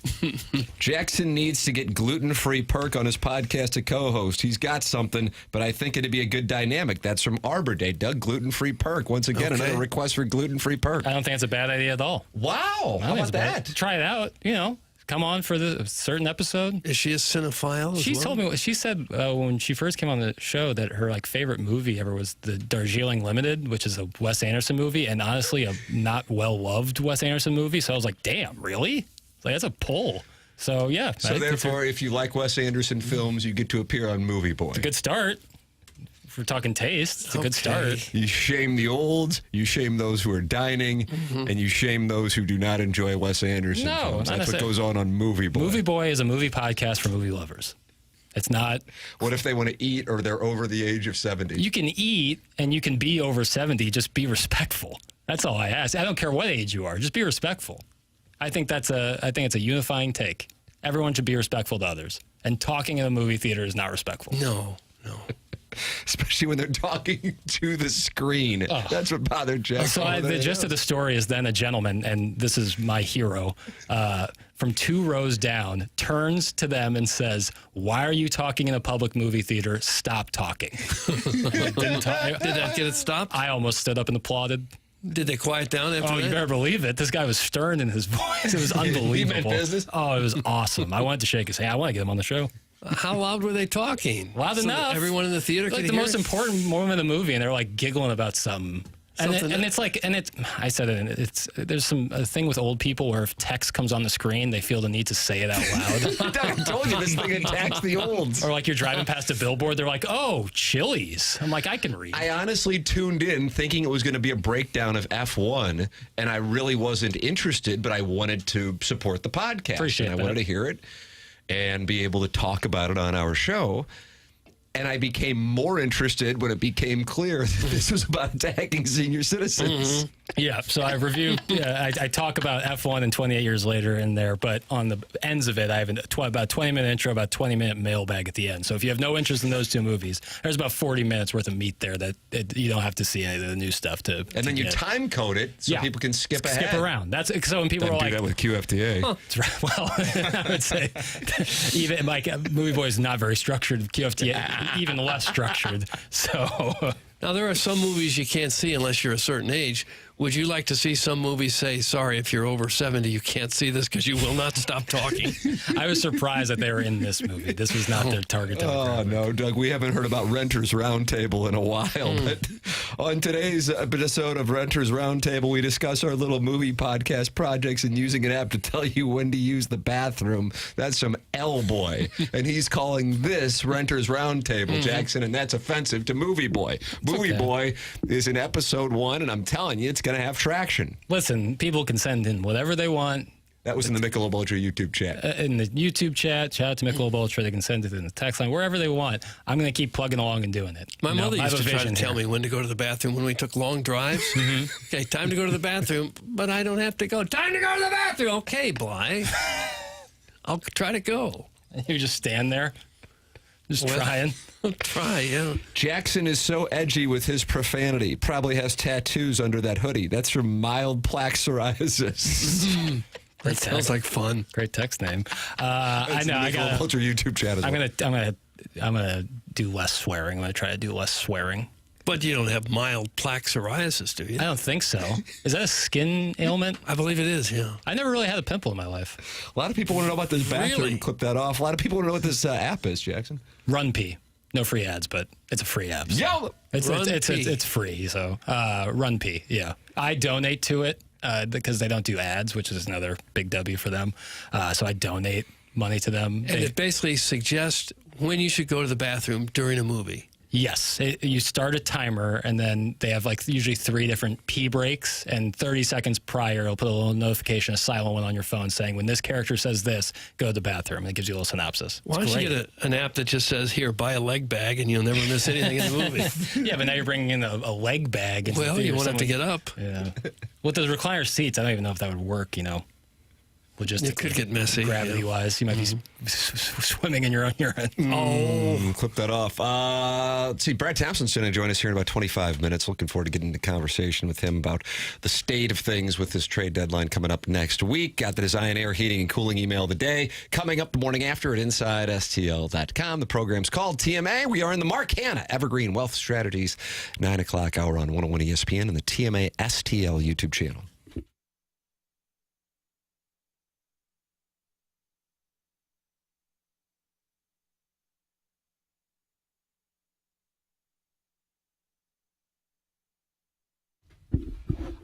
Jackson needs to get gluten-free Perk on his podcast to co-host. He's got something, but I think it'd be a good dynamic. That's from Arbor Day. Doug, gluten-free Perk. Once again, Okay. another request for gluten-free Perk. I don't think it's a bad idea at all. Wow. How about that? Try it out. Come on for the certain episode. Is she a cinephile? She told me. She said when she first came on the show that her favorite movie ever was the Darjeeling Limited, which is a Wes Anderson movie, and honestly, a not well loved Wes Anderson movie. So I was like, damn, really? That's a pull. So yeah. So therefore, if you like Wes Anderson films, you get to appear on Movie Boy. It's a good start. If we're talking taste, it's a good start. You shame the olds, you shame those who are dining, and you shame those who do not enjoy Wes Anderson No, films. not That's what necessarily. goes on Movie Boy. Movie Boy is a movie podcast for movie lovers. It's not. What if they want to eat or they're over the age of 70? You can eat and you can be over 70. Just be respectful. That's all I ask. I don't care what age you are. Just be respectful. I think it's a unifying take. Everyone should be respectful to others. And talking in a movie theater is not respectful. No. Especially when they're talking to the screen. Oh. That's what bothered Jack. So the gist of the story is then a gentleman, and this is my hero, from 2 rows down, turns to them and says, "Why are you talking in a public movie theater? Stop talking." Did that get it stopped? I almost stood up and applauded. Did they quiet down after Oh, that? you better believe it. This guy was stern in his voice. It was unbelievable. He meant business? Oh, it was awesome. I wanted to shake his hand. I want to get him on the show. How loud were they talking? Loud So that enough. everyone in the theater Like could the hear most it? important moment of the movie, and they're like giggling about something. I said it. There's a thing with old people where if text comes on the screen, they feel the need to say it out loud. I told you this thing attacks the olds. Or like you're driving past a billboard, they're like, "Oh, Chili's." I'm like, I can read. I honestly tuned in thinking it was going to be a breakdown of F1, and I really wasn't interested, but I wanted to support the podcast. Appreciate and I that. wanted to hear it and be able to talk about it on our show. And I became more interested when it became clear that this was about attacking senior citizens. Yeah, so I reviewed, I talk about F1 and 28 years later in there, but on the ends of it, I have about 20-minute intro, about 20-minute mailbag at the end. So if you have no interest in those two movies, there's about 40 minutes worth of meat there that you don't have to see any of the new stuff to. And then you get. time code it so people can skip ahead. Skip around. That's so when people Don't are like, do that with QFTA. That's right. Well, I would say even like Movie Boy is not very structured. QFTA even less structured. So now there are some movies you can't see unless you're a certain age. Would you like to see some movies say, sorry, if you're over 70, you can't see this because you will not stop talking? I was surprised that they were in this movie. This was not their target demographic. Oh, no, Doug, we haven't heard about Renters Roundtable in a while. But on today's episode of Renters Roundtable, we discuss our little movie podcast projects and using an app to tell you when to use the bathroom. That's from L-Boy. And he's calling this Renters Roundtable, Jackson, and that's offensive to Movie Boy. Movie Boy is in episode 1, and I'm telling you, it's going to have traction. Listen, people can send in whatever they want. That was in the Michelob Ultra YouTube chat. In the YouTube chat, shout out to Michelob Ultra. They can send it in the text line, wherever they want. I'm going to keep plugging along and doing it. My mother used to try to tell me when to go to the bathroom when we took long drives. Okay, time to go to the bathroom, but I don't have to go. Time to go to the bathroom. Okay, Bly. I'll try to go. You just stand there, just trying. Try, yeah. Jackson is so edgy with his profanity. Probably has tattoos under that hoodie. That's from mild plaque psoriasis. That sounds like fun. Great text name. I know. I got Ultra YouTube chat. I'm gonna do less swearing. I'm gonna try to do less swearing. But you don't have mild plaque psoriasis, do you? I don't think so. Is that a skin ailment? I believe it is, yeah. I never really had a pimple in my life. A lot of people want to know about this bathroom. Really? Clip that off. A lot of people want to know what this app is, Jackson. Run P. No free ads, but it's a free app. So it's free. So Run P. Yeah, I donate to it because they don't do ads, which is another big W for them. So I donate money to them. And it basically suggests when you should go to the bathroom during a movie. Yes. You start a timer, and then they have like usually 3 different pee breaks, and 30 seconds prior, it'll put a little notification, a silent one on your phone saying, when this character says this, go to the bathroom. And it gives you a little synopsis. Why don't you get an app that just says, here, buy a leg bag, and you'll never miss anything in the movie? Yeah, but now you're bringing in a leg bag. Well, you won't have to get up. Yeah. With those recliner seats, I don't even know if that would work, logistically. It could get messy. Gravity-wise. You might be swimming in your own urine. Clip that off. Let's see. Brad Thompson's going to join us here in about 25 minutes. Looking forward to getting into conversation with him about the state of things with this trade deadline coming up next week. Got the Design Air Heating and Cooling email of the day coming up the morning after at InsideSTL.com. The program's called TMA. We are in the Mark Hanna Evergreen Wealth Strategies 9 o'clock hour on 101 ESPN and the TMA STL YouTube channel.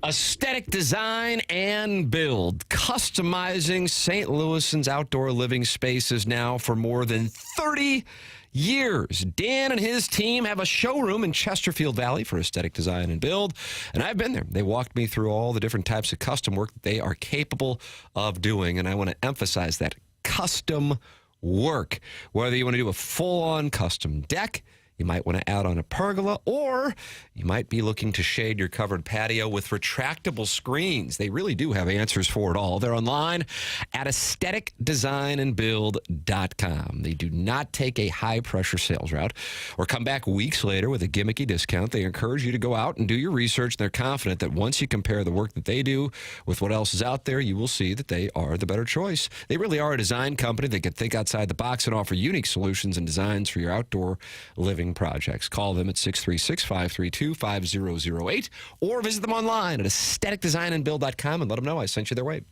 Aesthetic design and build. Customizing St. Louisans' outdoor living spaces now for more than 30 years. Dan and his team have a showroom in Chesterfield Valley for aesthetic design and build, and I've been there. They walked me through all the different types of custom work that they are capable of doing, and I want to emphasize that custom work. Whether you want to do a full-on custom deck, you might want to add on a pergola, or you might be looking to shade your covered patio with retractable screens. They really do have answers for it all. They're online at aestheticdesignandbuild.com. They do not take a high-pressure sales route or come back weeks later with a gimmicky discount. They encourage you to go out and do your research. They're confident that once you compare the work that they do with what else is out there, you will see that they are the better choice. They really are a design company that can think outside the box and offer unique solutions and designs for your outdoor living projects. Call them at 636-532-5008 or visit them online at aestheticdesignandbuild.com and let them know I sent you their way.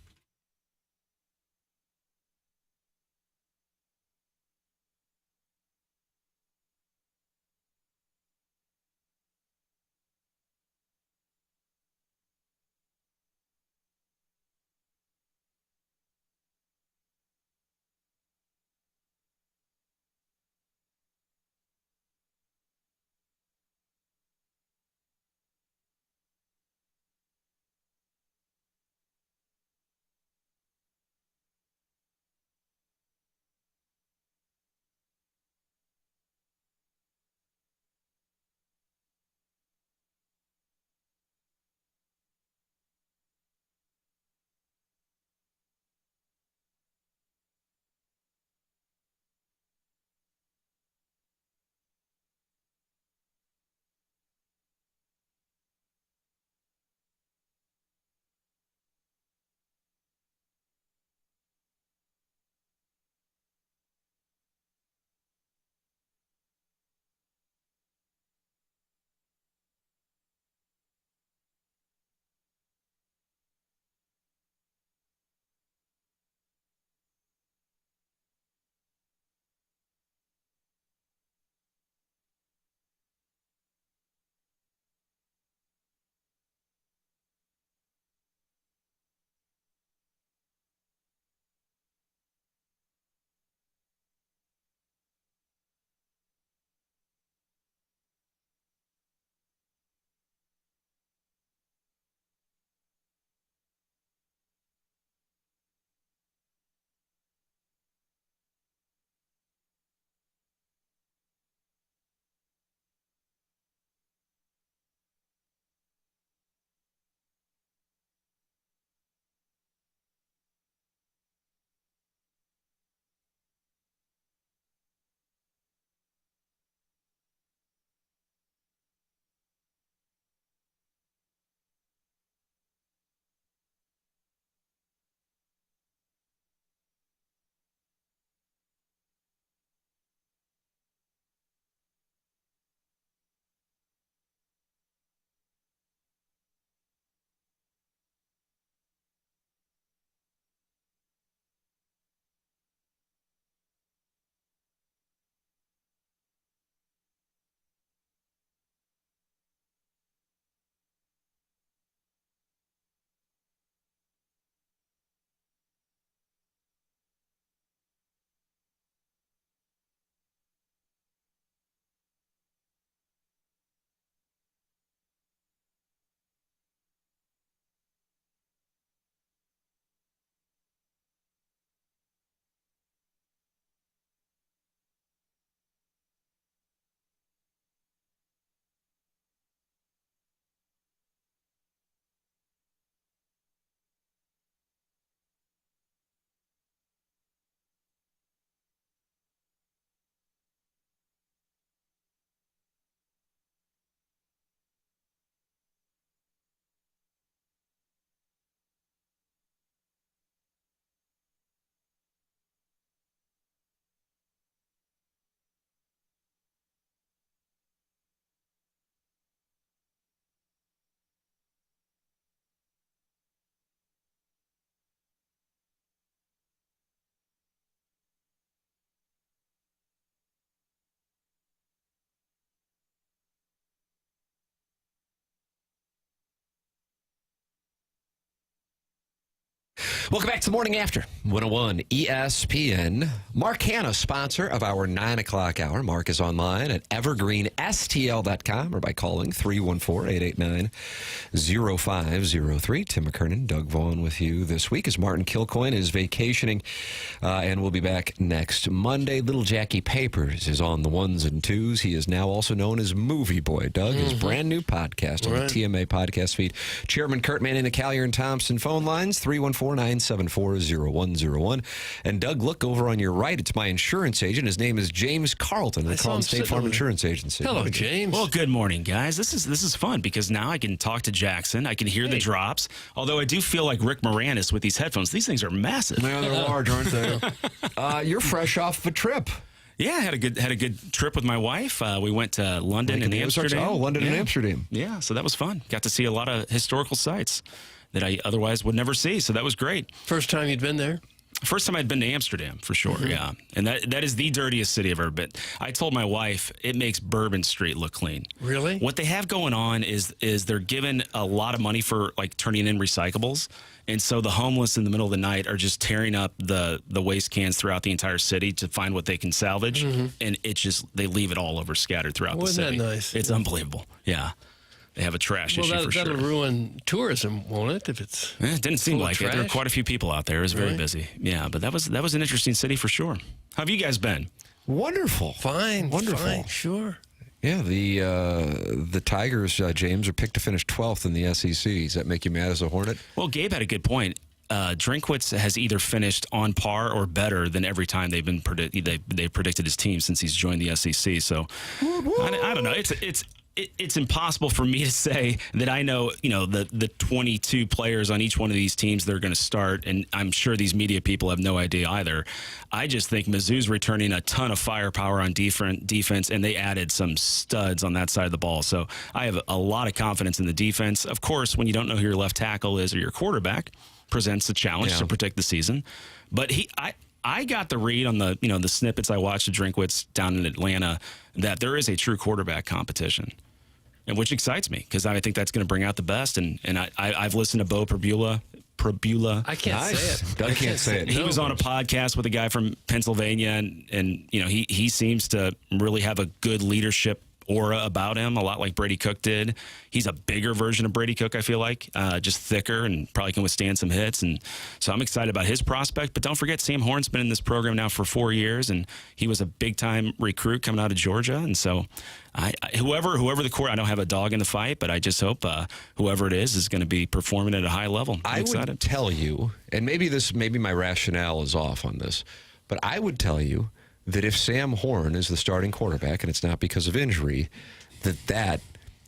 Welcome back to the Morning After. 101 ESPN. Mark Hanna, sponsor of our 9 o'clock hour. Mark is online at evergreenstl.com or by calling 314-889-0503. Tim McKernan, Doug Vaughn with you this week as Martin Kilcoyne is vacationing and we'll be back next Monday. Little Jackie Papers is on the ones and twos. He is now also known as Movie Boy. Doug, his brand new podcast on the TMA podcast feed. Chairman Kurt Manning, the Collier and Thompson phone lines, 314-974-0101. And Doug, look over on your right. It's my insurance agent. His name is James Carlton, the Collin State Farm Insurance Agency. Hello, James. Well, good morning, guys. This is fun because now I can talk to Jackson. I can hear the drops. Although I do feel like Rick Moranis with these headphones. These things are massive. Yeah, they're large, aren't they? You're fresh off a trip. Yeah, I had a good trip with my wife. We went to London and Amsterdam. Oh, London and Amsterdam. Yeah, so that was fun. Got to see a lot of historical sites that I otherwise would never see. So that was great. First time you'd been there? First time I'd been to Amsterdam, for sure, yeah. And that is the dirtiest city I've ever been. I told my wife it makes Bourbon Street look clean. Really? What they have going on is they're giving a lot of money for, like, turning in recyclables. And so the homeless in the middle of the night are just tearing up the waste cans throughout the entire city to find what they can salvage. And they leave it all over scattered throughout the city. Wasn't that nice? It's unbelievable, yeah. They have a trash issue for sure. That'll ruin tourism, won't it? If it's it didn't seem like it. There were quite a few people out there. It was very busy. Yeah, but that was an interesting city for sure. How have you guys been? Wonderful. Fine. Wonderful. Fine, sure. Yeah, the Tigers, James, are picked to finish 12th in the SEC. Does that make you mad as a Hornet? Well, Gabe had a good point. Drinkwitz has either finished on par or better than every time they've predicted his team since he's joined the SEC. So I don't know. It's impossible for me to say that I know, the 22 players on each one of these teams that are going to start, and I'm sure these media people have no idea either. I just think Mizzou's returning a ton of firepower on defense, and they added some studs on that side of the ball. So I have a lot of confidence in the defense. Of course, when you don't know who your left tackle is or your quarterback, presents a challenge to predict the season. But I got the read on the the snippets I watched of Drinkwitz down in Atlanta that there is a true quarterback competition, and which excites me because I think that's going to bring out the best. And I've listened to Beau Pribula. I can't say it. Doug can't say it. He was on a podcast with a guy from Pennsylvania, and he seems to really have a good leadership aura about him, a lot like Brady Cook did. He's a bigger version of Brady Cook, I feel like, just thicker and probably can withstand some hits. And so I'm excited about his prospect. But don't forget, Sam Horn's been in this program now for 4 years, and he was a big-time recruit coming out of Georgia. And so whoever the core, I don't have a dog in the fight, but I just hope whoever it is going to be performing at a high level. I'm excited. Would tell you, and maybe my rationale is off on this, but I would tell you that if Sam Horn is the starting quarterback, and it's not because of injury, that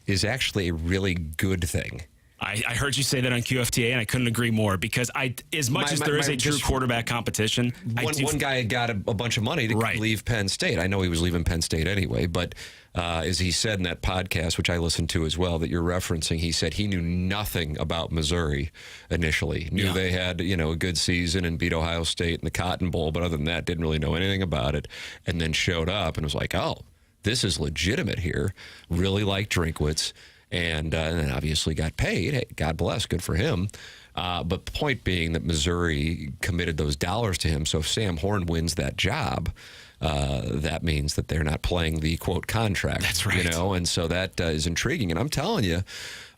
is actually a really good thing. I heard you say that on QFTA, and I couldn't agree more because as much as there is a true quarterback competition, one guy got a bunch of money to leave Penn State. I know he was leaving Penn State anyway, but as he said in that podcast, which I listened to as well, that you're referencing, he said he knew nothing about Missouri initially. Knew they had a good season and beat Ohio State in the Cotton Bowl, but other than that, didn't really know anything about it, and then showed up and was like, oh, this is legitimate here. Really liked Drinkwitz. And then obviously got paid. Hey, God bless, good for him. But the point being that Missouri committed those dollars to him. So if Sam Horn wins that job, that means that they're not playing the, quote, contract. That's right. And so that is intriguing. And I'm telling you,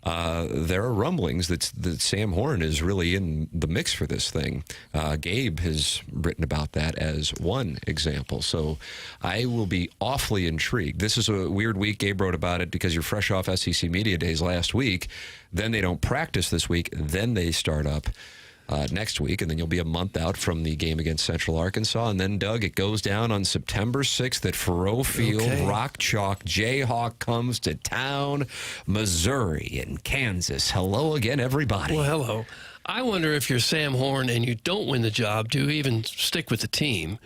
there are rumblings that Sam Horn is really in the mix for this thing. Gabe has written about that as one example. So I will be awfully intrigued. This is a weird week. Gabe wrote about it because you're fresh off SEC Media Days last week. Then they don't practice this week. Then they start up next week, and then you'll be a month out from the game against Central Arkansas. And then, Doug, it goes down on September 6th at Faurot Field. Okay. Rock Chalk Jayhawk comes to town. Missouri and Kansas. Hello again, everybody. Well, hello. I wonder if you're Sam Horn and you don't win the job, do you even stick with the team?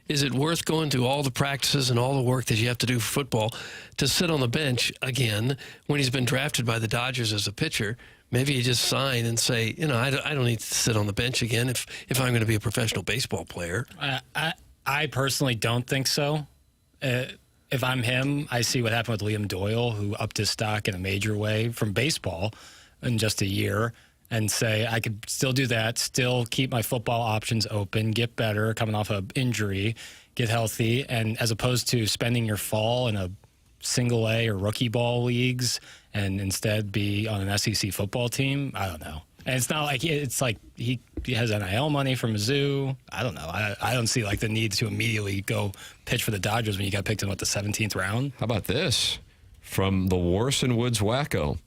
Is it worth going through all the practices and all the work that you have to do for football to sit on the bench again when he's been drafted by the Dodgers as a pitcher? Maybe you just sign and say, I don't need to sit on the bench again if I'm going to be a professional baseball player. I personally don't think so. If I'm him, I see what happened with Liam Doyle, who upped his stock in a major way from baseball in just a year. and say, I could still do that, still keep my football options open, get better, coming off an injury, get healthy, and as opposed to spending your fall in a single A or rookie ball leagues and instead be on an SEC football team. I don't know. And it's not like he has NIL money from Mizzou. I don't know. I don't see like the need to immediately go pitch for the Dodgers when you got picked in the 17th round. How about this from the Warson Woods Wacko?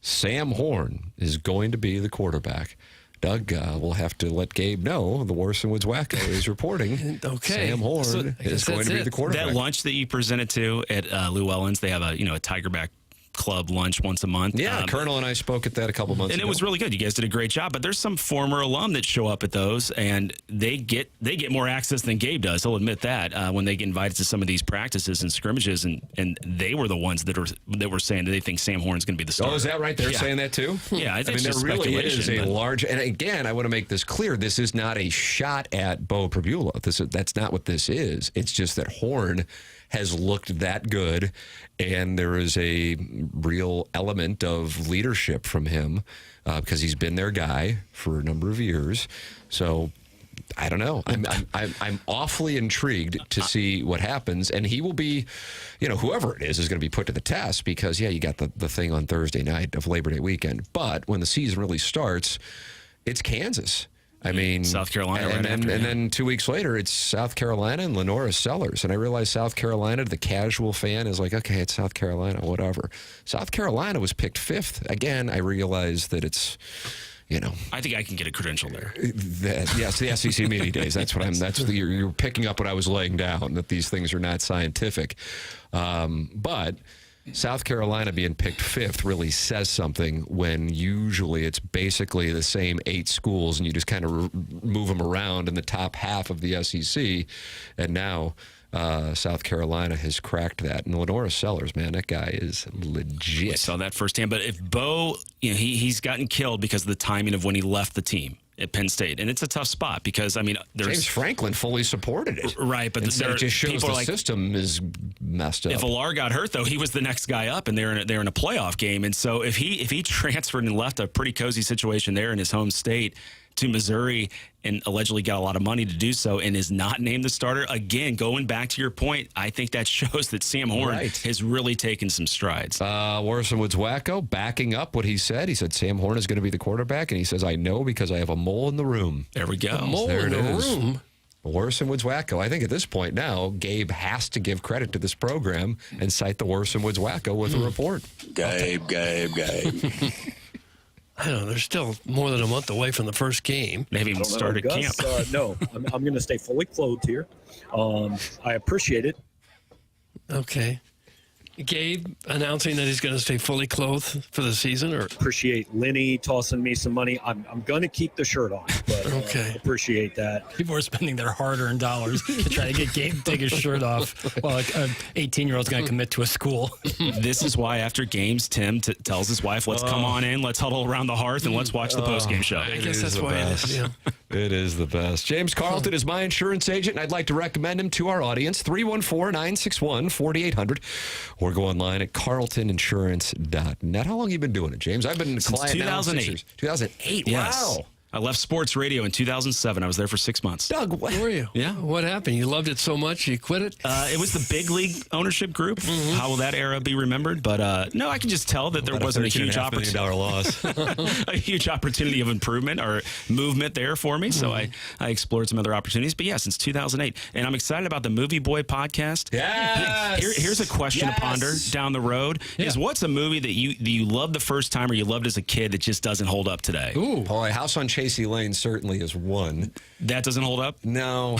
Sam Horn is going to be the quarterback. Doug will have to let Gabe know the Warson Woods Wacko is reporting. Okay. Sam Horn is going to be the quarterback. That lunch that you presented to at Llewellyn's, they have a Tigerback Club lunch once a month. Yeah, Colonel and I spoke at that a couple months ago. And it was really good. You guys did a great job. But there's some former alum that show up at those, and they get more access than Gabe does. I'll admit that when they get invited to some of these practices and scrimmages, and they were the ones that were saying that they think Sam Horn's going to be the starter. Oh, is that right? They're saying that too? Yeah, I think there really is a large. And again, I want to make this clear: this is not a shot at Beau Pribula. That's not what this is. It's just that Horn has looked that good, and there is a real element of leadership from him because he's been their guy for a number of years. So I don't know. I'm awfully intrigued to see what happens, and he will be, whoever it is going to be put to the test because you got the thing on Thursday night of Labor Day weekend, but when the season really starts, it's Kansas. I mean, South Carolina, and then 2 weeks later, it's South Carolina and Lenora Sellers. And I realize South Carolina, the casual fan, is like, okay, it's South Carolina, whatever. South Carolina was picked 5th. Again, I realize that it's, I think I can get a credential there. Yes, the SEC media days. That's what you're picking up what I was laying down, that these things are not scientific. But South Carolina being picked 5th really says something when usually it's basically the same 8 schools and you just kind of move them around in the top half of the SEC. And now South Carolina has cracked that. And Lenora Sellers, man, that guy is legit. I saw that firsthand. But if Beau, he's gotten killed because of the timing of when he left the team at Penn State. And it's a tough spot because, there's James Franklin fully supported it. Right, but it just shows the system is messed up. If Alar got hurt, though, he was the next guy up, and they're in a playoff game. And so if he transferred and left a pretty cozy situation there in his home state to Missouri and allegedly got a lot of money to do so and is not named the starter, again, going back to your point, I think that shows that Sam Horn has really taken some strides. Warson Woods Wacko backing up what he said. He said Sam Horn is going to be the quarterback, and he says, I know because I have a mole in the room. There we go. A mole in the room? Warson Woods Wacko. I think at this point now, Gabe has to give credit to this program and cite the Warson Woods Wacko with a report. Gabe. I don't know. They're still more than a month away from the first game. They haven't even started camp. No, I'm going to stay fully clothed here. I appreciate it. Okay. Gabe announcing that he's going to stay fully clothed for the season, or appreciate Lenny tossing me some money. I'm going to keep the shirt on, but appreciate that. People are spending their hard-earned dollars to try to get Gabe to take his shirt off while an 18-year-old's going to commit to a school. This is why after games, Tim tells his wife, let's come on in, let's huddle around the hearth, and let's watch the post-game show. I guess that's why it is. Yeah. It is the best. James Carlton is my insurance agent, and I'd like to recommend him to our audience, 314-961-4800, or go online at carltoninsurance.net. How long have you been doing it, James? I've been a Since client 2008. Now 2008. Yes. Wow. I left sports radio in 2007. I was there for 6 months. Doug, where were you? Yeah. What happened? You loved it so much you quit it? It was the big league ownership group. How will that era be remembered? But no, I can just tell that there wasn't a huge opportunity. loss. A huge opportunity of improvement or movement there for me. So I explored some other opportunities. But yeah, since 2008. And I'm excited about the Movie Boy podcast. Yes. Here's a question to ponder down the road. Is what's a movie that you loved the first time or you loved as a kid that just doesn't hold up today? Ooh. Boy, House on Chasey Lane certainly is one. That doesn't hold up? No.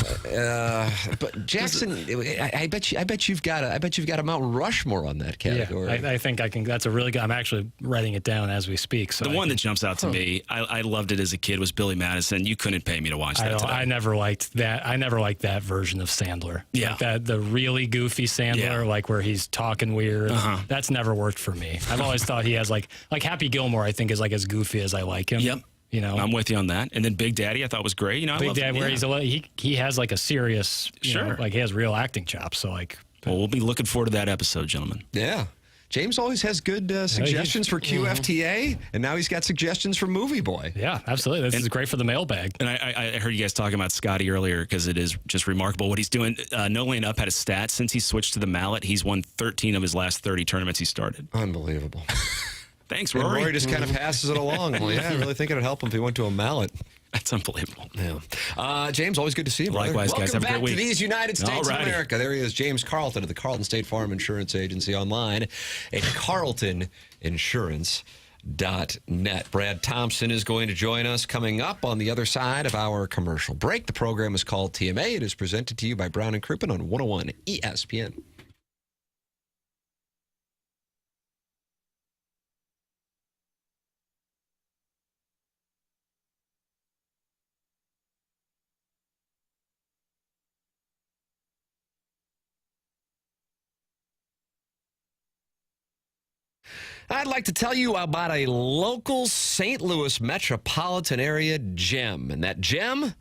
But Jackson, I bet you've got a Mount Rushmore on that category. Yeah, I think I can. That's a really good. I'm actually writing it down as we speak. So the one that jumps out to me, I loved it as a kid, was Billy Madison. You couldn't pay me to watch that today. I never liked that. I never liked that version of Sandler. Yeah. Like the really goofy Sandler, like where he's talking weird. That's never worked for me. I've always thought he has like Happy Gilmore, I think, is like as goofy as I like him. Yep. You know, I'm with you on that. And then Big Daddy, I thought was great. Big Daddy, where he has like a serious, like he has real acting chops. So like, well, we'll be looking forward to that episode, gentlemen. Yeah. James always has good suggestions for QFTA, and now he's got suggestions for Movie Boy. Yeah, absolutely. This is great for the mailbag. And I heard you guys talking about Scottie earlier because it is just remarkable what he's doing. No Laying Up had a stat. Since he switched to the mallet, he's won 13 of his last 30 tournaments he started. Unbelievable. Thanks, And Rory. Rory just kind of passes it along. Well, yeah, I really think it would help him if he went to a mallet. That's unbelievable. Yeah. James, always good to see you, brother. Likewise, guys. Have a great Welcome back week. to these United States of Alrighty. America. There he is, James Carlton of the Carlton State Farm Insurance Agency, online at carltoninsurance.net. Brad Thompson is going to join us coming up on the other side of our commercial break. The program is called TMA. It is presented to you by Brown and Crouppen on 101 ESPN. I'd like to tell you about a local St. Louis metropolitan area gem, and that gem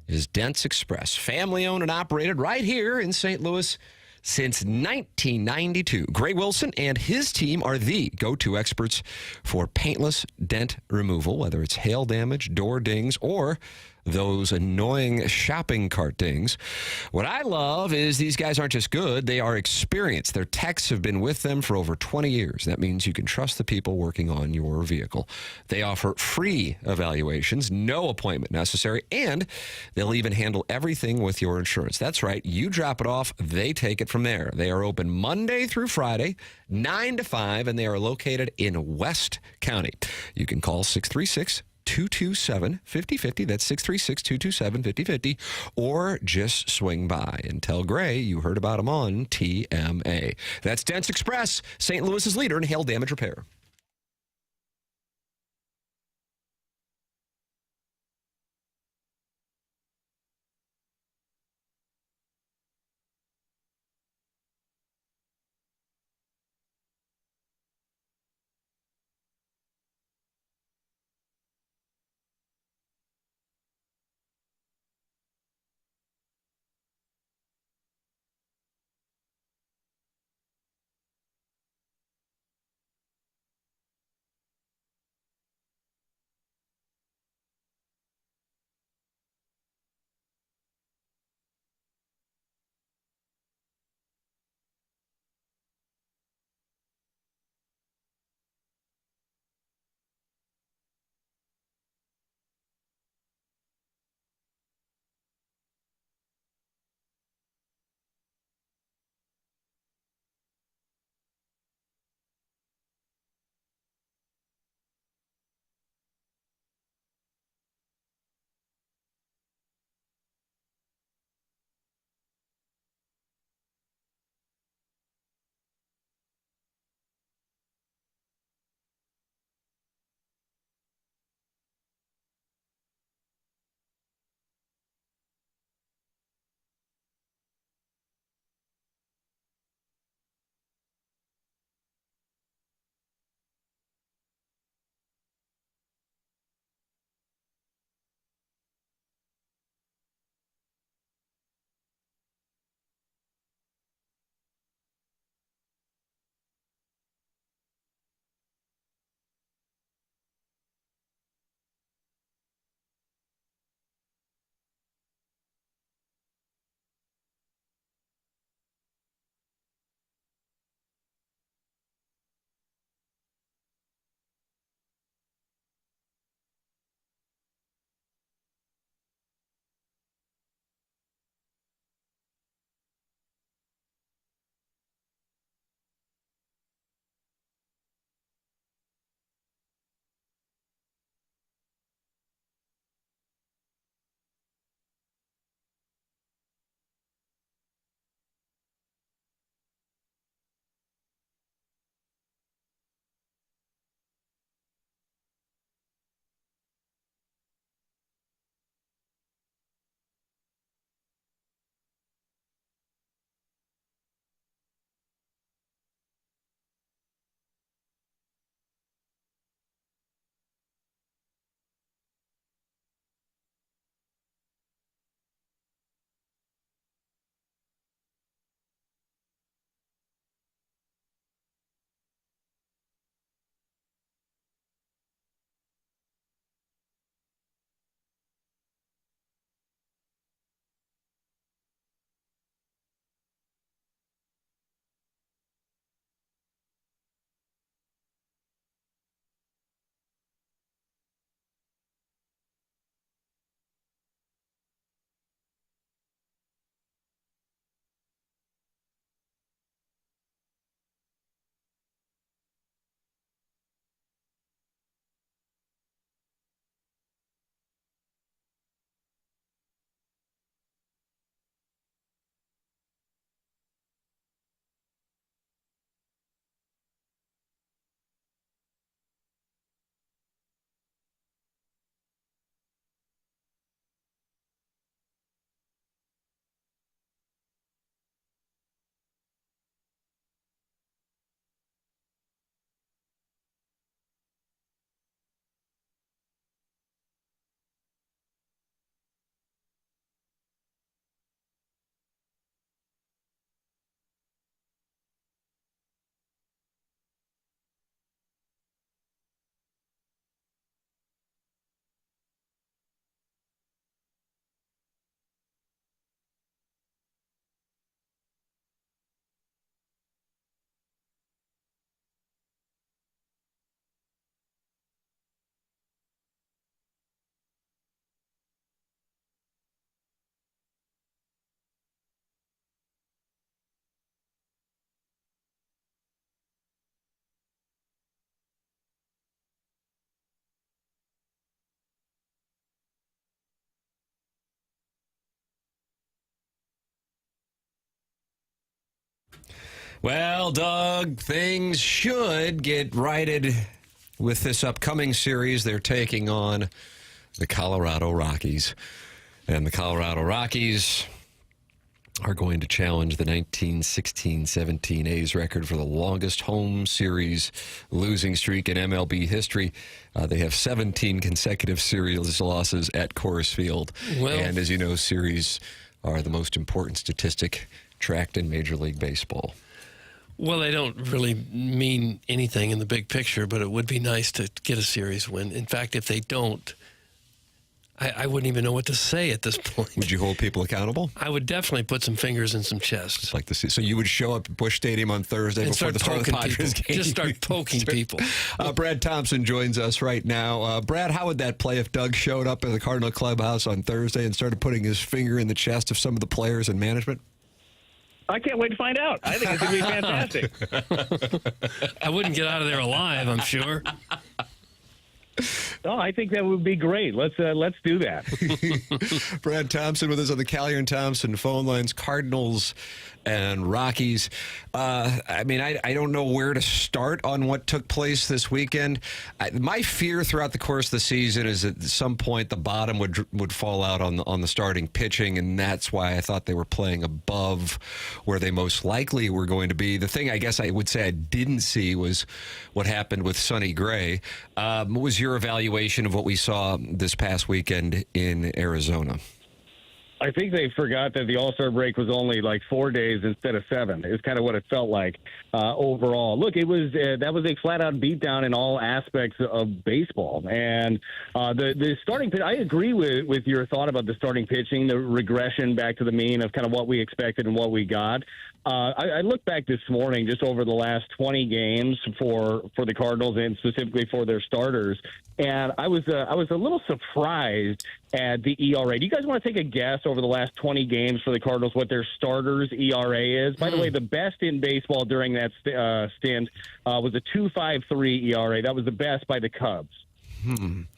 is Dents Express, family-owned and operated right here in St. Louis since 1992. Gray Wilson and his team are the go-to experts for paintless dent removal, whether it's hail damage, door dings, or those annoying shopping cart dings. What I love is these guys aren't just good, they are experienced. Their techs have been with them for over 20 years. That means you can trust the people working on your vehicle. They offer free evaluations, no appointment necessary, and they'll even handle everything with your insurance. That's right, you drop it off, they take it from there. They are open Monday through Friday, 9 to 5, and they are located in West County. You can call 636-227-5050. That's 636-227-5050. Or just swing by and tell Gray you heard about him on TMA. That's Dents Express, St. Louis's leader in hail damage repair. Well, Doug, things should get righted with this upcoming series. They're taking on the Colorado Rockies. And the Colorado Rockies are going to challenge the 1916-17 A's record for the longest home series losing streak in MLB history. They have 17 consecutive series losses at Coors Field. Well, and as you know, series are the most important statistic tracked in Major League Baseball. Well, they don't really mean anything in the big picture, but it would be nice to get a series win. In fact, if they don't, I wouldn't even know what to say at this point. Would you hold people accountable? I would definitely put some fingers in some chests. Like to see. So you would show up at Busch Stadium on Thursday and before the start of the Padres game. Just start poking people. Brad Thompson joins us right now. Brad, how would that play if Doug showed up at the Cardinal clubhouse on Thursday and started putting his finger in the chest of some of the players and management? I can't wait to find out. I think it's going to be fantastic. I wouldn't get out of there alive, I'm sure. Oh, I think that would be great. Let's do that. Brad Thompson with us on the Callier and Thompson phone lines. Cardinals and Rockies. I mean, I don't know where to start on what took place this weekend. My fear throughout the course of the season is that at some point the bottom would fall out on the starting pitching, and that's why I thought they were playing above where they most likely were going to be. The thing I guess I would say I didn't see was what happened with Sonny Gray. What was your evaluation of what we saw this past weekend in Arizona? I think they forgot that the All-Star break was only like 4 days instead of 7. It's kind of what it felt like overall. Look, it was that was a flat-out beatdown in all aspects of baseball. And the starting pitch, I agree with your thought about the starting pitching, the regression back to the mean of kind of what we expected and what we got. I looked back this morning just over the last 20 games for the Cardinals and specifically for their starters, and I was a little surprised at the ERA. Do you guys want to take a guess over the last 20 games for the Cardinals what their starters' ERA is? By the way, the best in baseball during that stint was a 2.53 ERA. That was the best by the Cubs.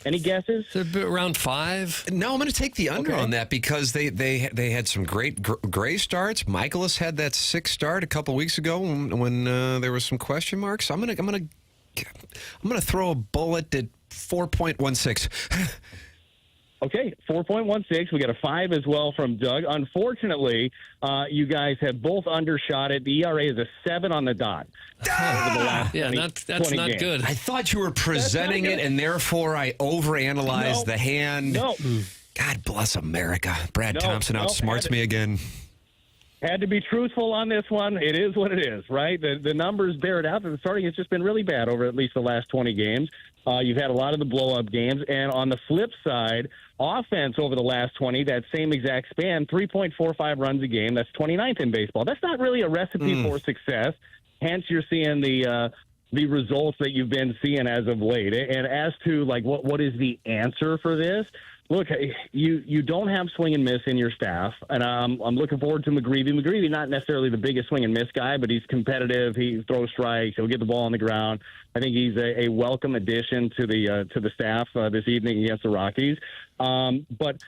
Any guesses? Around 5? No, I'm going to take the under on that because they had some great Gray starts. Mikolas had that 6th start a couple weeks ago when there were some question marks. I'm going to throw a bullet at 4.16. Okay, 4.16. We got a 5 as well from Doug. Unfortunately, you guys have both undershot it. The ERA is a 7 on the dot. Yeah, that's not games. good. I thought you were presenting it, and therefore I overanalyzed the hand. No. God bless America. Brad Thompson outsmarts me again. Had to be truthful on this one. It is what it is, right? The numbers bear it out. The starting has just been really bad over at least the last 20 games. You've had a lot of the blow-up games. And on the flip side, offense over the last 20, that same exact span, 3.45 runs a game. That's 29th in baseball. That's not really a recipe for success. Hence, you're seeing the results that you've been seeing as of late. And as to, like, what is the answer for this? Look, you don't have swing and miss in your staff, and I'm looking forward to McGreevy. McGreevy, not necessarily the biggest swing and miss guy, but he's competitive. He throws strikes. He'll get the ball on the ground. I think he's a welcome addition to the staff this evening against the Rockies. But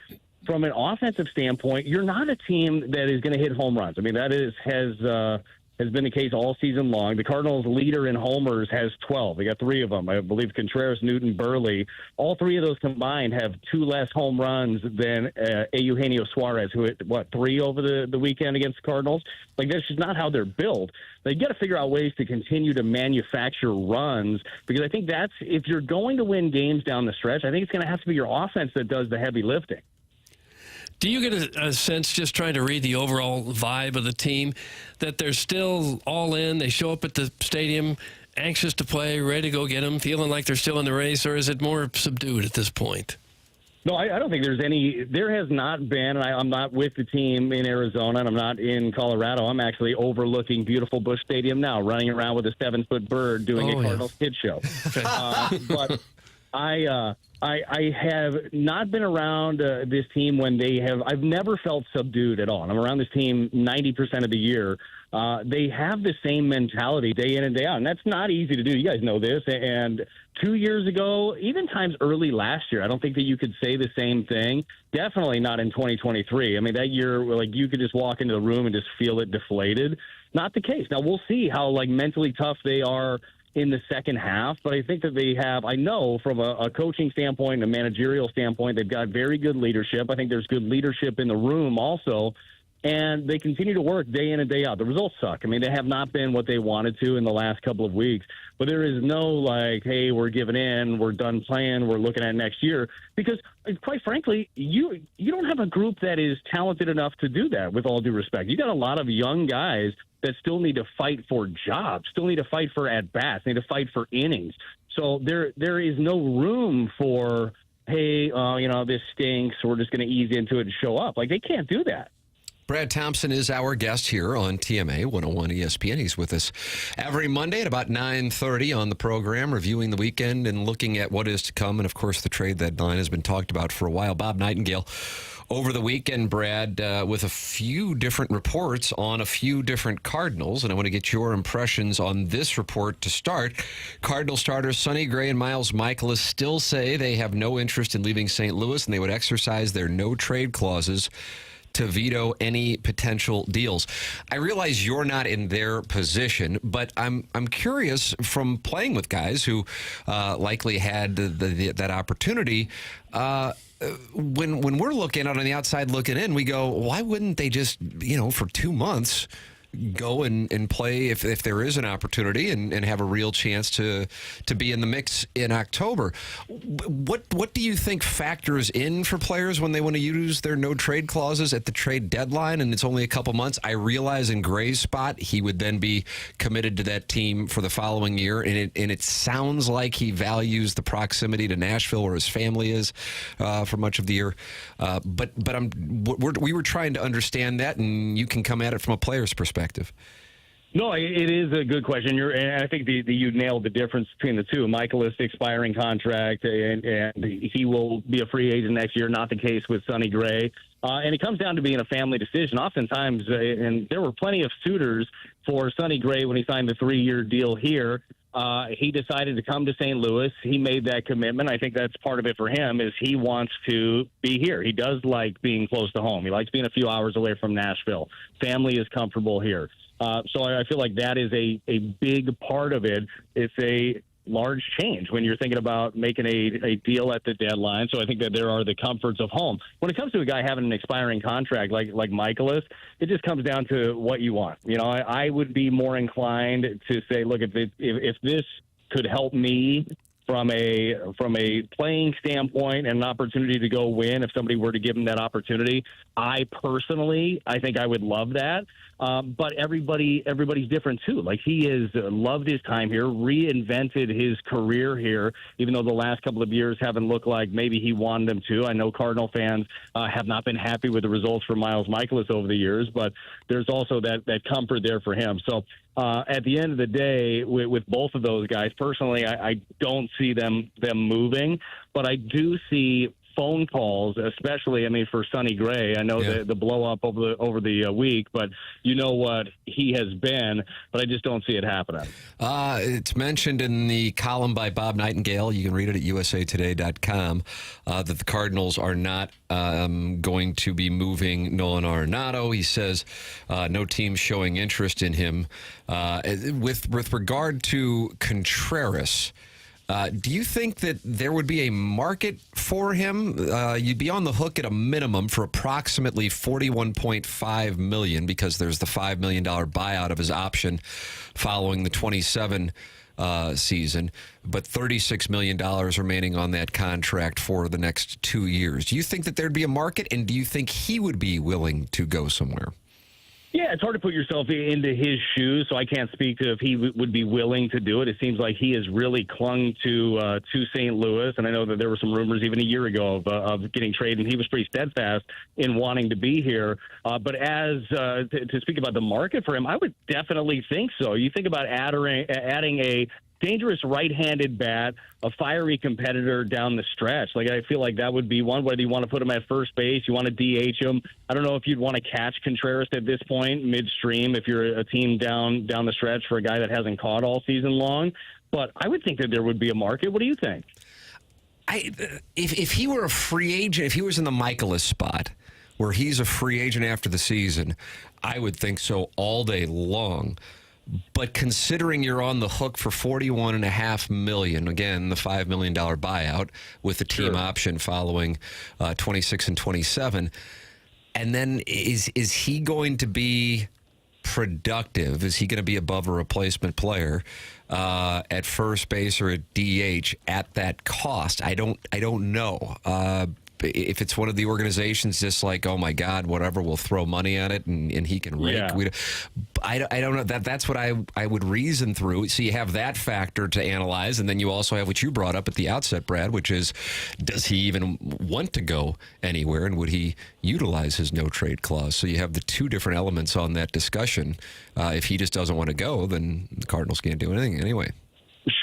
from an offensive standpoint, you're not a team that is going to hit home runs. I mean, that has been the case all season long. The Cardinals' leader in homers has 12. They got 3 of them. I believe Contreras, Newton, Burley. All 3 of those combined have 2 less home runs than Eugenio Suarez, who hit, 3 over the weekend against the Cardinals? Like, that's just not how they're built. They got to figure out ways to continue to manufacture runs, because I think that's, if you're going to win games down the stretch, I think it's going to have to be your offense that does the heavy lifting. Do you get a sense, just trying to read the overall vibe of the team, that they're still all in? They show up at the stadium anxious to play, ready to go get them, feeling like they're still in the race, or is it more subdued at this point? No, I don't think there's any. There has not been, and I'm not with the team in Arizona, and I'm not in Colorado. I'm actually overlooking beautiful Busch Stadium now, running around with a 7-foot bird doing a Cardinals kid show. But I have not been around this team when they have. I've never felt subdued at all. And I'm around this team 90% of the year. They have the same mentality day in and day out, and that's not easy to do. You guys know this. And 2 years ago, even times early last year, I don't think that you could say the same thing. Definitely not in 2023. I mean, that year, like, you could just walk into the room and just feel it deflated. not the case. Now, we'll see how, mentally tough they are in the second half, but I think that they have, I know from a coaching standpoint, a managerial standpoint, they've got very good leadership. I think there's good leadership in the room also, and they continue to work day in and day out. The results suck. I mean, they have not been what they wanted to in the last couple of weeks, but there is no hey, we're giving in, we're done playing, we're looking at next year, because quite frankly, you don't have a group that is talented enough to do that, with all due respect. You got a lot of young guys that still need to fight for jobs, still need to fight for at-bats, need to fight for innings. So there is no room for, hey, this stinks, we're just going to ease into it and show up. They can't do that. Brad Thompson is our guest here on TMA 101 ESPN. He's with us every Monday at about 9:30 on the program, reviewing the weekend and looking at what is to come. And, of course, the trade deadline has been talked about for a while. Bob Nightingale over the weekend, Brad, with a few different reports on a few different Cardinals. And I want to get your impressions on this report to start. Cardinal starters Sonny Gray and Mikolas still say they have no interest in leaving St. Louis, and they would exercise their no-trade clauses to veto any potential deals. I realize you're not in their position, but I'm curious, from playing with guys who likely had that opportunity, when we're looking out on the outside looking in, we go, why wouldn't they just, for 2 months, go and play if there is an opportunity and have a real chance to be in the mix in October? What do you think factors in for players when they want to use their no trade clauses at the trade deadline, and it's only a couple months? I realize in Gray's spot, he would then be committed to that team for the following year, and it sounds like he values the proximity to Nashville, where his family is, for much of the year. But we were trying to understand that, and you can come at it from a player's perspective. No, it is a good question. And I think you nailed the difference between the two. Mikolas expiring contract, and he will be a free agent next year. Not the case with Sonny Gray. And it comes down to being a family decision. Oftentimes, and there were plenty of suitors for Sonny Gray when he signed the 3-year deal here. He decided to come to St. Louis. He made that commitment. I think that's part of it for him, is he wants to be here. He does like being close to home. He likes being a few hours away from Nashville. Family is comfortable here. So I feel like that is a big part of it. It's a large change when you're thinking about making a deal at the deadline. So I think that there are the comforts of home. When it comes to a guy having an expiring contract like Mikolas, it just comes down to what you want. I would be more inclined to say, look, if this could help me from a playing standpoint and an opportunity to go win, if somebody were to give him that opportunity, I think I would love that. But everybody's different too. He has loved his time here, reinvented his career here, even though the last couple of years haven't looked like maybe he wanted them to. I know Cardinal fans have not been happy with the results for Miles Mikolas over the years, but there's also that comfort there for him. So at the end of the day, with both of those guys, personally, I don't see them moving, but I do see phone calls, especially, for Sonny Gray. I know the blow up over the week, but you know what he has been, but I just don't see it happening. It's mentioned in the column by Bob Nightingale, you can read it at usatoday.com, that the Cardinals are not going to be moving Nolan Arenado. He says no team showing interest in him. With regard to Contreras, do you think that there would be a market for him? You'd be on the hook at a minimum for approximately $41.5 million, because there's the $5 million buyout of his option following the 27 season, but $36 million remaining on that contract for the next 2 years. Do you think that there'd be a market, and do you think he would be willing to go somewhere? Yeah, it's hard to put yourself into his shoes, so I can't speak to if he would be willing to do it. It seems like he has really clung to St. Louis, and I know that there were some rumors even a year ago of getting traded, and he was pretty steadfast in wanting to be here. But to speak about the market for him, I would definitely think so. You think about adding a dangerous right-handed bat, a fiery competitor down the stretch. I feel like that would be one, whether you want to put him at first base, you want to DH him. I don't know if you'd want to catch Contreras at this point, midstream, if you're a team down the stretch for a guy that hasn't caught all season long. But I would think that there would be a market. What do you think? If he were a free agent, if he was in the Mikolas spot, where he's a free agent after the season, I would think so all day long. But considering you're on the hook for $41.5 million, again, the $5 million buyout with the team option following 26 and 27, and then is he going to be productive? Is he going to be above a replacement player at first base or at DH at that cost? I don't know. If it's one of the organizations just like, oh my God, whatever, we'll throw money at it and he can rake. Yeah. I don't know. That's what I would reason through. So you have that factor to analyze, and then you also have what you brought up at the outset, Brad, which is, does he even want to go anywhere, and would he utilize his no-trade clause? So you have the two different elements on that discussion. If he just doesn't want to go, then the Cardinals can't do anything anyway.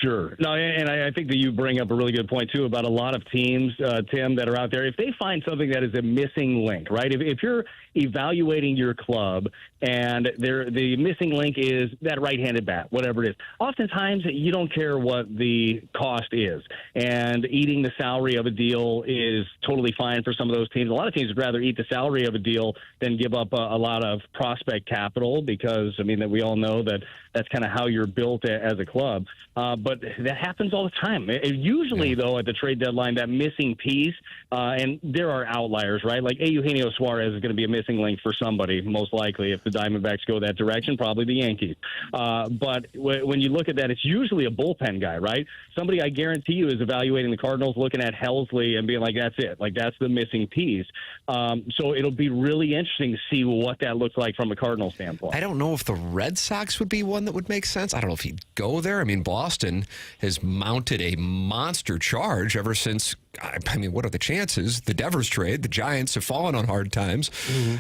Sure. No, and I think that you bring up a really good point, too, about a lot of teams, Tim, that are out there. If they find something that is a missing link, right? If you're evaluating your club and the missing link is that right-handed bat, whatever it is, oftentimes you don't care what the cost is. And eating the salary of a deal is totally fine for some of those teams. A lot of teams would rather eat the salary of a deal than give up a lot of prospect capital because, I mean, that we all know that that's kind of how you're built as a club. But that happens all the time. Usually, though, at the trade deadline, that missing piece, and there are outliers, right? Like Eugenio Suarez is going to be a missing link for somebody, most likely, if the Diamondbacks go that direction, probably the Yankees. But when you look at that, it's usually a bullpen guy, right? Somebody I guarantee you is evaluating the Cardinals, looking at Helsley and being like, that's it. Like, that's the missing piece. So it'll be really interesting to see what that looks like from a Cardinal standpoint. I don't know if the Red Sox would be one that would make sense. I don't know if he'd go there. I mean, Boston has mounted a monster charge ever since. I mean, what are the chances? The Devers trade, the Giants have fallen on hard times,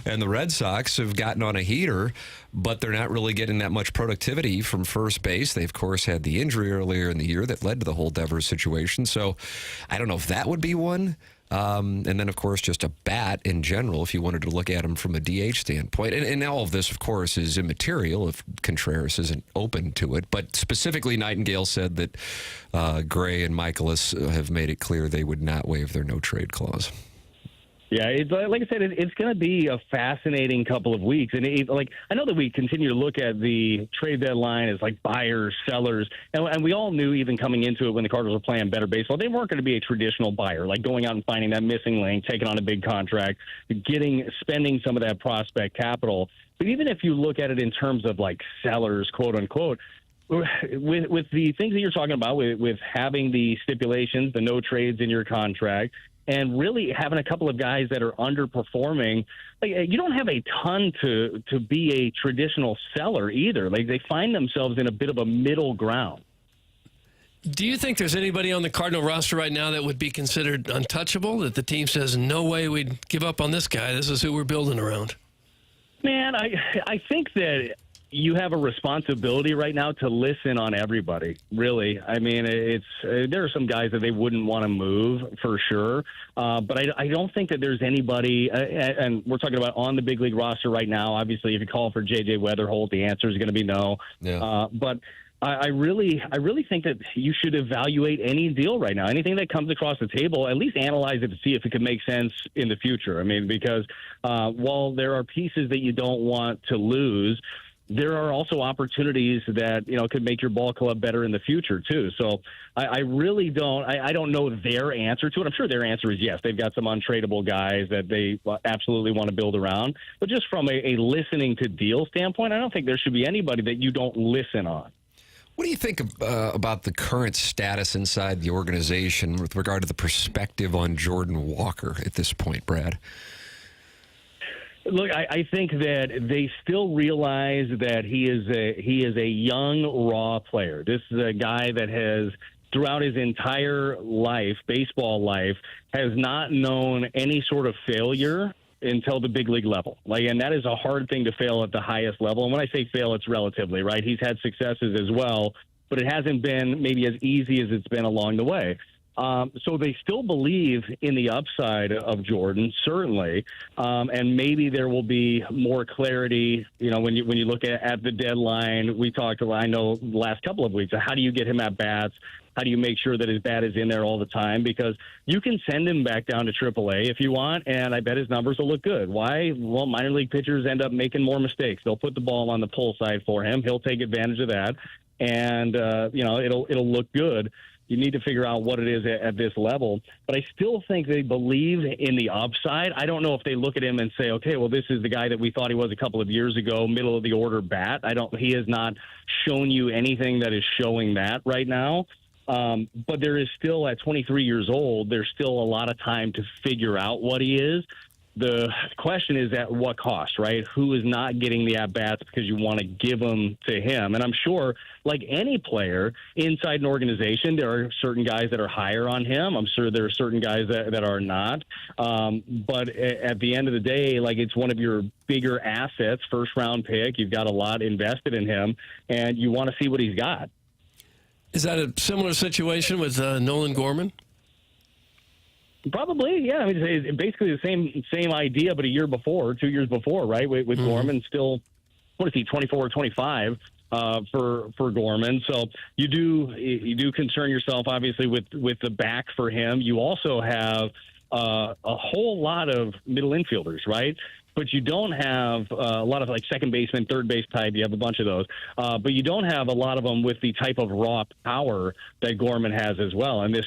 and the Red Sox have gotten on a heater, but they're not really getting that much productivity from first base. They, of course, had the injury earlier in the year that led to the whole Devers situation. So I don't know if that would be one. And then, of course, just a bat in general, if you wanted to look at him from a DH standpoint. And all of this, of course, is immaterial if Contreras isn't open to it. But specifically, Nightingale said that Gray and Mikolas have made it clear they would not waive their no-trade clause. Yeah, it's, like I said, it's going to be a fascinating couple of weeks. And I know that we continue to look at the trade deadline as like buyers, sellers, and we all knew even coming into it when the Cardinals were playing better baseball, they weren't going to be a traditional buyer, like going out and finding that missing link, taking on a big contract, spending some of that prospect capital. But even if you look at it in terms of like sellers, quote unquote, with the things that you're talking about, with having the stipulations, the no trades in your contract, and really having a couple of guys that are underperforming, like, you don't have a ton to be a traditional seller either. Like, they find themselves in a bit of a middle ground. Do you think there's anybody on the Cardinal roster right now that would be considered untouchable, that the team says, no way we'd give up on this guy, this is who we're building around? Man, I think that you have a responsibility right now to listen on everybody, really. I mean, there are some guys that they wouldn't want to move for sure, but I don't think that there's anybody, and we're talking about on the big league roster right now. Obviously, if you call for J.J. Weatherholt, the answer is going to be no. Yeah. But I really think that you should evaluate any deal right now. Anything that comes across the table, at least analyze it to see if it could make sense in the future. I mean, because while there are pieces that you don't want to lose, there are also opportunities that, could make your ball club better in the future, too. So I really don't know their answer to it. I'm sure their answer is yes. They've got some untradeable guys that they absolutely want to build around. But just from a listening to deal standpoint, I don't think there should be anybody that you don't listen on. What do you think about the current status inside the organization with regard to the perspective on Jordan Walker at this point, Brad? Look, I think that they still realize that he is a young, raw player. This is a guy that has, throughout his entire life, baseball life, has not known any sort of failure until the big league level. And that is a hard thing to fail at the highest level. And when I say fail, it's relatively, right? He's had successes as well, but it hasn't been maybe as easy as it's been along the way. So they still believe in the upside of Jordan, certainly, and maybe there will be more clarity. When you look at the deadline, we talked. I know the last couple of weeks. How do you get him at bats? How do you make sure that his bat is in there all the time? Because you can send him back down to AAA if you want, and I bet his numbers will look good. Why? Well, minor league pitchers end up making more mistakes. They'll put the ball on the pull side for him. He'll take advantage of that, and it'll look good. You need to figure out what it is at this level. But I still think they believe in the upside. I don't know if they look at him and say, okay, well, this is the guy that we thought he was a couple of years ago, middle of the order bat. He has not shown you anything that is showing that right now. But there is still, at 23 years old, there's still a lot of time to figure out what he is. The question is at what cost, right? Who is not getting the at-bats because you want to give them to him? And I'm sure, like any player inside an organization, there are certain guys that are higher on him. I'm sure there are certain guys that are not. But at the end of the day, like, it's one of your bigger assets, first-round pick. You've got a lot invested in him, and you want to see what he's got. Is that a similar situation with Nolan Gorman? Probably, yeah. I mean, it's basically the same idea, but 2 years before, right? With Gorman, still, what is he, 24 or 25 for Gorman? So you do concern yourself, obviously, with the back for him. You also have a whole lot of middle infielders, right? But you don't have a lot of, like, second baseman, third base type. You have a bunch of those. But you don't have a lot of them with the type of raw power that Gorman has as well. And this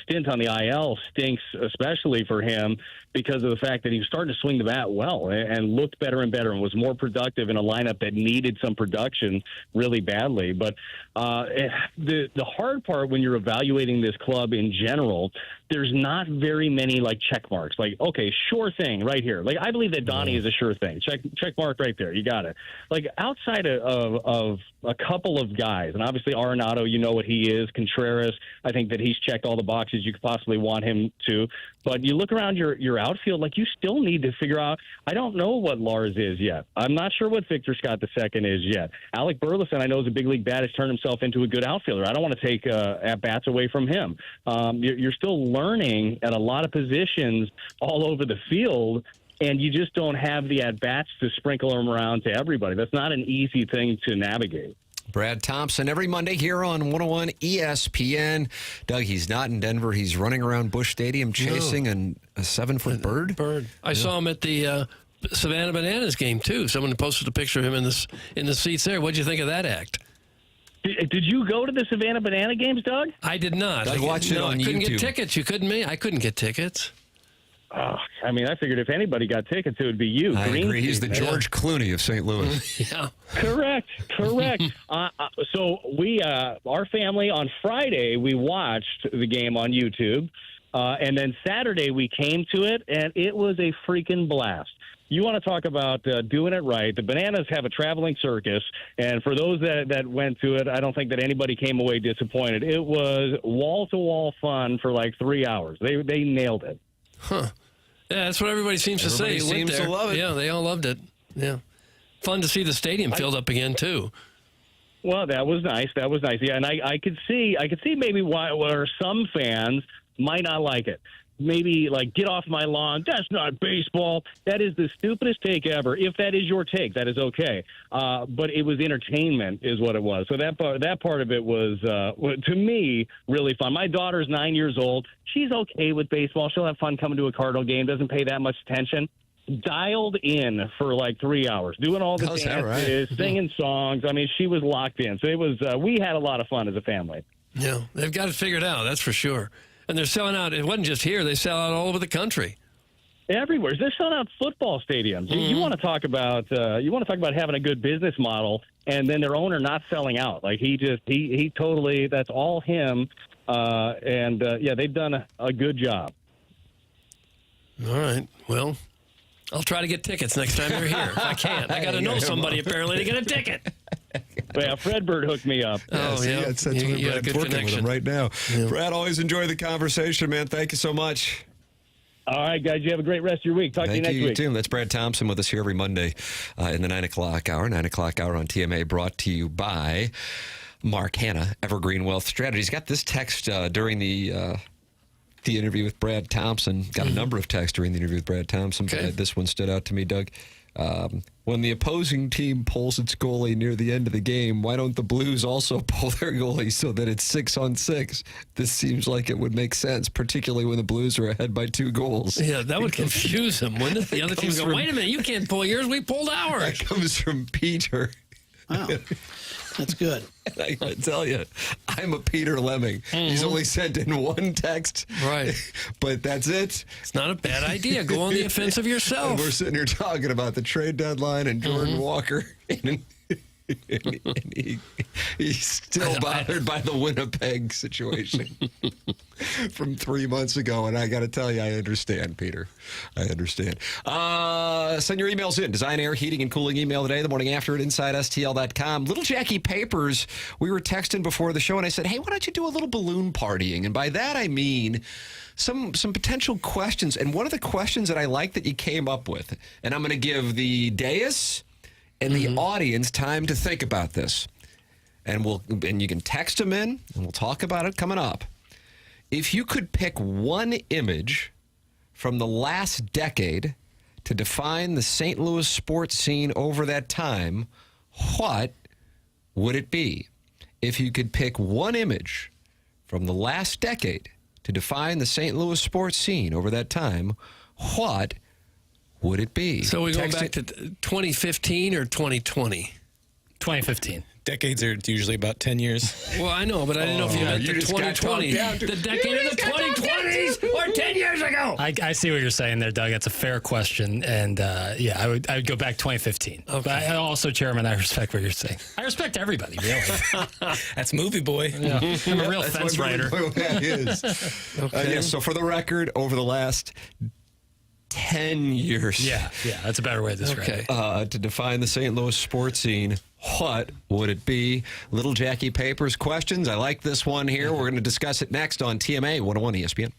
stint on the IL stinks, especially for him, because of the fact that he was starting to swing the bat well and looked better and better and was more productive in a lineup that needed some production really badly. But the hard part when you're evaluating this club in general, there's not very many, like, check marks. Like, okay, sure thing right here. Like, I believe that Donnie is a sure thing. Check mark right there. You got it. Like, outside of a couple of guys, and obviously Arenado, you know what he is. Contreras, I think that he's checked all the boxes you could possibly want him to. But you look around your outfield, like, you still need to figure out. I don't know what Lars is yet. I'm not sure what Victor Scott II is yet. Alec Burleson, I know, is a big league bat, has turned himself into a good outfielder. I don't want to take at-bats away from him. You're still learning at a lot of positions all over the field, and you just don't have the at-bats to sprinkle them around to everybody. That's not an easy thing to navigate. Brad Thompson every Monday here on 101 ESPN. Doug, he's not in Denver. He's running around Busch Stadium chasing a 7-foot bird. I saw him at the Savannah Bananas game, too. Someone posted a picture of him in the seats there. What'd you think of that act? Did you go to the Savannah Banana games, Doug? I did not. I watched it on YouTube. I couldn't get tickets. You couldn't me? I couldn't get tickets. I mean, I figured if anybody got tickets, it would be you. I agree. He's the George Clooney of St. Louis. Yeah. Correct. So we, our family, on Friday, we watched the game on YouTube. And then Saturday, we came to it, and it was a freaking blast. You want to talk about doing it right. The Bananas have a traveling circus, and for those that went to it, I don't think that anybody came away disappointed. It was wall-to-wall fun for like 3 hours. They nailed it. Huh. Yeah, that's what everybody seems to say. Everybody seems to love it. Yeah, they all loved it. Yeah. Fun to see the stadium filled up again, too. Well, that was nice. Yeah, and I could see maybe where some fans might not like it. Maybe, like, get off my lawn. That's not baseball. That is the stupidest take ever. If that is your take, that is okay. But it was entertainment is what it was. So that part of it was, to me, really fun. My daughter's 9 years old. She's okay with baseball. She'll have fun coming to a Cardinal game, doesn't pay that much attention. Dialed in for like 3 hours, doing all the dances, singing songs. I mean, she was locked in. So it was. We had a lot of fun as a family. Yeah, they've got it figured out. That's for sure. And they're selling out. It wasn't just here. They sell out all over the country. Everywhere. They're selling out football stadiums. Mm-hmm. You want to talk about having a good business model, and then their owner not selling out. Like he totally. That's all him. They've done a good job. All right. Well, I'll try to get tickets next time you're here. If I can't, I got to know somebody apparently to get a ticket. Well, Fred Bird hooked me up. That's what Brad's working with him right now. Yeah. Brad, always enjoy the conversation, man. Thank you so much. All right, guys. You have a great rest of your week. Talk to you next week. You too. That's Brad Thompson with us here every Monday in the 9 o'clock hour. 9 o'clock hour on TMA, brought to you by Mark Hanna, Evergreen Wealth Strategies. Got this text during the interview with Brad Thompson. Got a number of texts during the interview with Brad Thompson, but this one stood out to me, Doug. When the opposing team pulls its goalie near the end of the game, why don't the Blues also pull their goalie so that it's 6-on-6? This seems like it would make sense, particularly when the Blues are ahead by 2 goals. Yeah, that would confuse them, wouldn't it? The other team go, wait a minute, you can't pull yours, we pulled ours. That comes from Peter. Wow, that's good. I gotta tell you, I'm a Peter Lemming. He's only sent in one text. Right. But that's it. It's not a bad idea. Go on the offensive yourself. And we're sitting here talking about the trade deadline and Jordan Walker. And he's still bothered by the Winnipeg situation from 3 months ago. And I got to tell you, I understand, Peter. I understand. Send your emails in. Design, air, heating, and cooling email today, the morning after at InsideSTL.com. Little Jackie Papers, we were texting before the show, and I said, hey, why don't you do a little balloon partying? And by that, I mean some potential questions. And one of the questions that I like that you came up with, and I'm going to give the dais and the audience time to think about this. And you can text them in, and we'll talk about it coming up. If you could pick one image from the last decade to define the St. Louis sports scene over that time, what would it be? If you could pick one image from the last decade to define the St. Louis sports scene over that time, what would it be? So we go back to 2015 or 2020? 2015. Decades are usually about 10 years. Well, I know, but I didn't know if you meant the 2020s. The decade of the 2020s or 10 years ago. I see what you're saying there, Doug. That's a fair question. And, yeah, I would go back 2015. Okay. But I also, Chairman, I respect what you're saying. I respect everybody, really. That's Movie Boy. Yeah. I'm a real fence rider. That is. Okay. So for the record, over the last 10 years. Yeah, that's a better way to describe it. To define the St. Louis sports scene, what would it be? Little Jackie Papers questions. I like this one here. We're going to discuss it next on TMA 101 ESPN.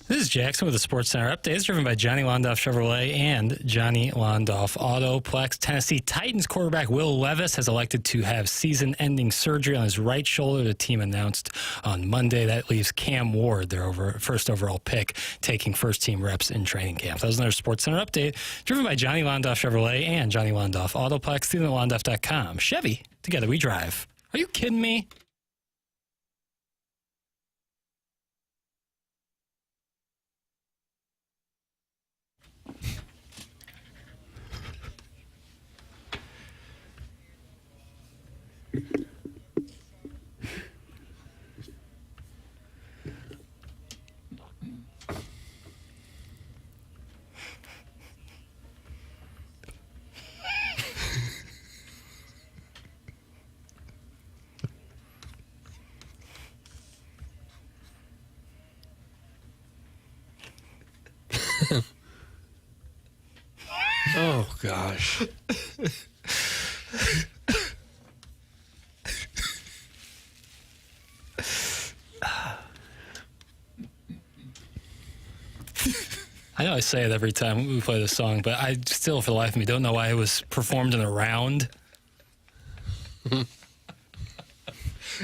This is Jackson with the Sports Center update. It's driven by Johnny Londoff Chevrolet and Johnny Londoff Autoplex. Tennessee Titans quarterback Will Levis has elected to have season-ending surgery on his right shoulder. The team announced on Monday that leaves Cam Ward, their first overall pick, taking first-team reps in training camp. That was another Sports Center update driven by Johnny Londoff Chevrolet and Johnny Londoff Autoplex. StephenLondoff.com. Chevy, together we drive. Are you kidding me? Oh, gosh. I know I say it every time we play this song, but I still, for the life of me, don't know why it was performed in a round.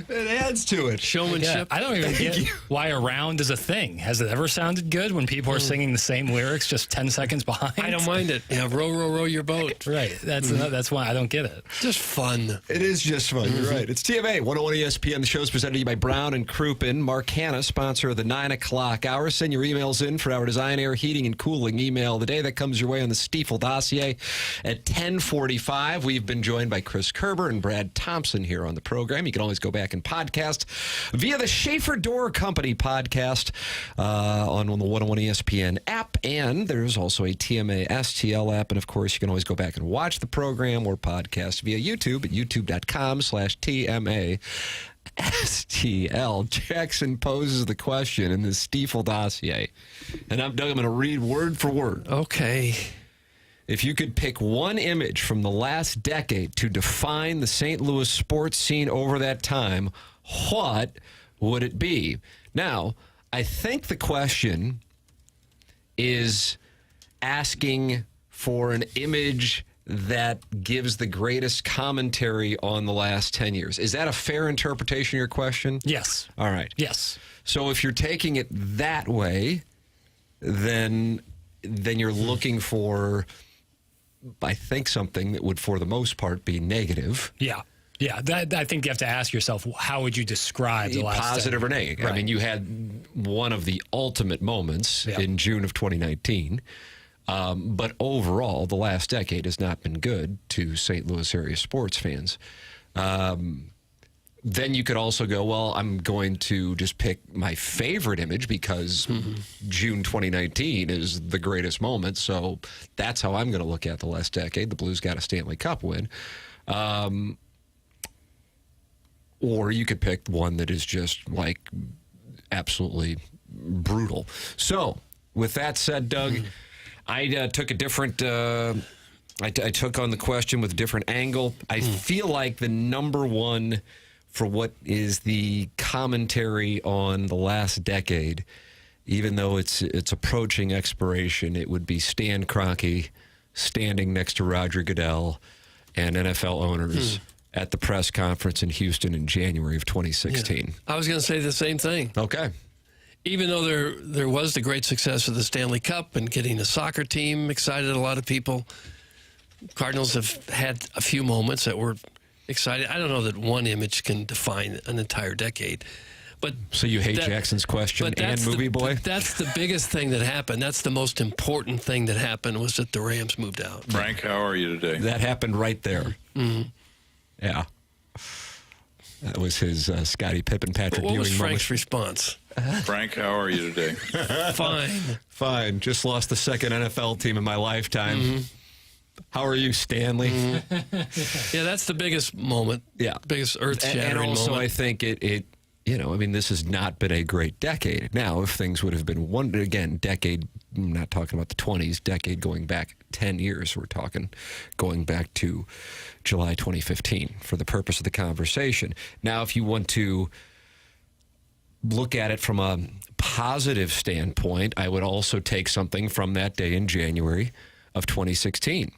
It adds to it. Showmanship. I don't even get why a round is a thing. Has it ever sounded good when people are singing the same lyrics just 10 seconds behind? I don't mind it. Yeah, row, row, row your boat. Right. That's why I don't get it. Just fun. It is just fun. You're right. It's TMA 101 ESPN. The show is presented to you by Brown and Crouppen. Mark Hanna, sponsor of the 9 o'clock hour. Send your emails in for our design, air, heating, and cooling email of the day. That comes your way on the Stiefel dossier at 10:45. We've been joined by Chris Kerber and Brad Thompson here on the program. You can always go back and podcast via the Schaefer Door Company podcast on the 101 ESPN app. And there's also a TMA STL app. And, of course, you can always go back and watch the program or podcast via YouTube at youtube.com/TMA STL. Jackson poses the question in the Stiefel dossier. And I'm going to read word for word. Okay. If you could pick one image from the last decade to define the St. Louis sports scene over that time, what would it be? Now, I think the question is asking for an image that gives the greatest commentary on the last 10 years. Is that a fair interpretation of your question? Yes. All right. Yes. So if you're taking it that way, then you're looking for, I think, something that would, for the most part, be negative. Yeah. Yeah, I think you have to ask yourself, how would you describe the last positive or negative? Right. I mean, you had one of the ultimate moments in June of 2019. But overall, the last decade has not been good to St. Louis area sports fans. Then you could also go, well, I'm going to just pick my favorite image because June 2019 is the greatest moment. So that's how I'm going to look at the last decade. The Blues got a Stanley Cup win. Or you could pick one that is just like absolutely brutal. So with that said, Doug, I took a different. I took on the question with a different angle. I feel like the number one for what is the commentary on the last decade, even though it's approaching expiration, it would be Stan Kroenke standing next to Roger Goodell and NFL owners at the press conference in Houston in January of 2016. Yeah. I was going to say the same thing. Okay. Even though there was the great success of the Stanley Cup and getting a soccer team excited a lot of people, Cardinals have had a few moments that were exciting. I don't know that one image can define an entire decade. But so you hate Jackson's question and Movie Boy? That's the biggest thing that happened. That's the most important thing that happened was that the Rams moved out. Frank, how are you today? That happened right there. Mm-hmm. Yeah. That was his Scottie Pippen, Patrick Ewing moment. What was Frank's response? Frank, how are you today? Fine. Just lost the second NFL team in my lifetime. How are you, Stanley? Yeah, that's the biggest moment. Yeah. Biggest earth-shattering moment. And also, moment. I think it this has not been a great decade. Now, if things would have been decade, I'm not talking about the 20s, decade going back 10 years, we're talking going back to July 2015 for the purpose of the conversation. Now, if you want to look at it from a positive standpoint, I would also take something from that day in January of 2016,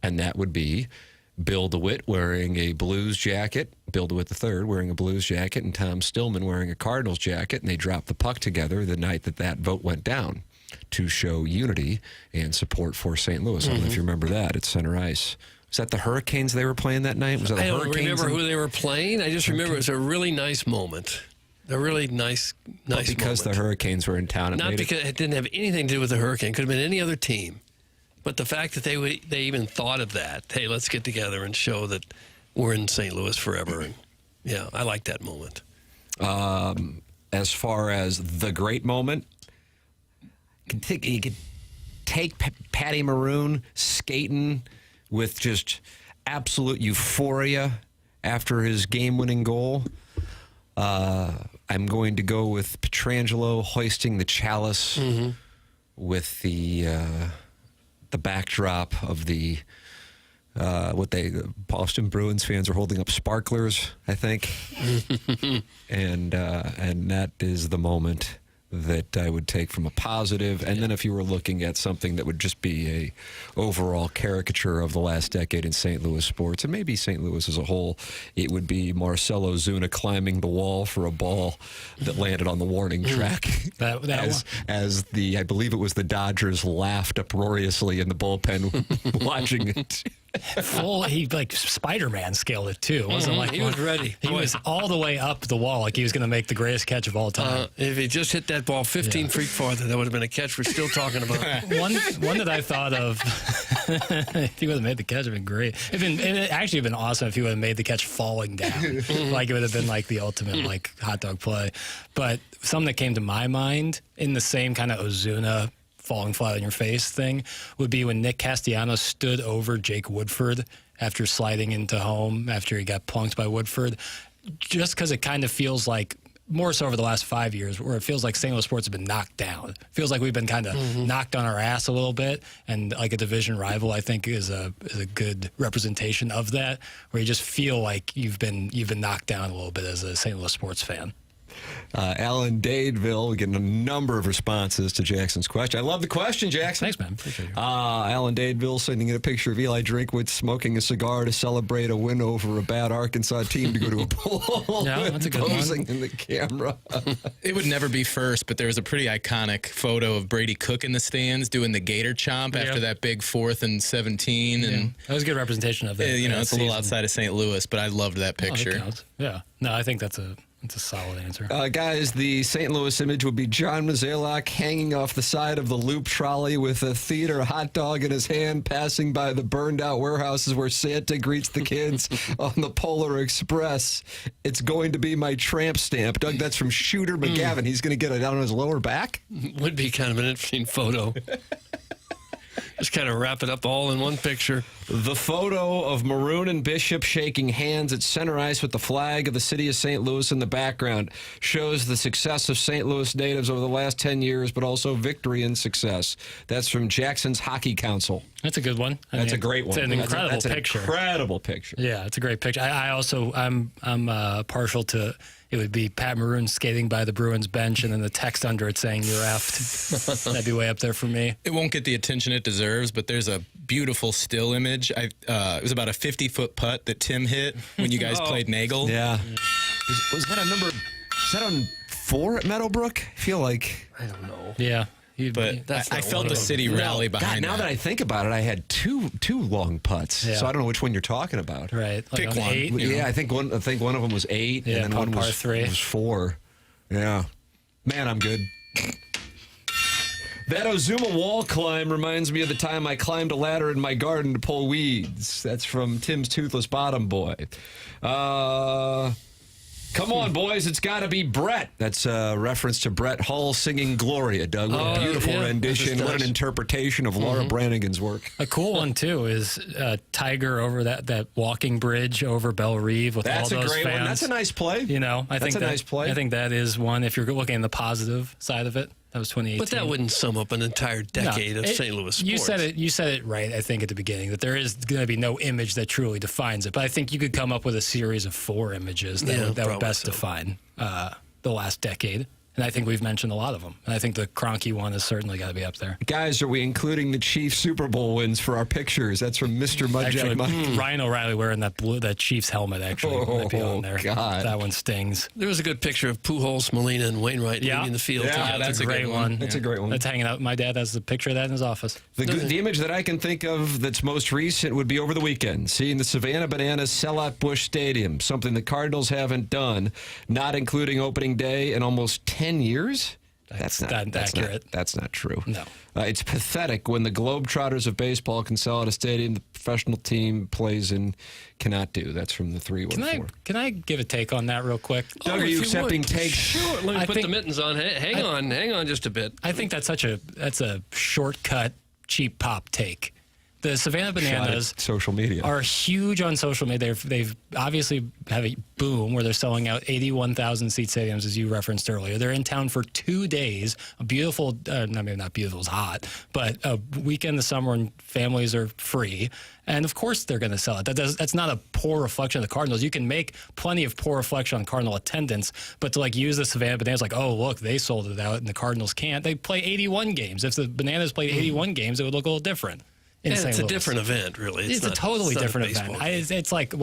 and that would be Bill DeWitt wearing a Blues jacket, Bill DeWitt III wearing a Blues jacket, and Tom Stillman wearing a Cardinals jacket, and they dropped the puck together the night that vote went down to show unity and support for St. Louis. I don't know if you remember that at center ice. Was that the Hurricanes they were playing that night? Was that the I don't Hurricanes? remember who they were playing. I just remember it was a really nice moment. A really nice because moment. the Hurricanes were in town. Not because it didn't have anything to do with the Hurricane. Could have been any other team. But the fact that they even thought of that, hey, let's get together and show that we're in St. Louis forever. And yeah, I like that moment. As far as the great moment, you could take Patty Maroon skating with just absolute euphoria after his game-winning goal. I'm going to go with Pietrangelo hoisting the chalice with the backdrop of the Boston Bruins fans are holding up sparklers, I think, and that is the moment that I would take from a positive. And then if you were looking at something that would just be a overall caricature of the last decade in St. Louis sports, and maybe St. Louis as a whole, it would be Marcelo Zuna climbing the wall for a ball that landed on the warning track. As I believe it was the Dodgers laughed uproariously in the bullpen watching it. He like Spider-Man scaled it too. It wasn't like he was ready. He was all the way up the wall, like he was going to make the greatest catch of all time. If he just hit that ball 15 feet farther, that would have been a catch we're still talking about. one that I thought of, if he would have made the catch, it would have been great. It'd actually been awesome if he would have made the catch falling down. Like it would have been like the ultimate like hot dog play. But something that came to my mind in the same kind of Ozuna falling flat on your face thing would be when Nick Castellanos stood over Jake Woodford after sliding into home after he got plunked by Woodford, just because it kind of feels like, more so over the last 5 years, where it feels like St. Louis sports have been knocked down. It feels like we've been kind of knocked on our ass a little bit, and like a division rival, I think, is a good representation of that, where you just feel like you've been knocked down a little bit as a St. Louis sports fan. Alan Dadeville getting a number of responses to Jackson's question. I love the question, Jackson. Thanks, man. Appreciate it. Alan Dadeville sending in a picture of Eli Drinkwitz smoking a cigar to celebrate a win over a bad Arkansas team to go to a bowl. Yeah, that's a good posing one. in the camera. It would never be first, but there was a pretty iconic photo of Brady Cook in the stands doing the Gator chomp after that big 4th and 17. And that was a good representation of that. It's a little outside of St. Louis, but I loved that picture. That counts. Yeah. No, I think that's a solid answer. Guys, the St. Louis image would be John Mozeliak hanging off the side of the loop trolley with a theater hot dog in his hand, passing by the burned-out warehouses where Santa greets the kids on the Polar Express. It's going to be my tramp stamp. Doug, that's from Shooter McGavin. He's going to get it out on his lower back? Would be kind of an interesting photo. Just kind of wrap it up all in one picture. The photo of Maroon and Bishop shaking hands at center ice with the flag of the city of St. Louis in the background shows the success of St. Louis natives over the last 10 years, but also victory and success. That's from Jackson's Hockey Council. That's a good one. That's a great one. It's an incredible that's picture. An incredible picture. Yeah, it's a great picture. I'm partial to. It would be Pat Maroon skating by the Bruins bench, and then the text under it saying "You're effed." That'd be way up there for me. It won't get the attention it deserves, but there's a beautiful still image. It was about a 50-foot putt that Tim hit when you guys played Nagel. Yeah. Was that a number? Is that on 4 at Meadowbrook? I feel like. I don't know. Yeah. But I felt the city rally behind now that I think about it, I had two long putts, so I don't know which one you're talking about. Right, like pick one. 8, yeah, I think one of them was 8, and then one was 3. Was 4. Yeah, man, I'm good. That Ozuma wall climb reminds me of the time I climbed a ladder in my garden to pull weeds. That's from Tim's Toothless Bottom Boy. Come on, boys, it's got to be Brett. That's a reference to Brett Hull singing Gloria, Doug. What a beautiful rendition. What an interpretation of Laura Branigan's work. A cool one, too, is Tiger over that walking bridge over Belle Reve with all those fans. That's a great one. That's a nice play. You know, That's a nice play. I think that is one, if you're looking at the positive side of it. That was 2018. But that wouldn't sum up an entire decade of St. Louis sports. You said it right, I think, at the beginning, that there is going to be no image that truly defines it. But I think you could come up with a series of 4 images that would best define the last decade. And I think we've mentioned a lot of them. And I think the Kroenke one has certainly got to be up there. Guys, are we including the Chiefs Super Bowl wins for our pictures? That's from Mr. Mudjack Mike. Ryan O'Reilly wearing that Chiefs helmet actually might be on there. God. That one stings. There was a good picture of Pujols, Molina, and Wainwright in the field. Yeah, That's a great one. That's a great one. That's hanging out. My dad has the picture of that in his office. The image that I can think of that's most recent would be over the weekend, seeing the Savannah Bananas sell out Busch Stadium, something the Cardinals haven't done, not including opening day in almost 10 years. That's not accurate. That's not true. No. It's pathetic when the Globetrotters of baseball can sell out a stadium the professional team plays in cannot do. That's from the 314. Can I give a take on that real quick? Doug, are you accepting takes? Sure. Let me put the mittens on. Hang on just a bit. I think that's a shortcut, cheap pop take. The Savannah Bananas social media are huge on social media. They've obviously have a boom where they're selling out 81,000 seat stadiums, as you referenced earlier. They're in town for 2 days. A beautiful, maybe not beautiful, it's hot, but a weekend this summer when families are free. And of course they're going to sell it. That's not a poor reflection of the Cardinals. You can make plenty of poor reflection on Cardinal attendance, but to use the Savannah Bananas like, oh, look, they sold it out and the Cardinals can't. They play 81 games. If the Bananas played 81 games, it would look a little different. It's a different event, really. It's a totally different event. It's like,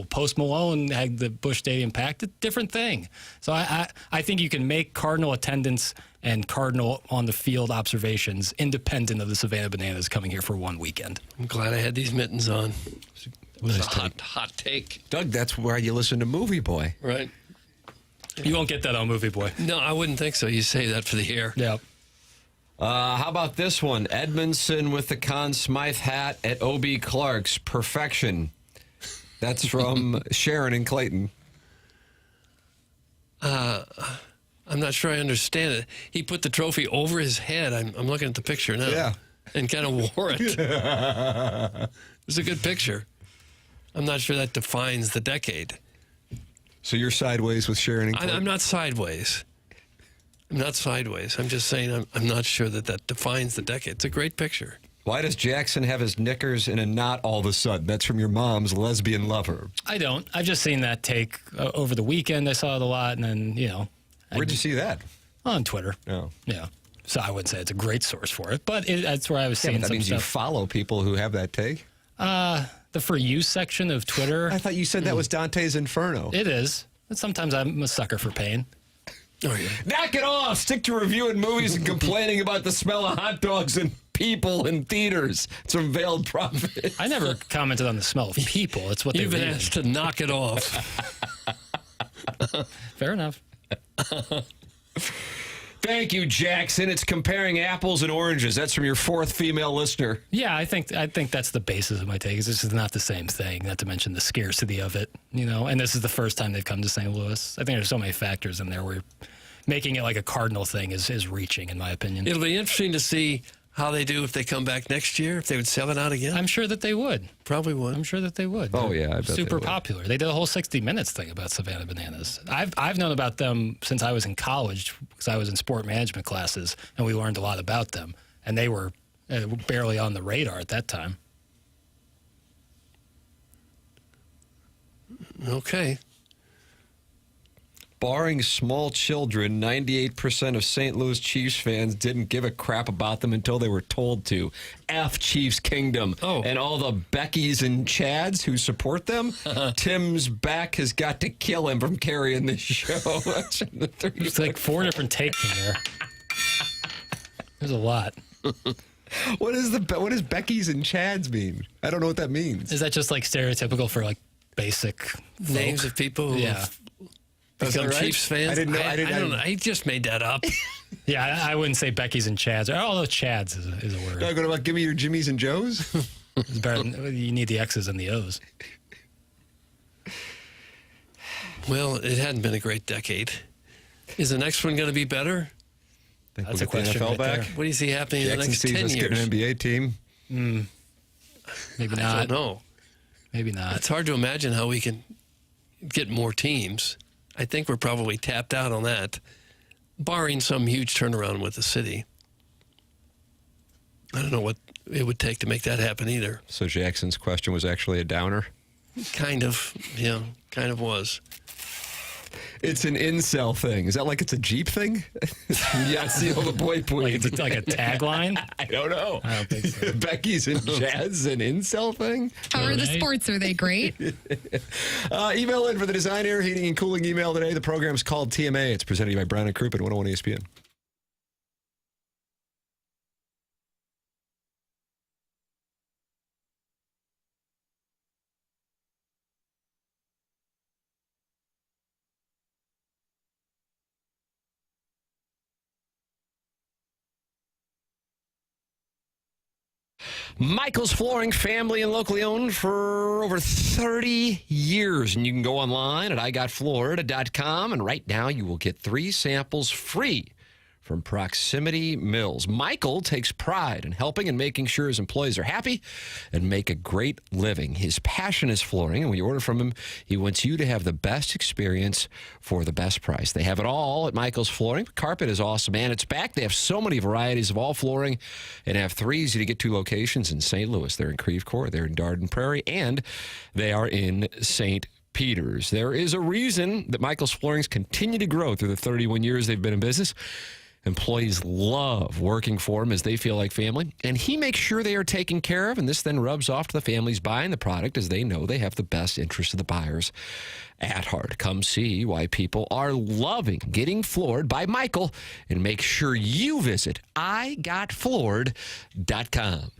Post Malone had the Busch Stadium packed. It's a different thing. So I think you can make Cardinal attendance and Cardinal on the field observations independent of the Savannah Bananas coming here for one weekend. I'm glad I had these mittens on. It was a hot take. Doug, that's where you listen to Movie Boy. Right. You won't get that on Movie Boy. No, I wouldn't think so. You say that for the air. Yeah. How about this one? Edmondson with the Conn Smythe hat at O.B. Clark's. Perfection. That's from Sharon and Clayton. I'm not sure I understand it. He put the trophy over his head. I'm looking at the picture now. Yeah. And kind of wore it. It was a good picture. I'm not sure that defines the decade. So you're sideways with Sharon and Clayton? I'm not sideways. I'm not sideways. I'm just saying I'm not sure that defines the decade. It's a great picture. Why does Jackson have his knickers in a knot all of a sudden? That's from your mom's lesbian lover. I don't. I've just seen that take over the weekend. I saw it a lot, and then, Where'd you see that? On Twitter. Oh. Yeah. So I wouldn't say it's a great source for it, but that's where I was seeing that some means stuff. you follow people who have that take? The For You section of Twitter. I thought you said that was Dante's Inferno. It is. And sometimes I'm a sucker for pain. Oh, yeah. Knock it off! Stick to reviewing movies and complaining about the smell of hot dogs and people in theaters. It's from Veiled Prophet. I never commented on the smell of people. It's what You've been read. asked to knock it off. Fair enough. Thank you, Jackson. It's comparing apples and oranges. That's from your fourth female listener. Yeah, I think that's the basis of my take. This is not the same thing, not to mention the scarcity of it, and this is the first time they've come to St. Louis. I think there's so many factors in there where making it like a Cardinal thing is reaching, in my opinion. It'll be interesting to see how they do if they come back next year, if they would sell it out again. I'm sure that they would. Probably would. I'm sure that they would. Oh, yeah, I bet Super they would. popular. They did a whole 60 Minutes thing about Savannah Bananas. I've known about them since I was in college because I was in sport management classes, and we learned a lot about them. And they were barely on the radar at that time. Okay. Barring small children, 98% of St. Louis Chiefs fans didn't give a crap about them until they were told to. F Chiefs Kingdom. Oh. And all the Beckys and Chads who support them, Tim's back has got to kill him from carrying this show. It's like 4 different takes in there. There's a lot. What does Becky's and Chads mean? I don't know what that means. Is that just like stereotypical for like basic Names folk? of people who Yeah. become that right? Chiefs fans? I didn't know. I don't know. I just made that up. Yeah, I wouldn't say Becky's and Chads. Although Chads is a word. Talking about give me your Jimmies and Joes? It's better than, you need the X's and the O's. Well, it hadn't been a great decade. Is the next one going to be better? That's a question right there. What do you see happening in the Jackson next sees 10 us years? getting an NBA team. Maybe I not. don't know. Maybe not. It's hard to imagine how we can get more teams. I think we're probably tapped out on that, barring some huge turnaround with the city. I don't know what it would take to make that happen either. So Jackson's question was actually a downer? Kind of, yeah, kind of was. It's an incel thing. Is that like it's a Jeep thing? Yeah, it's the old boy Like it's like a tagline? I don't know. I don't think so. Becky's and Jazz an incel thing? How are the sports? Are they great? Email in for the Design, Air, Heating, and Cooling email today. The program's called TMA. It's presented to you by Brown and Croup at 101 ESPN. Michael's Flooring, family and locally owned for over 30 years. And you can go online at igotflorida.com, and right now you will get 3 samples free from Proximity Mills. Michael takes pride in helping and making sure his employees are happy and make a great living. His passion is flooring, and when you order from him, he wants you to have the best experience for the best price. They have it all at Michael's Flooring. Carpet is awesome, and it's back. They have so many varieties of all flooring and have 3 easy-to-get-to locations in St. Louis. They're in Creve Coeur, they're in Dardenne Prairie, and they are in St. Peters. There is a reason that Michael's Floorings continue to grow through the 31 years they've been in business. Employees love working for him as they feel like family, and he makes sure they are taken care of, and this then rubs off to the families buying the product as they know they have the best interest of the buyers at heart. Come see why people are loving getting floored by Michael, and make sure you visit igotfloored.com.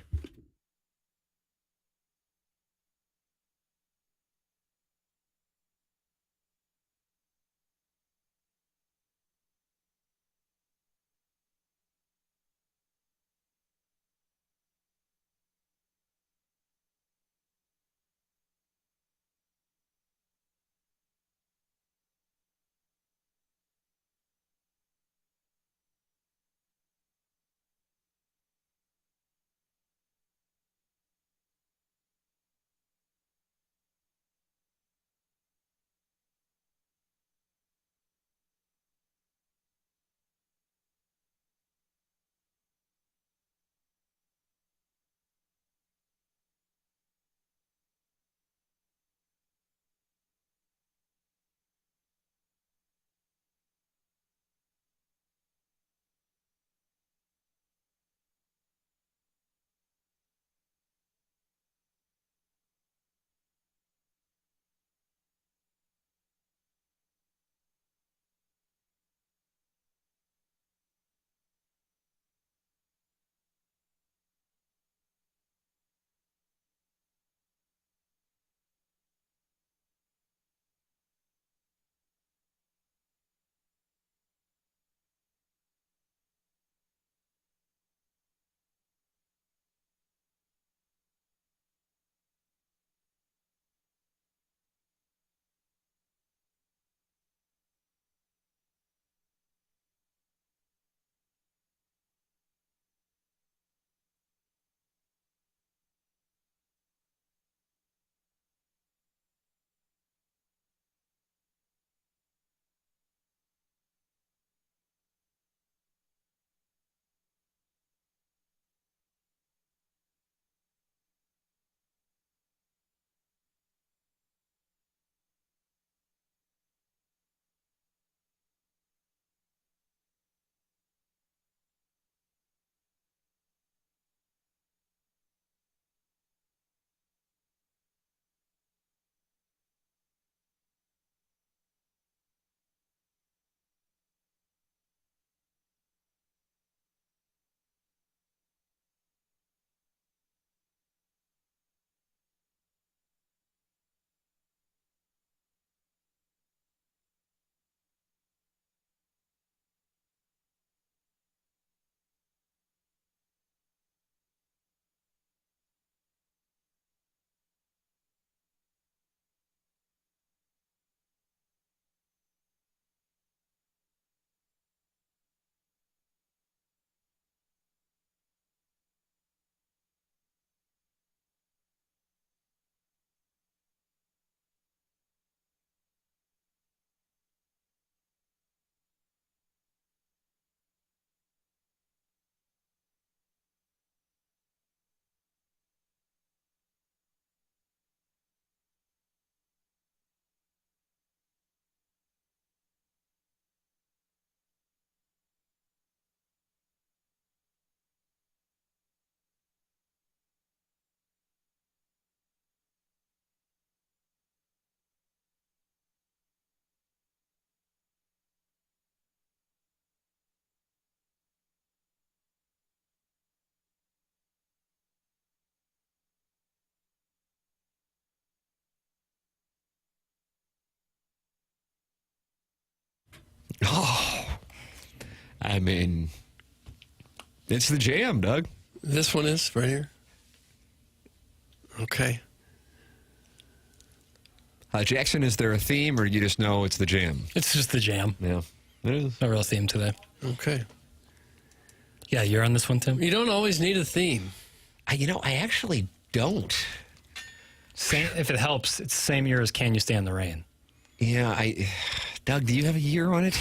I mean, it's the jam, Doug. This one is right here. Okay. Jackson, is there a theme, or you just know it's the jam? It's just the jam. Yeah, it is. No real theme today. Okay. Yeah, you're on this one, Tim? You don't always need a theme. I actually don't. If it helps, it's the same year as Can You Stand the Rain? Yeah, Doug, do you have a year on it?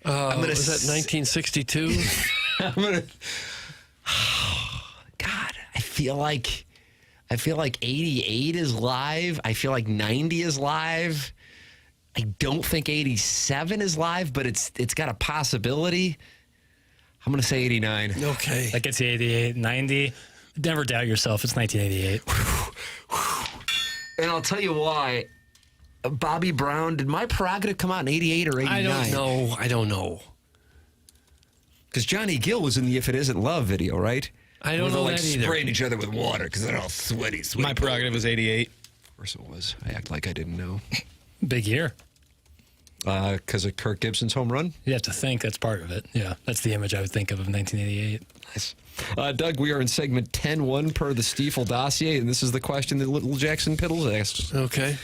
Was that 1962? I'm gonna. God, I feel like 88 is live. I feel like 90 is live. I don't think 87 is live, but it's got a possibility. I'm going to say 89. Okay. That gets you 88, 90. Never doubt yourself. It's 1988. And I'll tell you why. Bobby Brown, did My Prerogative come out in 88 or 89? I don't know. Because Johnny Gill was in the If It Isn't Love video, right? I don't know that either. Spraying each other with water because they're all sweaty. My Prerogative was 88. Of course it was. I act like I didn't know. Big year. Because of Kirk Gibson's home run? You have to think that's part of it. Yeah, that's the image I would think of 1988. Nice. Doug, we are in segment 10-1 per the Stiefel dossier, and this is the question that little Jackson Piddles asked. Okay.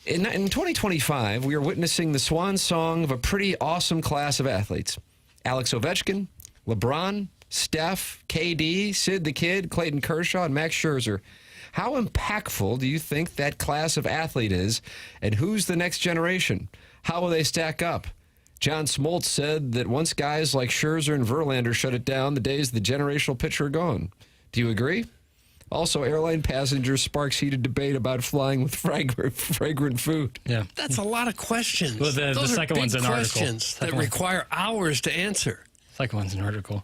In 2025, we are witnessing the swan song of a pretty awesome class of athletes. Alex Ovechkin, LeBron, Steph, KD, Sid the Kid, Clayton Kershaw, and Max Scherzer. How impactful do you think that class of athlete is, and who's the next generation? How will they stack up? John Smoltz said that once guys like Scherzer and Verlander shut it down, the days of the generational pitcher are gone. Do you agree? Also, airline passengers sparks heated debate about flying with fragrant food. Yeah. That's a lot of questions. Well, the second one's an article. Questions that require hours to answer. Second one's an article.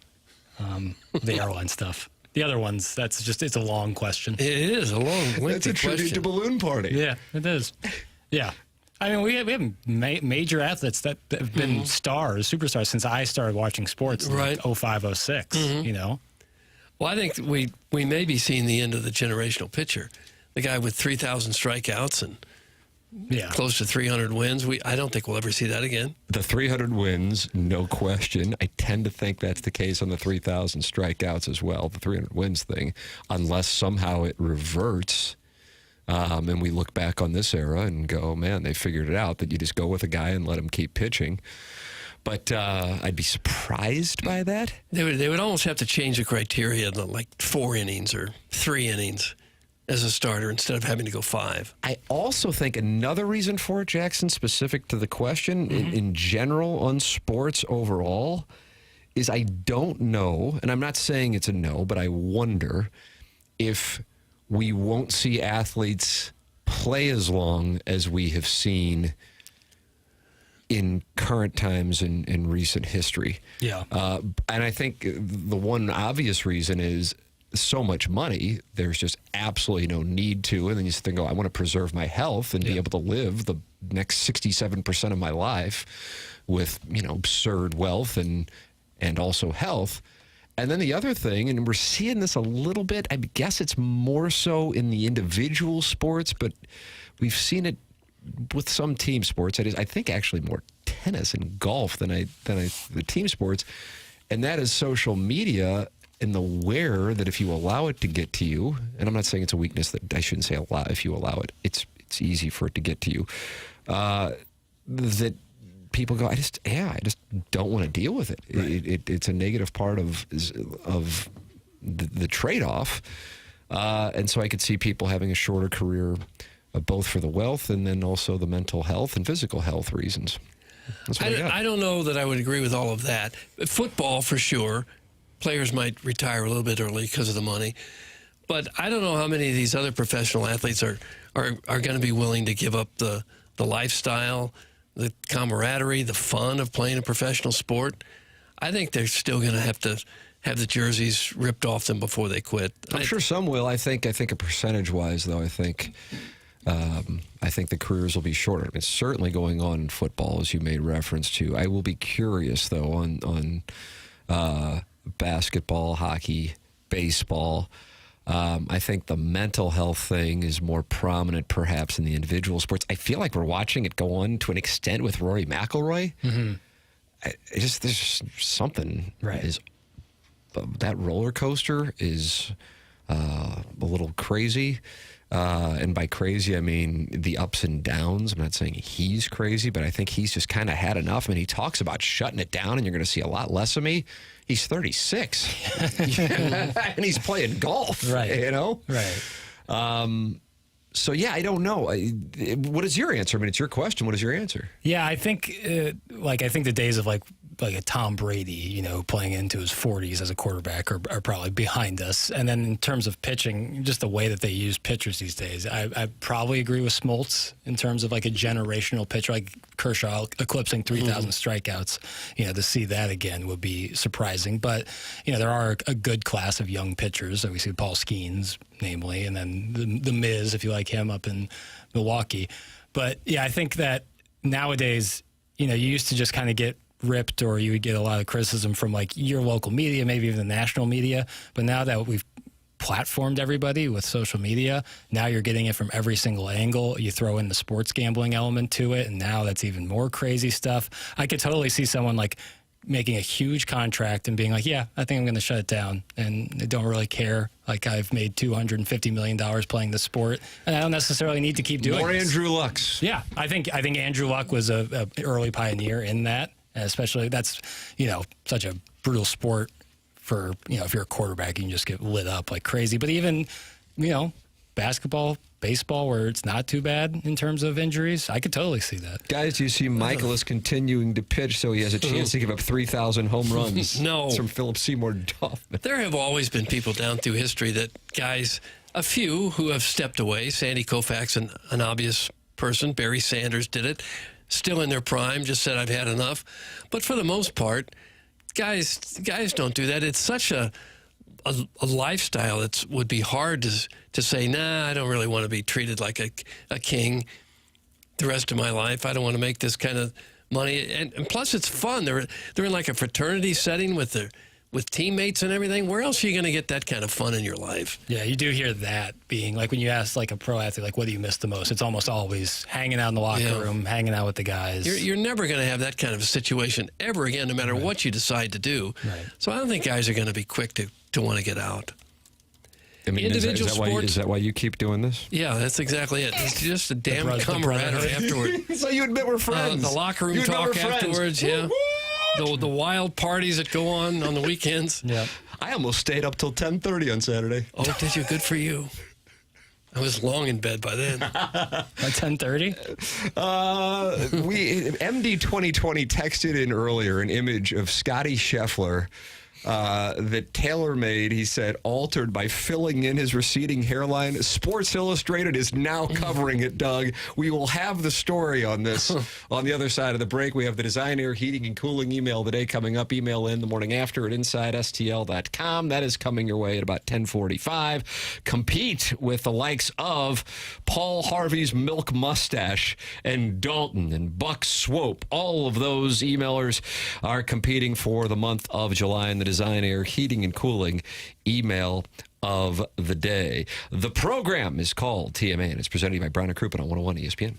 The airline stuff. The other ones, it's a long question. It is a long, lengthy That's a tribute question. to Balloon Party. Yeah, it is. Yeah. I mean, we have major athletes that have been superstars since I started watching sports in Right. 05, 06, you know? Well, I think we may be seeing the end of the generational pitcher. The guy with 3,000 strikeouts and close to 300 wins. I don't think we'll ever see that again. The 300 wins, no question. I tend to think that's the case on the 3,000 strikeouts as well, the 300 wins thing, unless somehow it reverts. And we look back on this era and go, man, they figured it out, that you just go with a guy and let him keep pitching. But I'd be surprised by that. They would almost have to change the criteria to like 4 innings or 3 innings as a starter instead of having to go 5. I also think another reason for it, Jackson, specific to the question, in general on sports overall, is I don't know, and I'm not saying it's a no, but I wonder if we won't see athletes play as long as we have seen in current times in recent history. Yeah. And I think the one obvious reason is so much money, there's just absolutely no need to. And then you sit there and go, I want to preserve my health and be able to live the next 67% of my life with, absurd wealth and also health. And then the other thing, and we're seeing this a little bit, I guess it's more so in the individual sports, but we've seen it with some team sports. I think actually more tennis and golf than the team sports. And that is social media and the where that if you allow it to get to you, and I'm not saying it's a weakness, that I shouldn't say allow, if you allow it, it's easy for it to get to you, that people go, I just don't want to deal with it. Right. It's a negative part of the trade-off. And so I could see people having a shorter career, both for the wealth and then also the mental health and physical health reasons. That's what I don't know that I would agree with all of that. Football, for sure, players might retire a little bit early because of the money. But I don't know how many of these other professional athletes are going to be willing to give up the lifestyle, the camaraderie, the fun of playing a professional sport. I think they're still going to have the jerseys ripped off them before they quit. I'm sure some will. I think a percentage-wise, though, I think the careers will be shorter. It's certainly going on in football, as you made reference to. I will be curious, though, on basketball, hockey, baseball. I think the mental health thing is more prominent, perhaps, in the individual sports. I feel like we're watching it go on to an extent with Rory McIlroy. there's just something is that roller coaster is a little crazy. And by crazy, I mean the ups and downs. I'm not saying he's crazy, but I think he's just kind of had enough. I mean, he talks about shutting it down and you're going to see a lot less of me. He's 36 and he's playing golf, right? Right. So, yeah, I don't know. What is your answer? I mean, it's your question. What is your answer? Yeah, I think I think the days of like a Tom Brady, playing into his 40s as a quarterback are probably behind us. And then in terms of pitching, just the way that they use pitchers these days, I probably agree with Smoltz in terms of like a generational pitcher like Kershaw eclipsing 3,000 strikeouts. To see that again would be surprising. But, there are a good class of young pitchers. So we see Paul Skeens, namely, and then the Miz, if you like him, up in Milwaukee. But, yeah, I think that nowadays, you used to just kind of get ripped, or you would get a lot of criticism from like your local media, maybe even the national media. But now that we've platformed everybody with social media, now you're getting it from every single angle. You throw in the sports gambling element to it, and now that's even more crazy stuff. I could totally see someone like making a huge contract and being like, yeah, I think I'm going to shut it down, and I don't really care. Like, I've made $250 million playing the sport, and I don't necessarily need to keep doing More this. Andrew Lucks. Yeah, I think Andrew Luck was a early pioneer in that. Especially that's, such a brutal sport for, if you're a quarterback, you can just get lit up like crazy. But even, basketball, baseball, where it's not too bad in terms of injuries, I could totally see that. Guys, you see Mikolas continuing to pitch so he has a chance to give up 3,000 home runs. No. It's from Philip Seymour Hoffman. There have always been people down through history that guys, a few who have stepped away. Sandy Koufax, an obvious person. Barry Sanders did it. Still in their prime, just said, I've had enough. But for the most part, guys don't do that. It's such a lifestyle that would be hard to say, nah, I don't really want to be treated like a king the rest of my life. I don't want to make this kind of money. And plus, it's fun. They're in like a fraternity setting with teammates and everything. Where else are you going to get that kind of fun in your life? Yeah, you do hear that being like when you ask like a pro athlete, like, what do you miss the most? It's almost always hanging out in the locker room, hanging out with the guys. You're never going to have that kind of a situation ever again, no matter what you decide to do. Right. So I don't think guys are going to be quick to want to get out. I mean, Individual sports. Is that why you keep doing this? Yeah, that's exactly it. It's just a damn camaraderie afterward. So you admit we're friends. The locker room talk afterwards, yeah. The wild parties that go on the weekends. Yeah. I almost stayed up till 10:30 on Saturday. Oh, did you? Good for you. I was long in bed by then. At 10:30? MD 2020 texted in earlier an image of Scottie Scheffler that Taylor made, he said, altered by filling in his receding hairline. Sports Illustrated is now covering it, Doug. We will have the story on this on the other side of the break. We have the Design Air Heating and Cooling email of the day coming up. Email in the morning after at InsideSTL.com. That is coming your way at about 10:45. Compete with the likes of Paul Harvey's Milk Mustache and Dalton and Buck Swope. All of those emailers are competing for the month of July in the Design Air Heating and Cooling email of the day. The program is called TMA, and it's presented by Brown and Crouppen on 101 ESPN.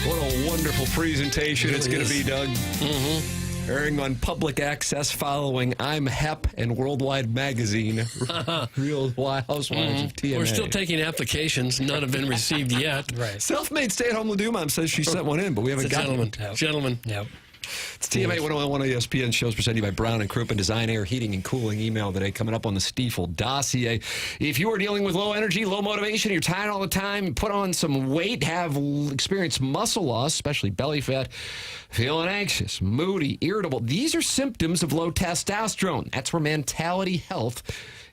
What a wonderful presentation it's going to be, Doug. Airing on public access following I'm Hep and Worldwide Magazine. Real Housewives of TMA. We're still taking applications. None have been received yet. Right. Self-made stay-at-home Ladue mom says she sent one in, but we haven't gotten one. Gentlemen. Yep. It's TMA 101 ESPN shows presented by Brown and Crouppen Design, Air, Heating, and Cooling. Email today coming up on the Stiefel dossier. If you are dealing with low energy, low motivation, you're tired all the time, put on some weight, have experienced muscle loss, especially belly fat, feeling anxious, moody, irritable, these are symptoms of low testosterone. That's where Mentality Health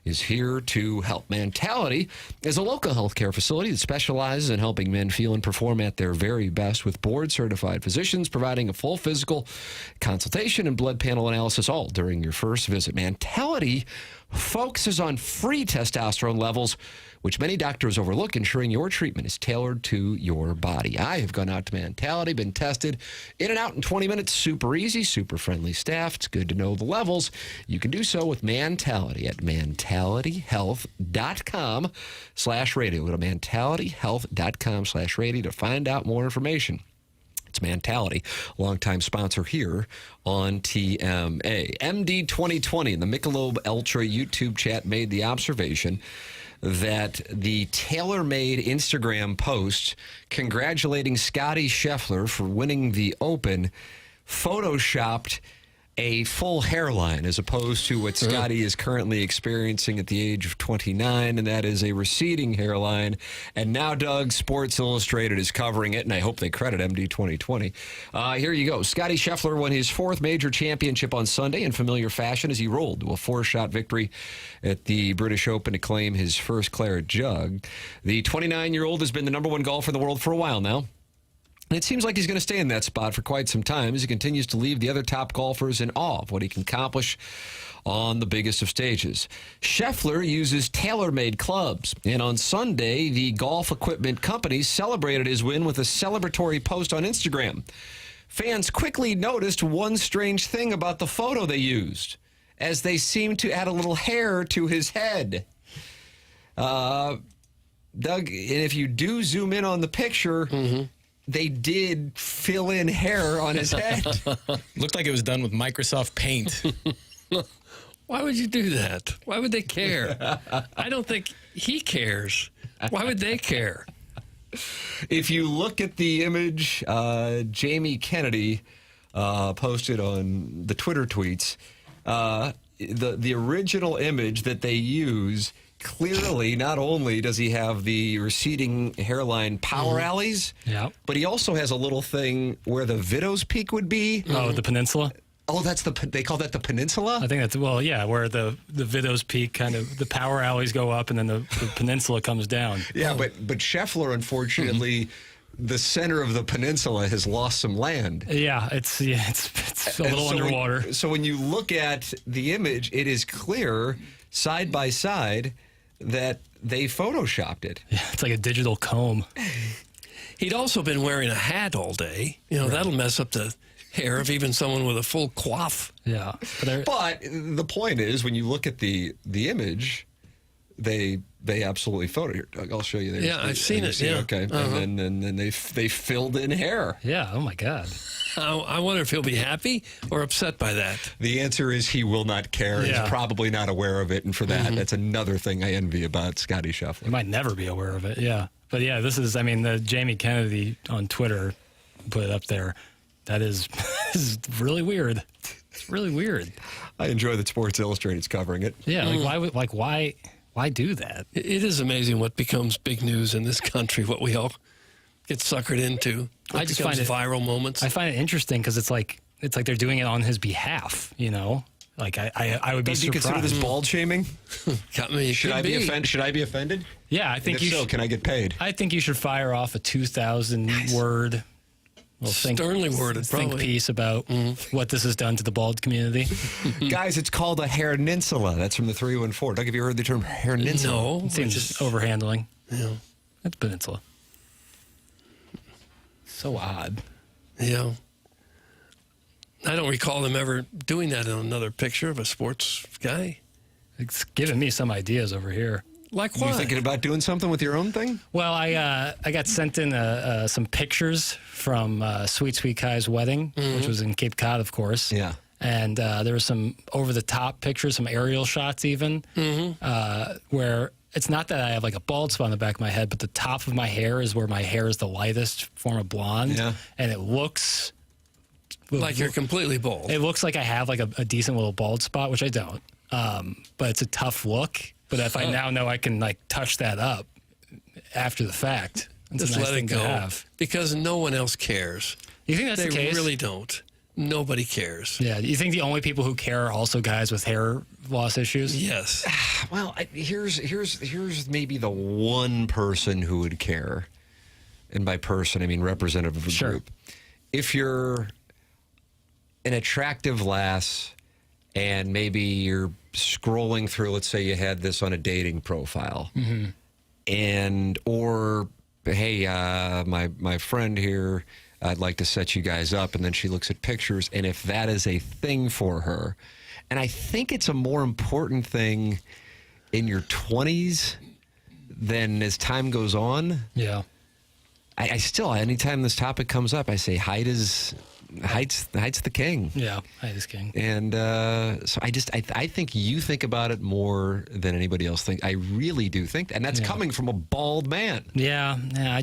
is here to help. Mentality is a local healthcare facility that specializes in helping men feel and perform at their very best with board-certified physicians providing a full physical consultation and blood panel analysis all during your first visit. Mentality focuses on free testosterone levels, which many doctors overlook, ensuring your treatment is tailored to your body. I have gone out to Mentality, been tested in and out in 20 minutes. Super easy, super friendly staff. It's good to know the levels. You can do so with Mentality at mentalityhealth.com/radio. Go to mentalityhealth.com/radio to find out more information. It's Mentality, longtime sponsor here on TMA. MD 2020 in the Michelob Ultra YouTube chat made the observation that the tailor-made Instagram post congratulating Scottie Scheffler for winning the Open photoshopped a full hairline as opposed to what Scottie is currently experiencing at the age of 29, and that is a receding hairline. And now, Doug, Sports Illustrated is covering it, and I hope they credit MD 2020. Here you go. Scottie Scheffler won his fourth major championship on Sunday in familiar fashion as he rolled to a four-shot victory at the British Open to claim his first claret jug. The 29-year-old has been the number one golfer in the world for a while now. And it seems like he's going to stay in that spot for quite some time as he continues to leave the other top golfers in awe of what he can accomplish on the biggest of stages. Scheffler uses tailor-made clubs, and on Sunday, the golf equipment company celebrated his win with a celebratory post on Instagram. Fans quickly noticed one strange thing about the photo they used, as they seemed to add a little hair to his head. Doug, and if you do zoom in on the picture... They did fill in hair on his head. Looked like it was done with Microsoft Paint. Why would you do that? Why would they care? I don't think he cares. Why would they care? If you look at the image Jamie Kennedy posted on the Twitter tweets, the original image that they use, clearly, not only does he have the receding hairline power alleys, but he also has a little thing where the widow's peak would be. Oh, the peninsula? Oh, they call that the peninsula? I think that's, well, yeah, where the widow's peak kind of, the power alleys go up and then the peninsula comes down. Yeah, but Scheffler, unfortunately, the center of the peninsula has lost some land. Yeah, it's a little underwater. So when you look at the image, it is clear, side by side, that they photoshopped it. Yeah, it's like a digital comb. He'd also been wearing a hat all day. You know, that'll mess up the hair of even someone with a full coif. Yeah. But the point is, when you look at the image, they absolutely photoshopped. Doug, I'll show you there. Yeah, I've seen it. Yeah. Okay. And then they filled in hair. Yeah. Oh, my God. I wonder if he'll be happy or upset by that. The answer is he will not care. Yeah. He's probably not aware of it. And for that, that's another thing I envy about Scottie Scheffler. He might never be aware of it. Yeah. But yeah, this is, I mean, the Jamie Kennedy on Twitter put it up there. That is, this is really weird. It's really weird. I enjoy that Sports Illustrated's covering it. Yeah. Why do that? It is amazing what becomes big news in this country, what we all get suckered into. I just find it viral moments. I find it interesting because it's like they're doing it on his behalf, you know? Like I would be surprised. Do you consider this bald shaming? Should I be offended? Should I be offended? Yeah, I think and if so, can I get paid? I think you should fire off a 2,000 word sternly worded think piece about what this has done to the bald community. Guys, it's called a hairninsula. That's from the 314. Doug, have you heard the term hairninsula? No. It seems just overhandling. Yeah. That's peninsula. So odd. Yeah. I don't recall them ever doing that in another picture of a sports guy. It's giving me some ideas over here. Like You what? thinking about doing something with your own thing? Well, I got sent in some pictures from Sweet Sweet Kai's wedding, which was in Cape Cod, of course. Yeah. And there were some over-the-top pictures, some aerial shots even, where it's not that I have like a bald spot on the back of my head, but the top of my hair is where my hair is the lightest form of blonde. Yeah. And it looks... Like you're completely bald. It looks like I have like a decent little bald spot, which I don't. But it's a tough look. But if I now know I can like touch that up after the fact, it's Just a nice let it thing to go. have. Because no one else cares. You think that's They the case? really don't. Nobody cares. Yeah. You think the only people who care are also guys with hair loss issues? Yes. Well, here's maybe the one person who would care, and by person I mean representative of a group. If you're an attractive lass and maybe you're scrolling through, let's say you had this on a dating profile, and or hey, my friend here, I'd like to set you guys up, and then she looks at pictures, and if that is a thing for her, and I think it's a more important thing in your 20s than as time goes on. Yeah. I still, anytime this topic comes up, I say height's the king. Yeah, height is king. And so I think you think about it more than anybody else thinks. I really do think that. And that's coming from a bald man. Yeah. I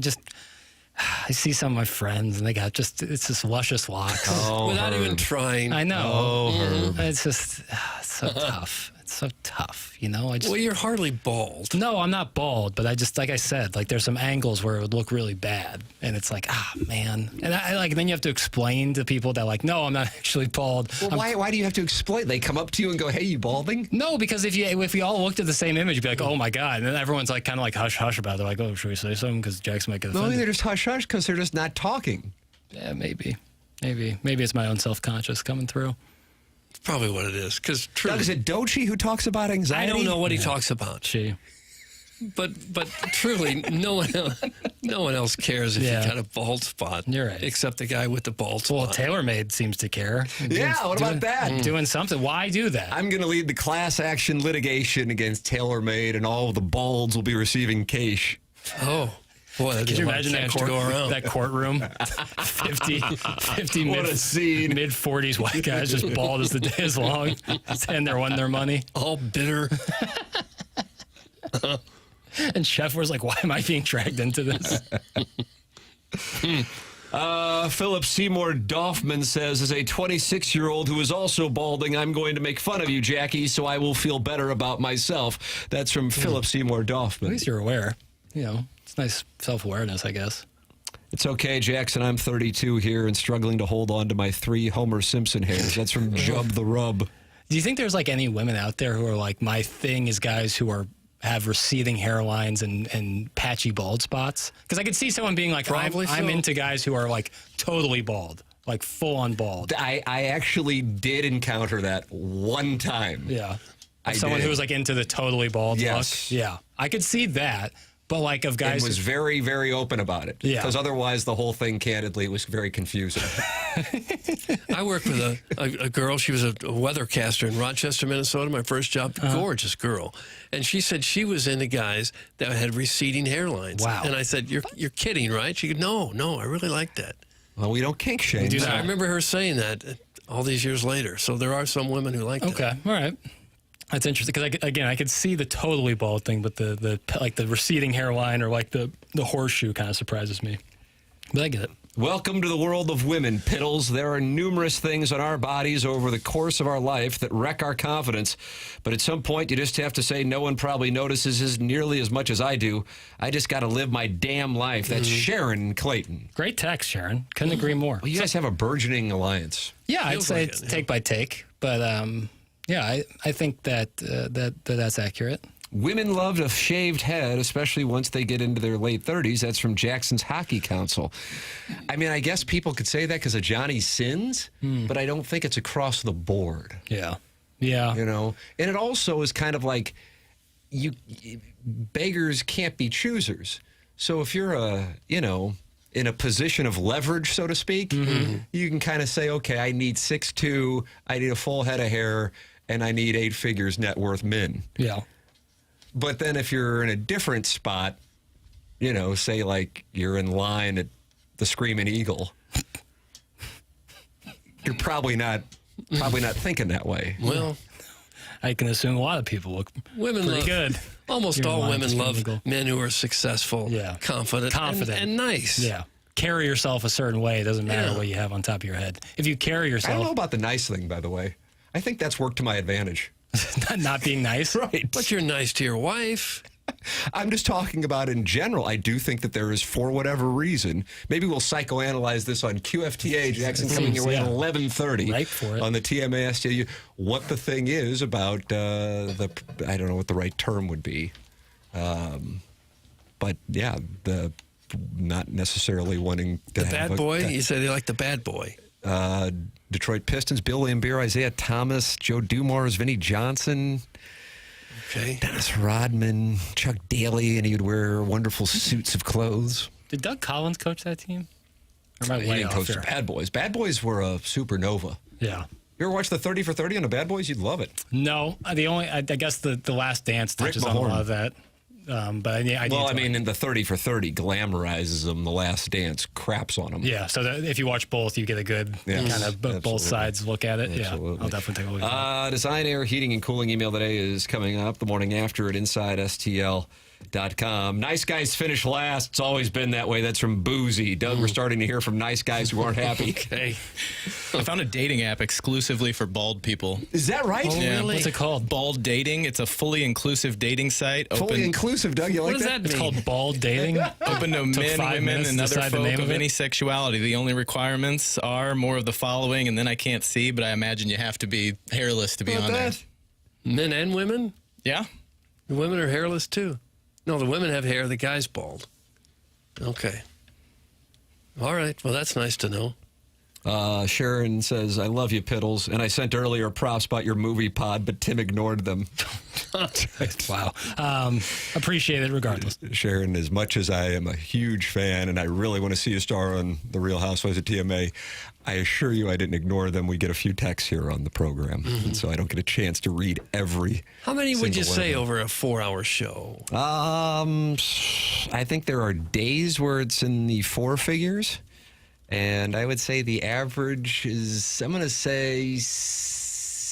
see some of my friends, and they got it's just luscious locks. Without even trying. I know. Oh, Herb. It's just it's so tough. It's so tough, you know? Well, you're hardly bald. No, I'm not bald, but I just, like I said, like there's some angles where it would look really bad. And it's like, man. And I like, then you have to explain to people that like, no, I'm not actually bald. Well, why do you have to explain? They come up to you and go, hey, you balding? No, because if we all looked at the same image, you'd be like, oh my God. And then everyone's like kind of like hush hush about it. They're like, oh, should we say something? Because Jackson might get No, offended. they're just hush hush because they're just not talking. Yeah, maybe it's my own self-conscious coming through. It's probably what it is. Because Doug, is it Dochi who talks about anxiety? I don't know what he talks about. But truly, no one else cares if you got a bald spot. You're right. Except the guy with the bald spot. Well, TaylorMade seems to care. Yeah, what about that? Doing something. Why do that? I'm going to lead the class action litigation against TaylorMade, and all of the balds will be receiving cash. Oh. Boy, could you imagine that courtroom? 50 What a scene. mid-40s white guys just bald as the day is long, and they're wanting their money. All bitter. And Scheffler's like, why am I being dragged into this? Philip Seymour Doffman says, as a 26-year-old who is also balding, I'm going to make fun of you, Jackie, so I will feel better about myself. That's from Philip Seymour Doffman. At least you're aware. You know, it's nice self-awareness, I guess. It's okay, Jackson. I'm 32 here and struggling to hold on to my 3 Homer Simpson hairs. That's from Jub the Rub. Do you think there's like any women out there who are like, my thing is guys who have receding hairlines and patchy bald spots? Because I could see someone being like, I'm into guys who are like totally bald, like full on bald. I actually did encounter that one time. Yeah. Someone who was like into the totally bald look. Yeah. I could see that. But like of guys and was very, very open about it. Yeah. Because otherwise the whole thing, candidly, was very confusing. I worked with a girl. She was a weathercaster in Rochester, Minnesota. My first job, gorgeous girl. And she said she was into guys that had receding hairlines. Wow. And I said, you're kidding, right? She goes, no, I really like that. Well, we don't kink shame. I remember her saying that all these years later. So there are some women who like that. Okay, all right. That's interesting because I could see the totally bald thing, but the like the receding hairline or like the horseshoe kind of surprises me. But I get it. Welcome to the world of women, Piddles. There are numerous things on our bodies over the course of our life that wreck our confidence. But at some point, you just have to say, no one probably notices nearly as much as I do. I just got to live my damn life. That's Sharon Clayton. Great text, Sharon. Couldn't agree more. Well, you guys have a burgeoning alliance. Yeah, I'd say it's take by take. But yeah, I think that's accurate. Women love a shaved head, especially once they get into their late 30s. That's from Jackson's Hockey Council. I mean, I guess people could say that because of Johnny's sins, but I don't think it's across the board. Yeah. Yeah. You know? And it also is kind of like beggars can't be choosers. So if you're in a position of leverage, so to speak, you can kind of say, okay, I need 6'2", I need a full head of hair, and I need 8 figures net worth min. Yeah. But then if you're in a different spot, you know, say like you're in line at the Screaming Eagle, you're probably not thinking that way. Well, I can assume a lot of people look women pretty love, good. Almost You're in all line women to love Screaming Eagle. men who are successful, confident, and nice. Yeah. Carry yourself a certain way. It doesn't matter Yeah. what you have on top of your head. If you carry I yourself, don't know about the nice thing, by the way. I think that's worked to my advantage. not being nice. Right. But you're nice to your wife. I'm just talking about in general. I do think that there is, for whatever reason, maybe we'll psychoanalyze this on QFTA. Jackson coming your way at 11:30 Right for it. on the TMA STLU. What the thing is about I don't know what the right term would be. But yeah, the not necessarily wanting to The have bad boy? You say they like the bad boy. Detroit Pistons, Bill Laimbeer, Isaiah Thomas, Joe Dumars, Vinnie Johnson, Dennis Rodman, Chuck Daly, and he would wear wonderful suits of clothes. Did Doug Collins coach that team? Or am I He way didn't off coach the here? Bad Boys. Bad Boys were a supernova. Yeah. You ever watch the 30 for 30 on the Bad Boys? You'd love it. No, I guess the Last Dance Rick touches on a Mahorn. lot of that. But I mean, in the 30 for 30, glamorizes them. The Last Dance craps on them. Yeah, so if you watch both, you get a good kind of both sides look at it. Absolutely. Yeah, I'll definitely take a look at Design Air Heating and Cooling email today is coming up the morning after at InsideSTL.com. Nice guys finish last. It's always been that way. That's from Boozy. Doug, we're starting to hear from nice guys who aren't happy. Okay. I found a dating app exclusively for bald people. Is that right? Oh, Yeah. really? What's it called? Bald Dating. It's a fully inclusive dating site. Fully inclusive, Doug. You like What does that? that It's mean? called Bald Dating. Open to Took men, 5 women, minutes and to other decide the folk name of of any it. sexuality. The only requirements are more of the following, and then I can't see, but I imagine you have to be hairless to be How on about there. that? Men and women? Yeah. The women are hairless too. No, the women have hair. The guy's bald. Okay. All right. Well, that's nice to know. Sharon says, I love you, Piddles. And I sent earlier props about your movie pod, but Tim ignored them. Wow. Appreciate it regardless. Sharon, as much as I am a huge fan and I really want to see a star on The Real Housewives of TMA, I assure you I didn't ignore them. We get a few texts here on the program, and so I don't get a chance to read every How many would you single one of say them. over a 4-hour show? I think there are days where it's in the 4 figures, and I would say the average is, I'm going to say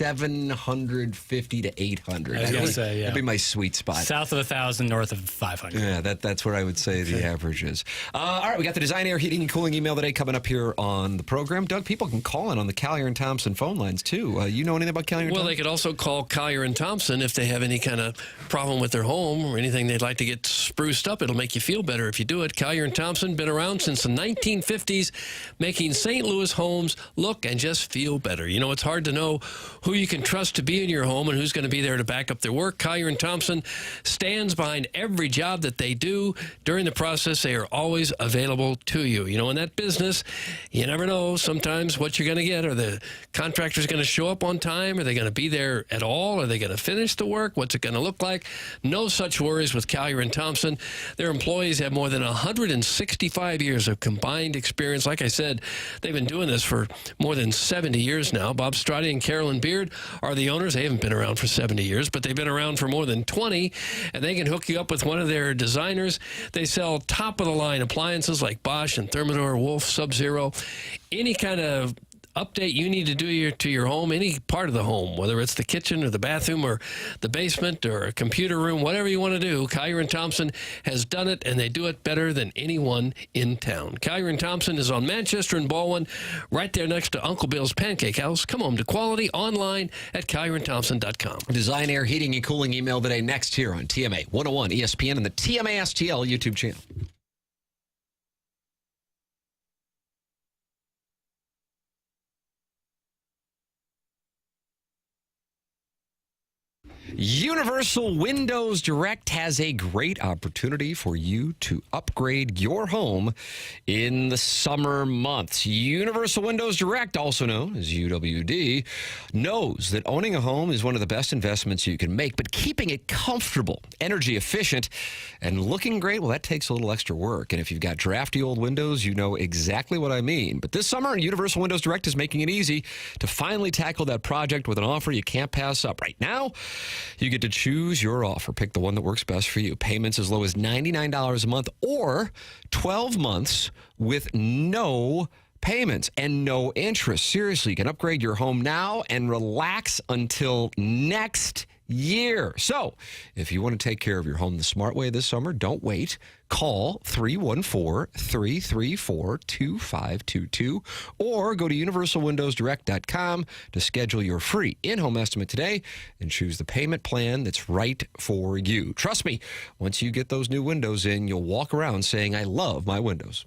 750 to 800. I was going to say, yeah. That'd be my sweet spot. South of 1,000, north of 500. Yeah, that's where I would say the average is. All right, we got the Design Air Heating and Cooling email today coming up here on the program. Doug, people can call in on the Collier and Thompson phone lines, too. You know anything about Collier and Well, Thompson? they could also call Collier and Thompson if they have any kind of problem with their home or anything they'd like to get spruced up. It'll make you feel better if you do it. Collier and Thompson, been around since the 1950s, making St. Louis homes look and just feel better. You know, it's hard to know who you can trust to be in your home and who's going to be there to back up their work. Collier and Thompson stands behind every job that they do. During the process, they are always available to you. You know, in that business, you never know sometimes what you're going to get. Are the contractors going to show up on time? Are they going to be there at all? Are they going to finish the work? What's it going to look like? No such worries with Collier and Thompson. Their employees have more than 165 years of combined experience. Like I said, they've been doing this for more than 70 years now. Bob Strati and Carolyn Beard are the owners. They haven't been around for 70 years, but they've been around for more than 20, and they can hook you up with one of their designers. They sell top-of-the-line appliances like Bosch and Thermador, Wolf, Sub-Zero, any kind of update you need to do to your home, any part of the home, whether it's the kitchen or the bathroom or the basement or a computer room, whatever you want to do, Collier and Thompson has done it, and they do it better than anyone in town. Collier and Thompson is on Manchester and Baldwin, right there next to Uncle Bill's Pancake House. Come home to quality online at collierandthompson.com. Design Air Heating and Cooling email today next here on TMA 101 ESPN and the TMA STL YouTube channel. Universal Windows Direct has a great opportunity for you to upgrade your home in the summer months. Universal Windows Direct, also known as UWD, knows that owning a home is one of the best investments you can make, but keeping it comfortable, energy efficient, and looking great, well, that takes a little extra work. And if you've got drafty old windows, you know exactly what I mean. But this summer, Universal Windows Direct is making it easy to finally tackle that project with an offer you can't pass up. Right now, You get to choose your offer. Pick the one that works best for you. Payments as low as $99 a month or 12 months with no payments and no interest. Seriously, you can upgrade your home now and relax until next year. So, if you want to take care of your home the smart way this summer, don't wait. Call 314-334-2522 or go to universalwindowsdirect.com to schedule your free in-home estimate today and choose the payment plan that's right for you. Trust me, once you get those new windows in, you'll walk around saying, I love my windows.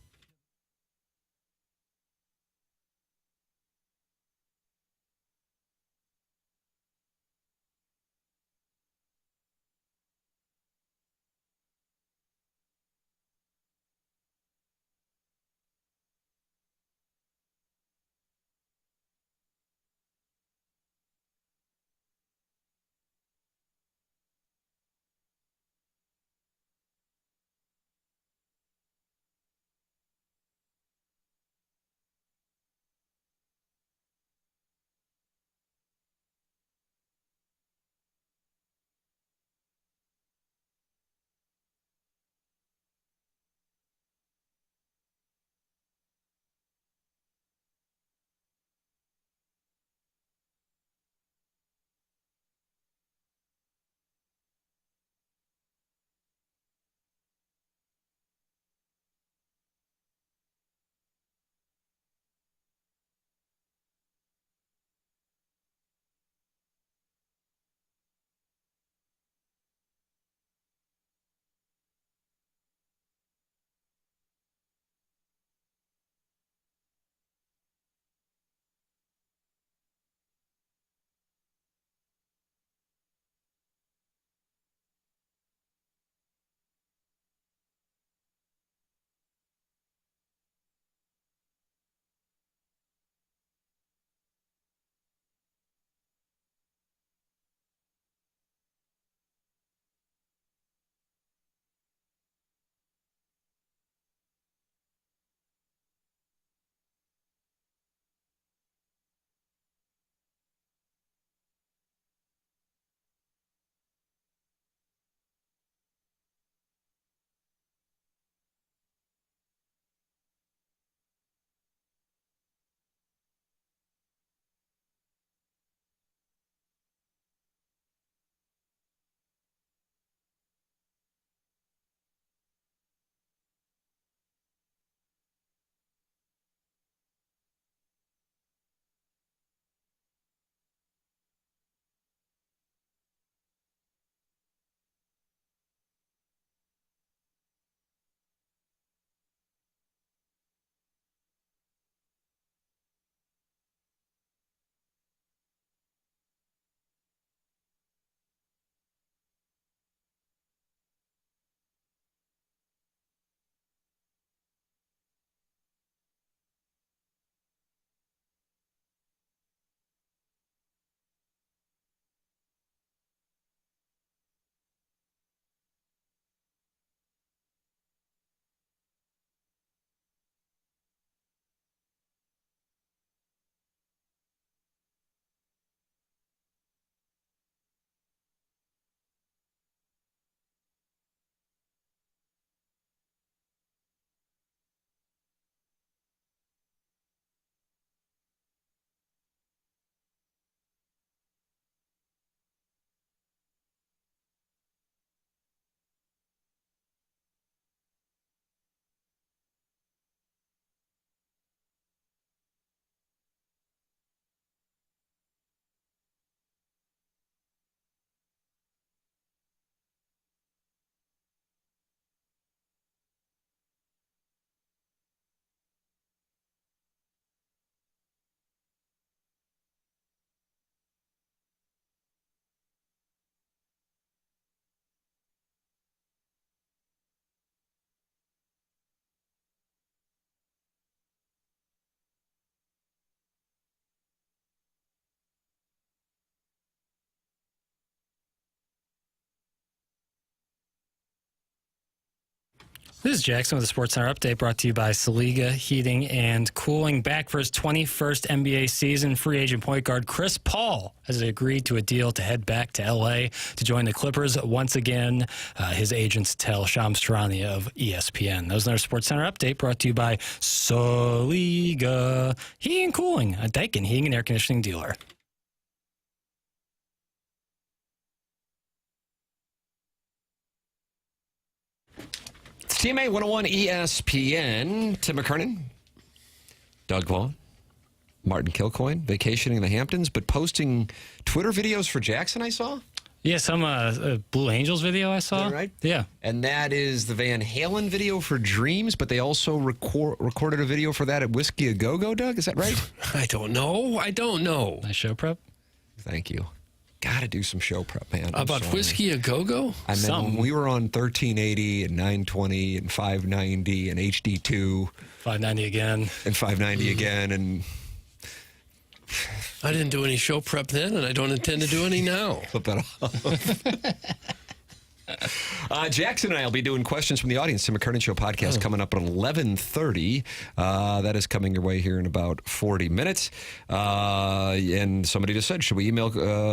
This is Jackson with the Sports Center update brought to you by Saliga Heating and Cooling. Back for his 21st NBA season, free agent point guard Chris Paul has agreed to a deal to head back to L.A. to join the Clippers once again. His agents tell Shams Charania of ESPN. That was another Sports Center update brought to you by Saliga Heating and Cooling, a Daikin heating and air conditioning dealer. TMA 101 ESPN. Tim McKernan, Doug Vaughn, Martin Kilcoyne, vacationing in the Hamptons, but posting Twitter videos for Jackson, I saw? Yeah, some Blue Angels video I saw. Right? Yeah. And that is the Van Halen video for Dreams, but they also recorded a video for that at Whiskey A Go-Go, Doug? Is that right? I don't know. Nice show prep. Thank you. Got to do some show prep, man. About Whiskey A Go-Go? I mean, when we were on 1380 and 920 and 590 and HD2. 590 again. And 590 again. And I didn't do any show prep then, and I don't intend to do any now. Flip that off. Jackson and I will be doing questions from the audience. Tim McKernan Show podcast coming up at 11:30. That is coming your way here in about 40 minutes. And somebody just said, should we email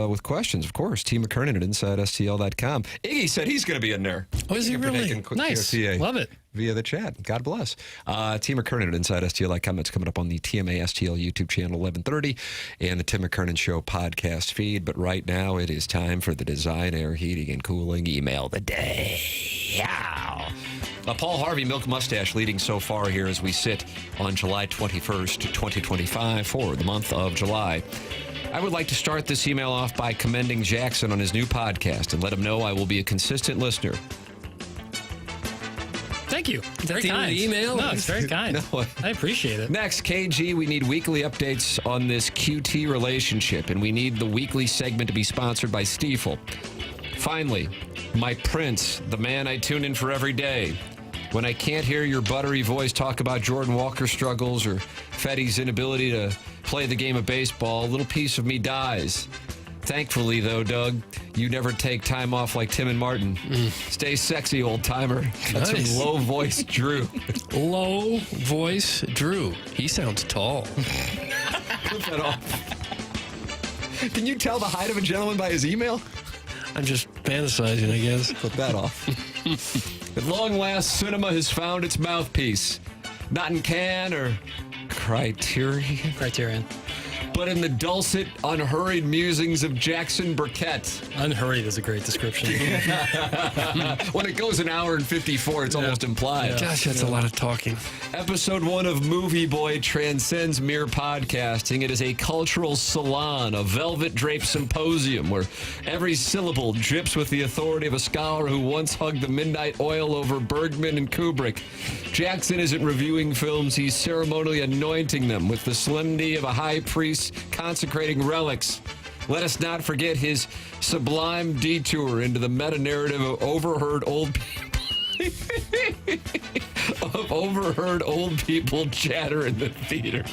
with questions? Of course. T. McKernan at InsideSTL.com. Iggy said he's going to be in there. Oh, is he really? Nice. Love it. Via the chat. God bless. Tim McKernan at InsideSTL.com. It's coming up on the TMA STL YouTube channel, 11:30, and the Tim McKernan Show podcast feed. But right now, it is time for the Design Air Heating and Cooling email of the day. Yeah. Paul Harvey, Milk Mustache, leading so far here as we sit on July 21st, 2025, for the month of July. I would like to start this email off by commending Jackson on his new podcast and let him know I will be a consistent listener. Thank you. Very the kind. email? No, it's very kind. No. I appreciate it. Next, KG, we need weekly updates on this QT relationship, and we need the weekly segment to be sponsored by Stiefel. Finally, my prince, the man I tune in for every day. When I can't hear your buttery voice talk about Jordan Walker's struggles or Fetty's inability to play the game of baseball, a little piece of me dies. Thankfully, though, Doug, you never take time off like Tim and Martin. Stay sexy, old-timer. That's Nice. from low-voice Drew. Low voice Drew. He sounds tall. Flip that off. Can you tell the height of a gentleman by his email? I'm just fantasizing, I guess. Flip that off. At long last, cinema has found its mouthpiece. Not in Cannes or Criterion, but in the dulcet, unhurried musings of Jackson Burkett. Unhurried is a great description. When it goes an hour and 54, it's almost implied. Gosh, that's a lot of talking. Episode 1 of Movie Boy transcends mere podcasting. It is a cultural salon, a velvet-draped symposium where every syllable drips with the authority of a scholar who once hugged the midnight oil over Bergman and Kubrick. Jackson isn't reviewing films, he's ceremonially anointing them with the solemnity of a high priest consecrating relics. Let us not forget his sublime detour into the meta-narrative of overheard old people chatter in the theater,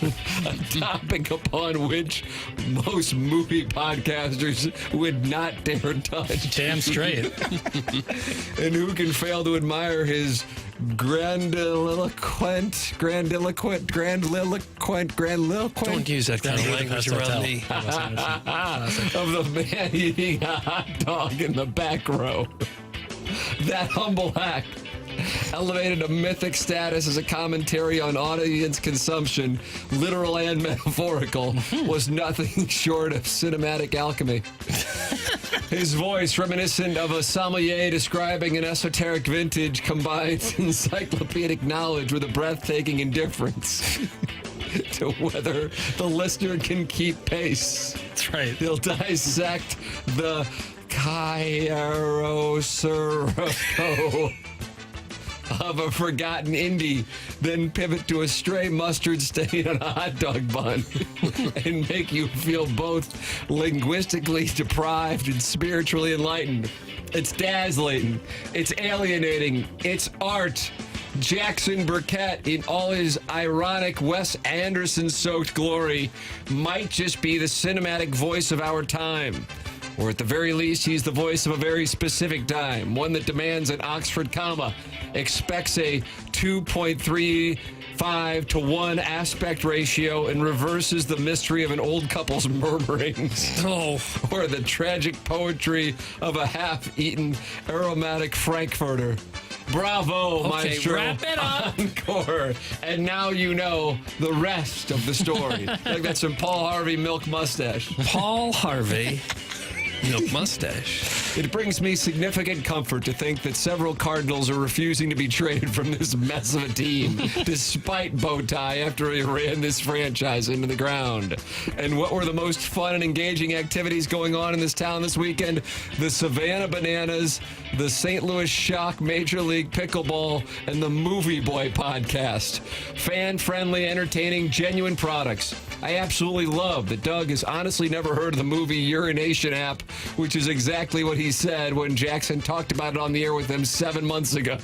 a topic upon which most movie podcasters would not dare touch. Damn straight. And who can fail to admire his grandiloquent. Don't use that kind of language around me. Of the man eating a hot dog in the back row. That humble act, elevated to mythic status as a commentary on audience consumption, literal and metaphorical, was nothing short of cinematic alchemy. His voice, reminiscent of a sommelier describing an esoteric vintage, combines encyclopedic knowledge with a breathtaking indifference to whether the listener can keep pace. That's right. He'll dissect the chiaroscuro of a forgotten indie, then pivot to a stray mustard stain on a hot dog bun and make you feel both linguistically deprived and spiritually enlightened. It's dazzling. It's alienating. It's art. Jackson Burkett, in all his ironic Wes Anderson-soaked glory, might just be the cinematic voice of our time. Or at the very least, he's the voice of a very specific time, one that demands an Oxford comma, expects a 2.35 to 1 aspect ratio, and reverses the mystery of an old couple's murmurings. Oh. Or the tragic poetry of a half-eaten aromatic Frankfurter. Bravo, Maestro. Wrap it up. Encore. And now you know the rest of the story. Like that's some Paul Harvey milk mustache. Paul Harvey milk mustache. It brings me significant comfort to think that several Cardinals are refusing to be traded from this mess of a team, despite Bowtie after he ran this franchise into the ground. And what were the most fun and engaging activities going on in this town this weekend? The Savannah Bananas, the St. Louis Shock Major League Pickleball, and the Movie Boy podcast. Fan-friendly, entertaining, genuine products. I absolutely love that Doug has honestly never heard of the movie Urination app, which is exactly what he said when Jackson talked about it on the air with him 7 months ago.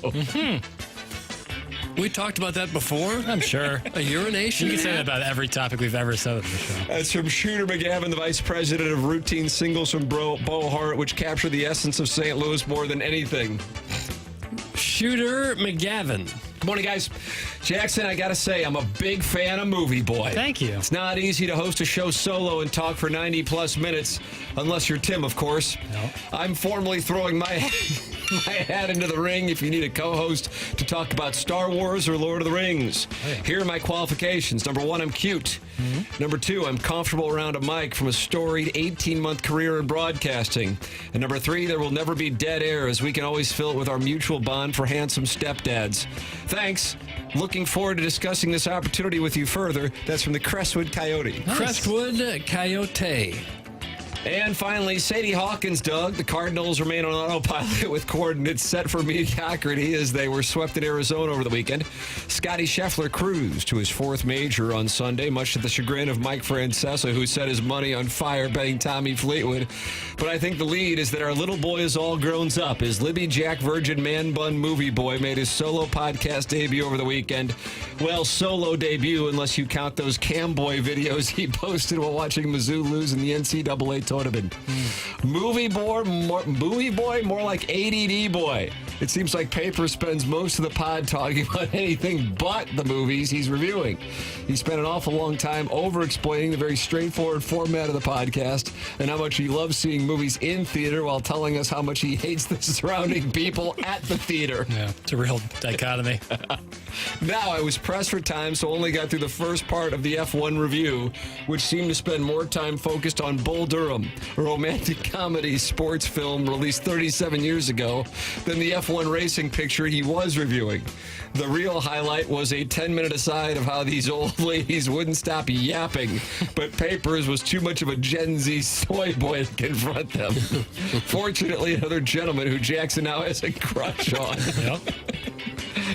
We talked about that before? I'm sure. A urination? You can say that about every topic we've ever said on the show. That's from Shooter McGavin, the vice president of routine singles from Beau Hart, which captured the essence of St. Louis more than anything. Shooter McGavin. Good morning, guys. Jackson, I got to say, I'm a big fan of Movie Boy. Thank you. It's not easy to host a show solo and talk for 90-plus minutes, unless you're Tim, of course. No. I'm formally throwing my hat into the ring if you need a co-host to talk about Star Wars or Lord of the Rings. Oh, yeah. Here are my qualifications. Number 1, I'm cute. Number 2, I'm comfortable around a mic from a storied 18-month career in broadcasting. And number 3, there will never be dead air, as we can always fill it with our mutual bond for handsome stepdads. Thanks. Looking forward to discussing this opportunity with you further. That's from the Crestwood Coyote. Nice. Crestwood Coyote. And finally, Sadie Hawkins, Doug. The Cardinals remain on autopilot with coordinates set for mediocrity as they were swept in Arizona over the weekend. Scottie Scheffler cruised to his 4th major on Sunday, much to the chagrin of Mike Francesa, who set his money on fire betting Tommy Fleetwood. But I think the lead is that our little boy is all grown up as Libby Jack Virgin Man Bun Movie Boy made his solo podcast debut over the weekend. Well, solo debut unless you count those Camboy videos he posted while watching Mizzou lose in the NCAA tournament. Movie boy, more like ADD boy. It seems like Paper spends most of the pod talking about anything but the movies he's reviewing. He spent an awful long time over-explaining the very straightforward format of the podcast and how much he loves seeing movies in theater while telling us how much he hates the surrounding people at the theater. Yeah, it's a real dichotomy. Now, I was pressed for time, so only got through the first part of the F1 review, which seemed to spend more time focused on Bull Durham, a romantic comedy sports film released 37 years ago, than the F1 racing picture he was reviewing. The real highlight was a 10-minute aside of how these old ladies wouldn't stop yapping, but Papers was too much of a Gen Z soy boy to confront them. Fortunately, another gentleman who Jackson now has a crush on. Yep.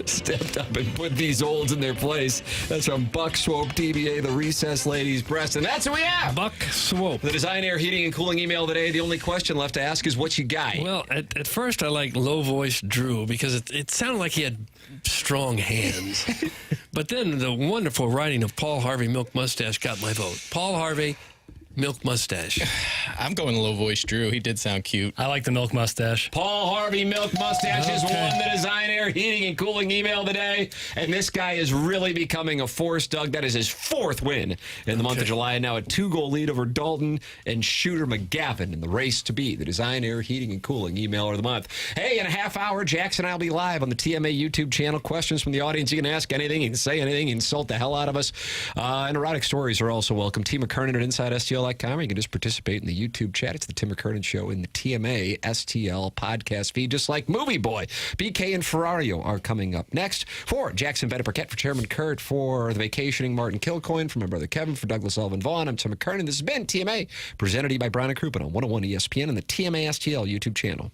Stepped up and put these olds in their place. That's from Buck Swope, DBA, the Recess Ladies Breast. And that's who we have. Buck Swope. The Design Air Heating and Cooling email today. The only question left to ask is what you got. Well, at first I like low voice Drew because it sounded like he had strong hands. But then the wonderful writing of Paul Harvey Milk Mustache got my vote. Paul Harvey Milk Mustache. I'm going low voice Drew. He did sound cute. I like the milk mustache. Paul Harvey Milk Mustache has won the Design Air Heating and Cooling email today. And this guy is really becoming a force, Doug. That is his 4th win in the month of July. And now a 2-goal lead over Dalton and Shooter McGavin in the race to be the Design Air Heating and Cooling emailer of the month. Hey, in a half hour, Jackson and I will be live on the TMA YouTube channel. Questions from the audience. You can ask anything. You can say anything. You can insult the hell out of us. And erotic stories are also welcome. T. McKernan at InsideSTL.com. You can just participate in the YouTube chat. It's the Tim McKernan Show in the TMA STL podcast feed, just like Movie Boy. BK and Ferrario are coming up next. For Jackson Burkett, for Chairman Kurt, for the vacationing Martin Kilcoyne, for my brother Kevin, for Douglas Elvin Vaughn, I'm Tim McKernan. This has been TMA, presented to you by Brown and Crouppen on 101 ESPN and the TMA STL YouTube channel.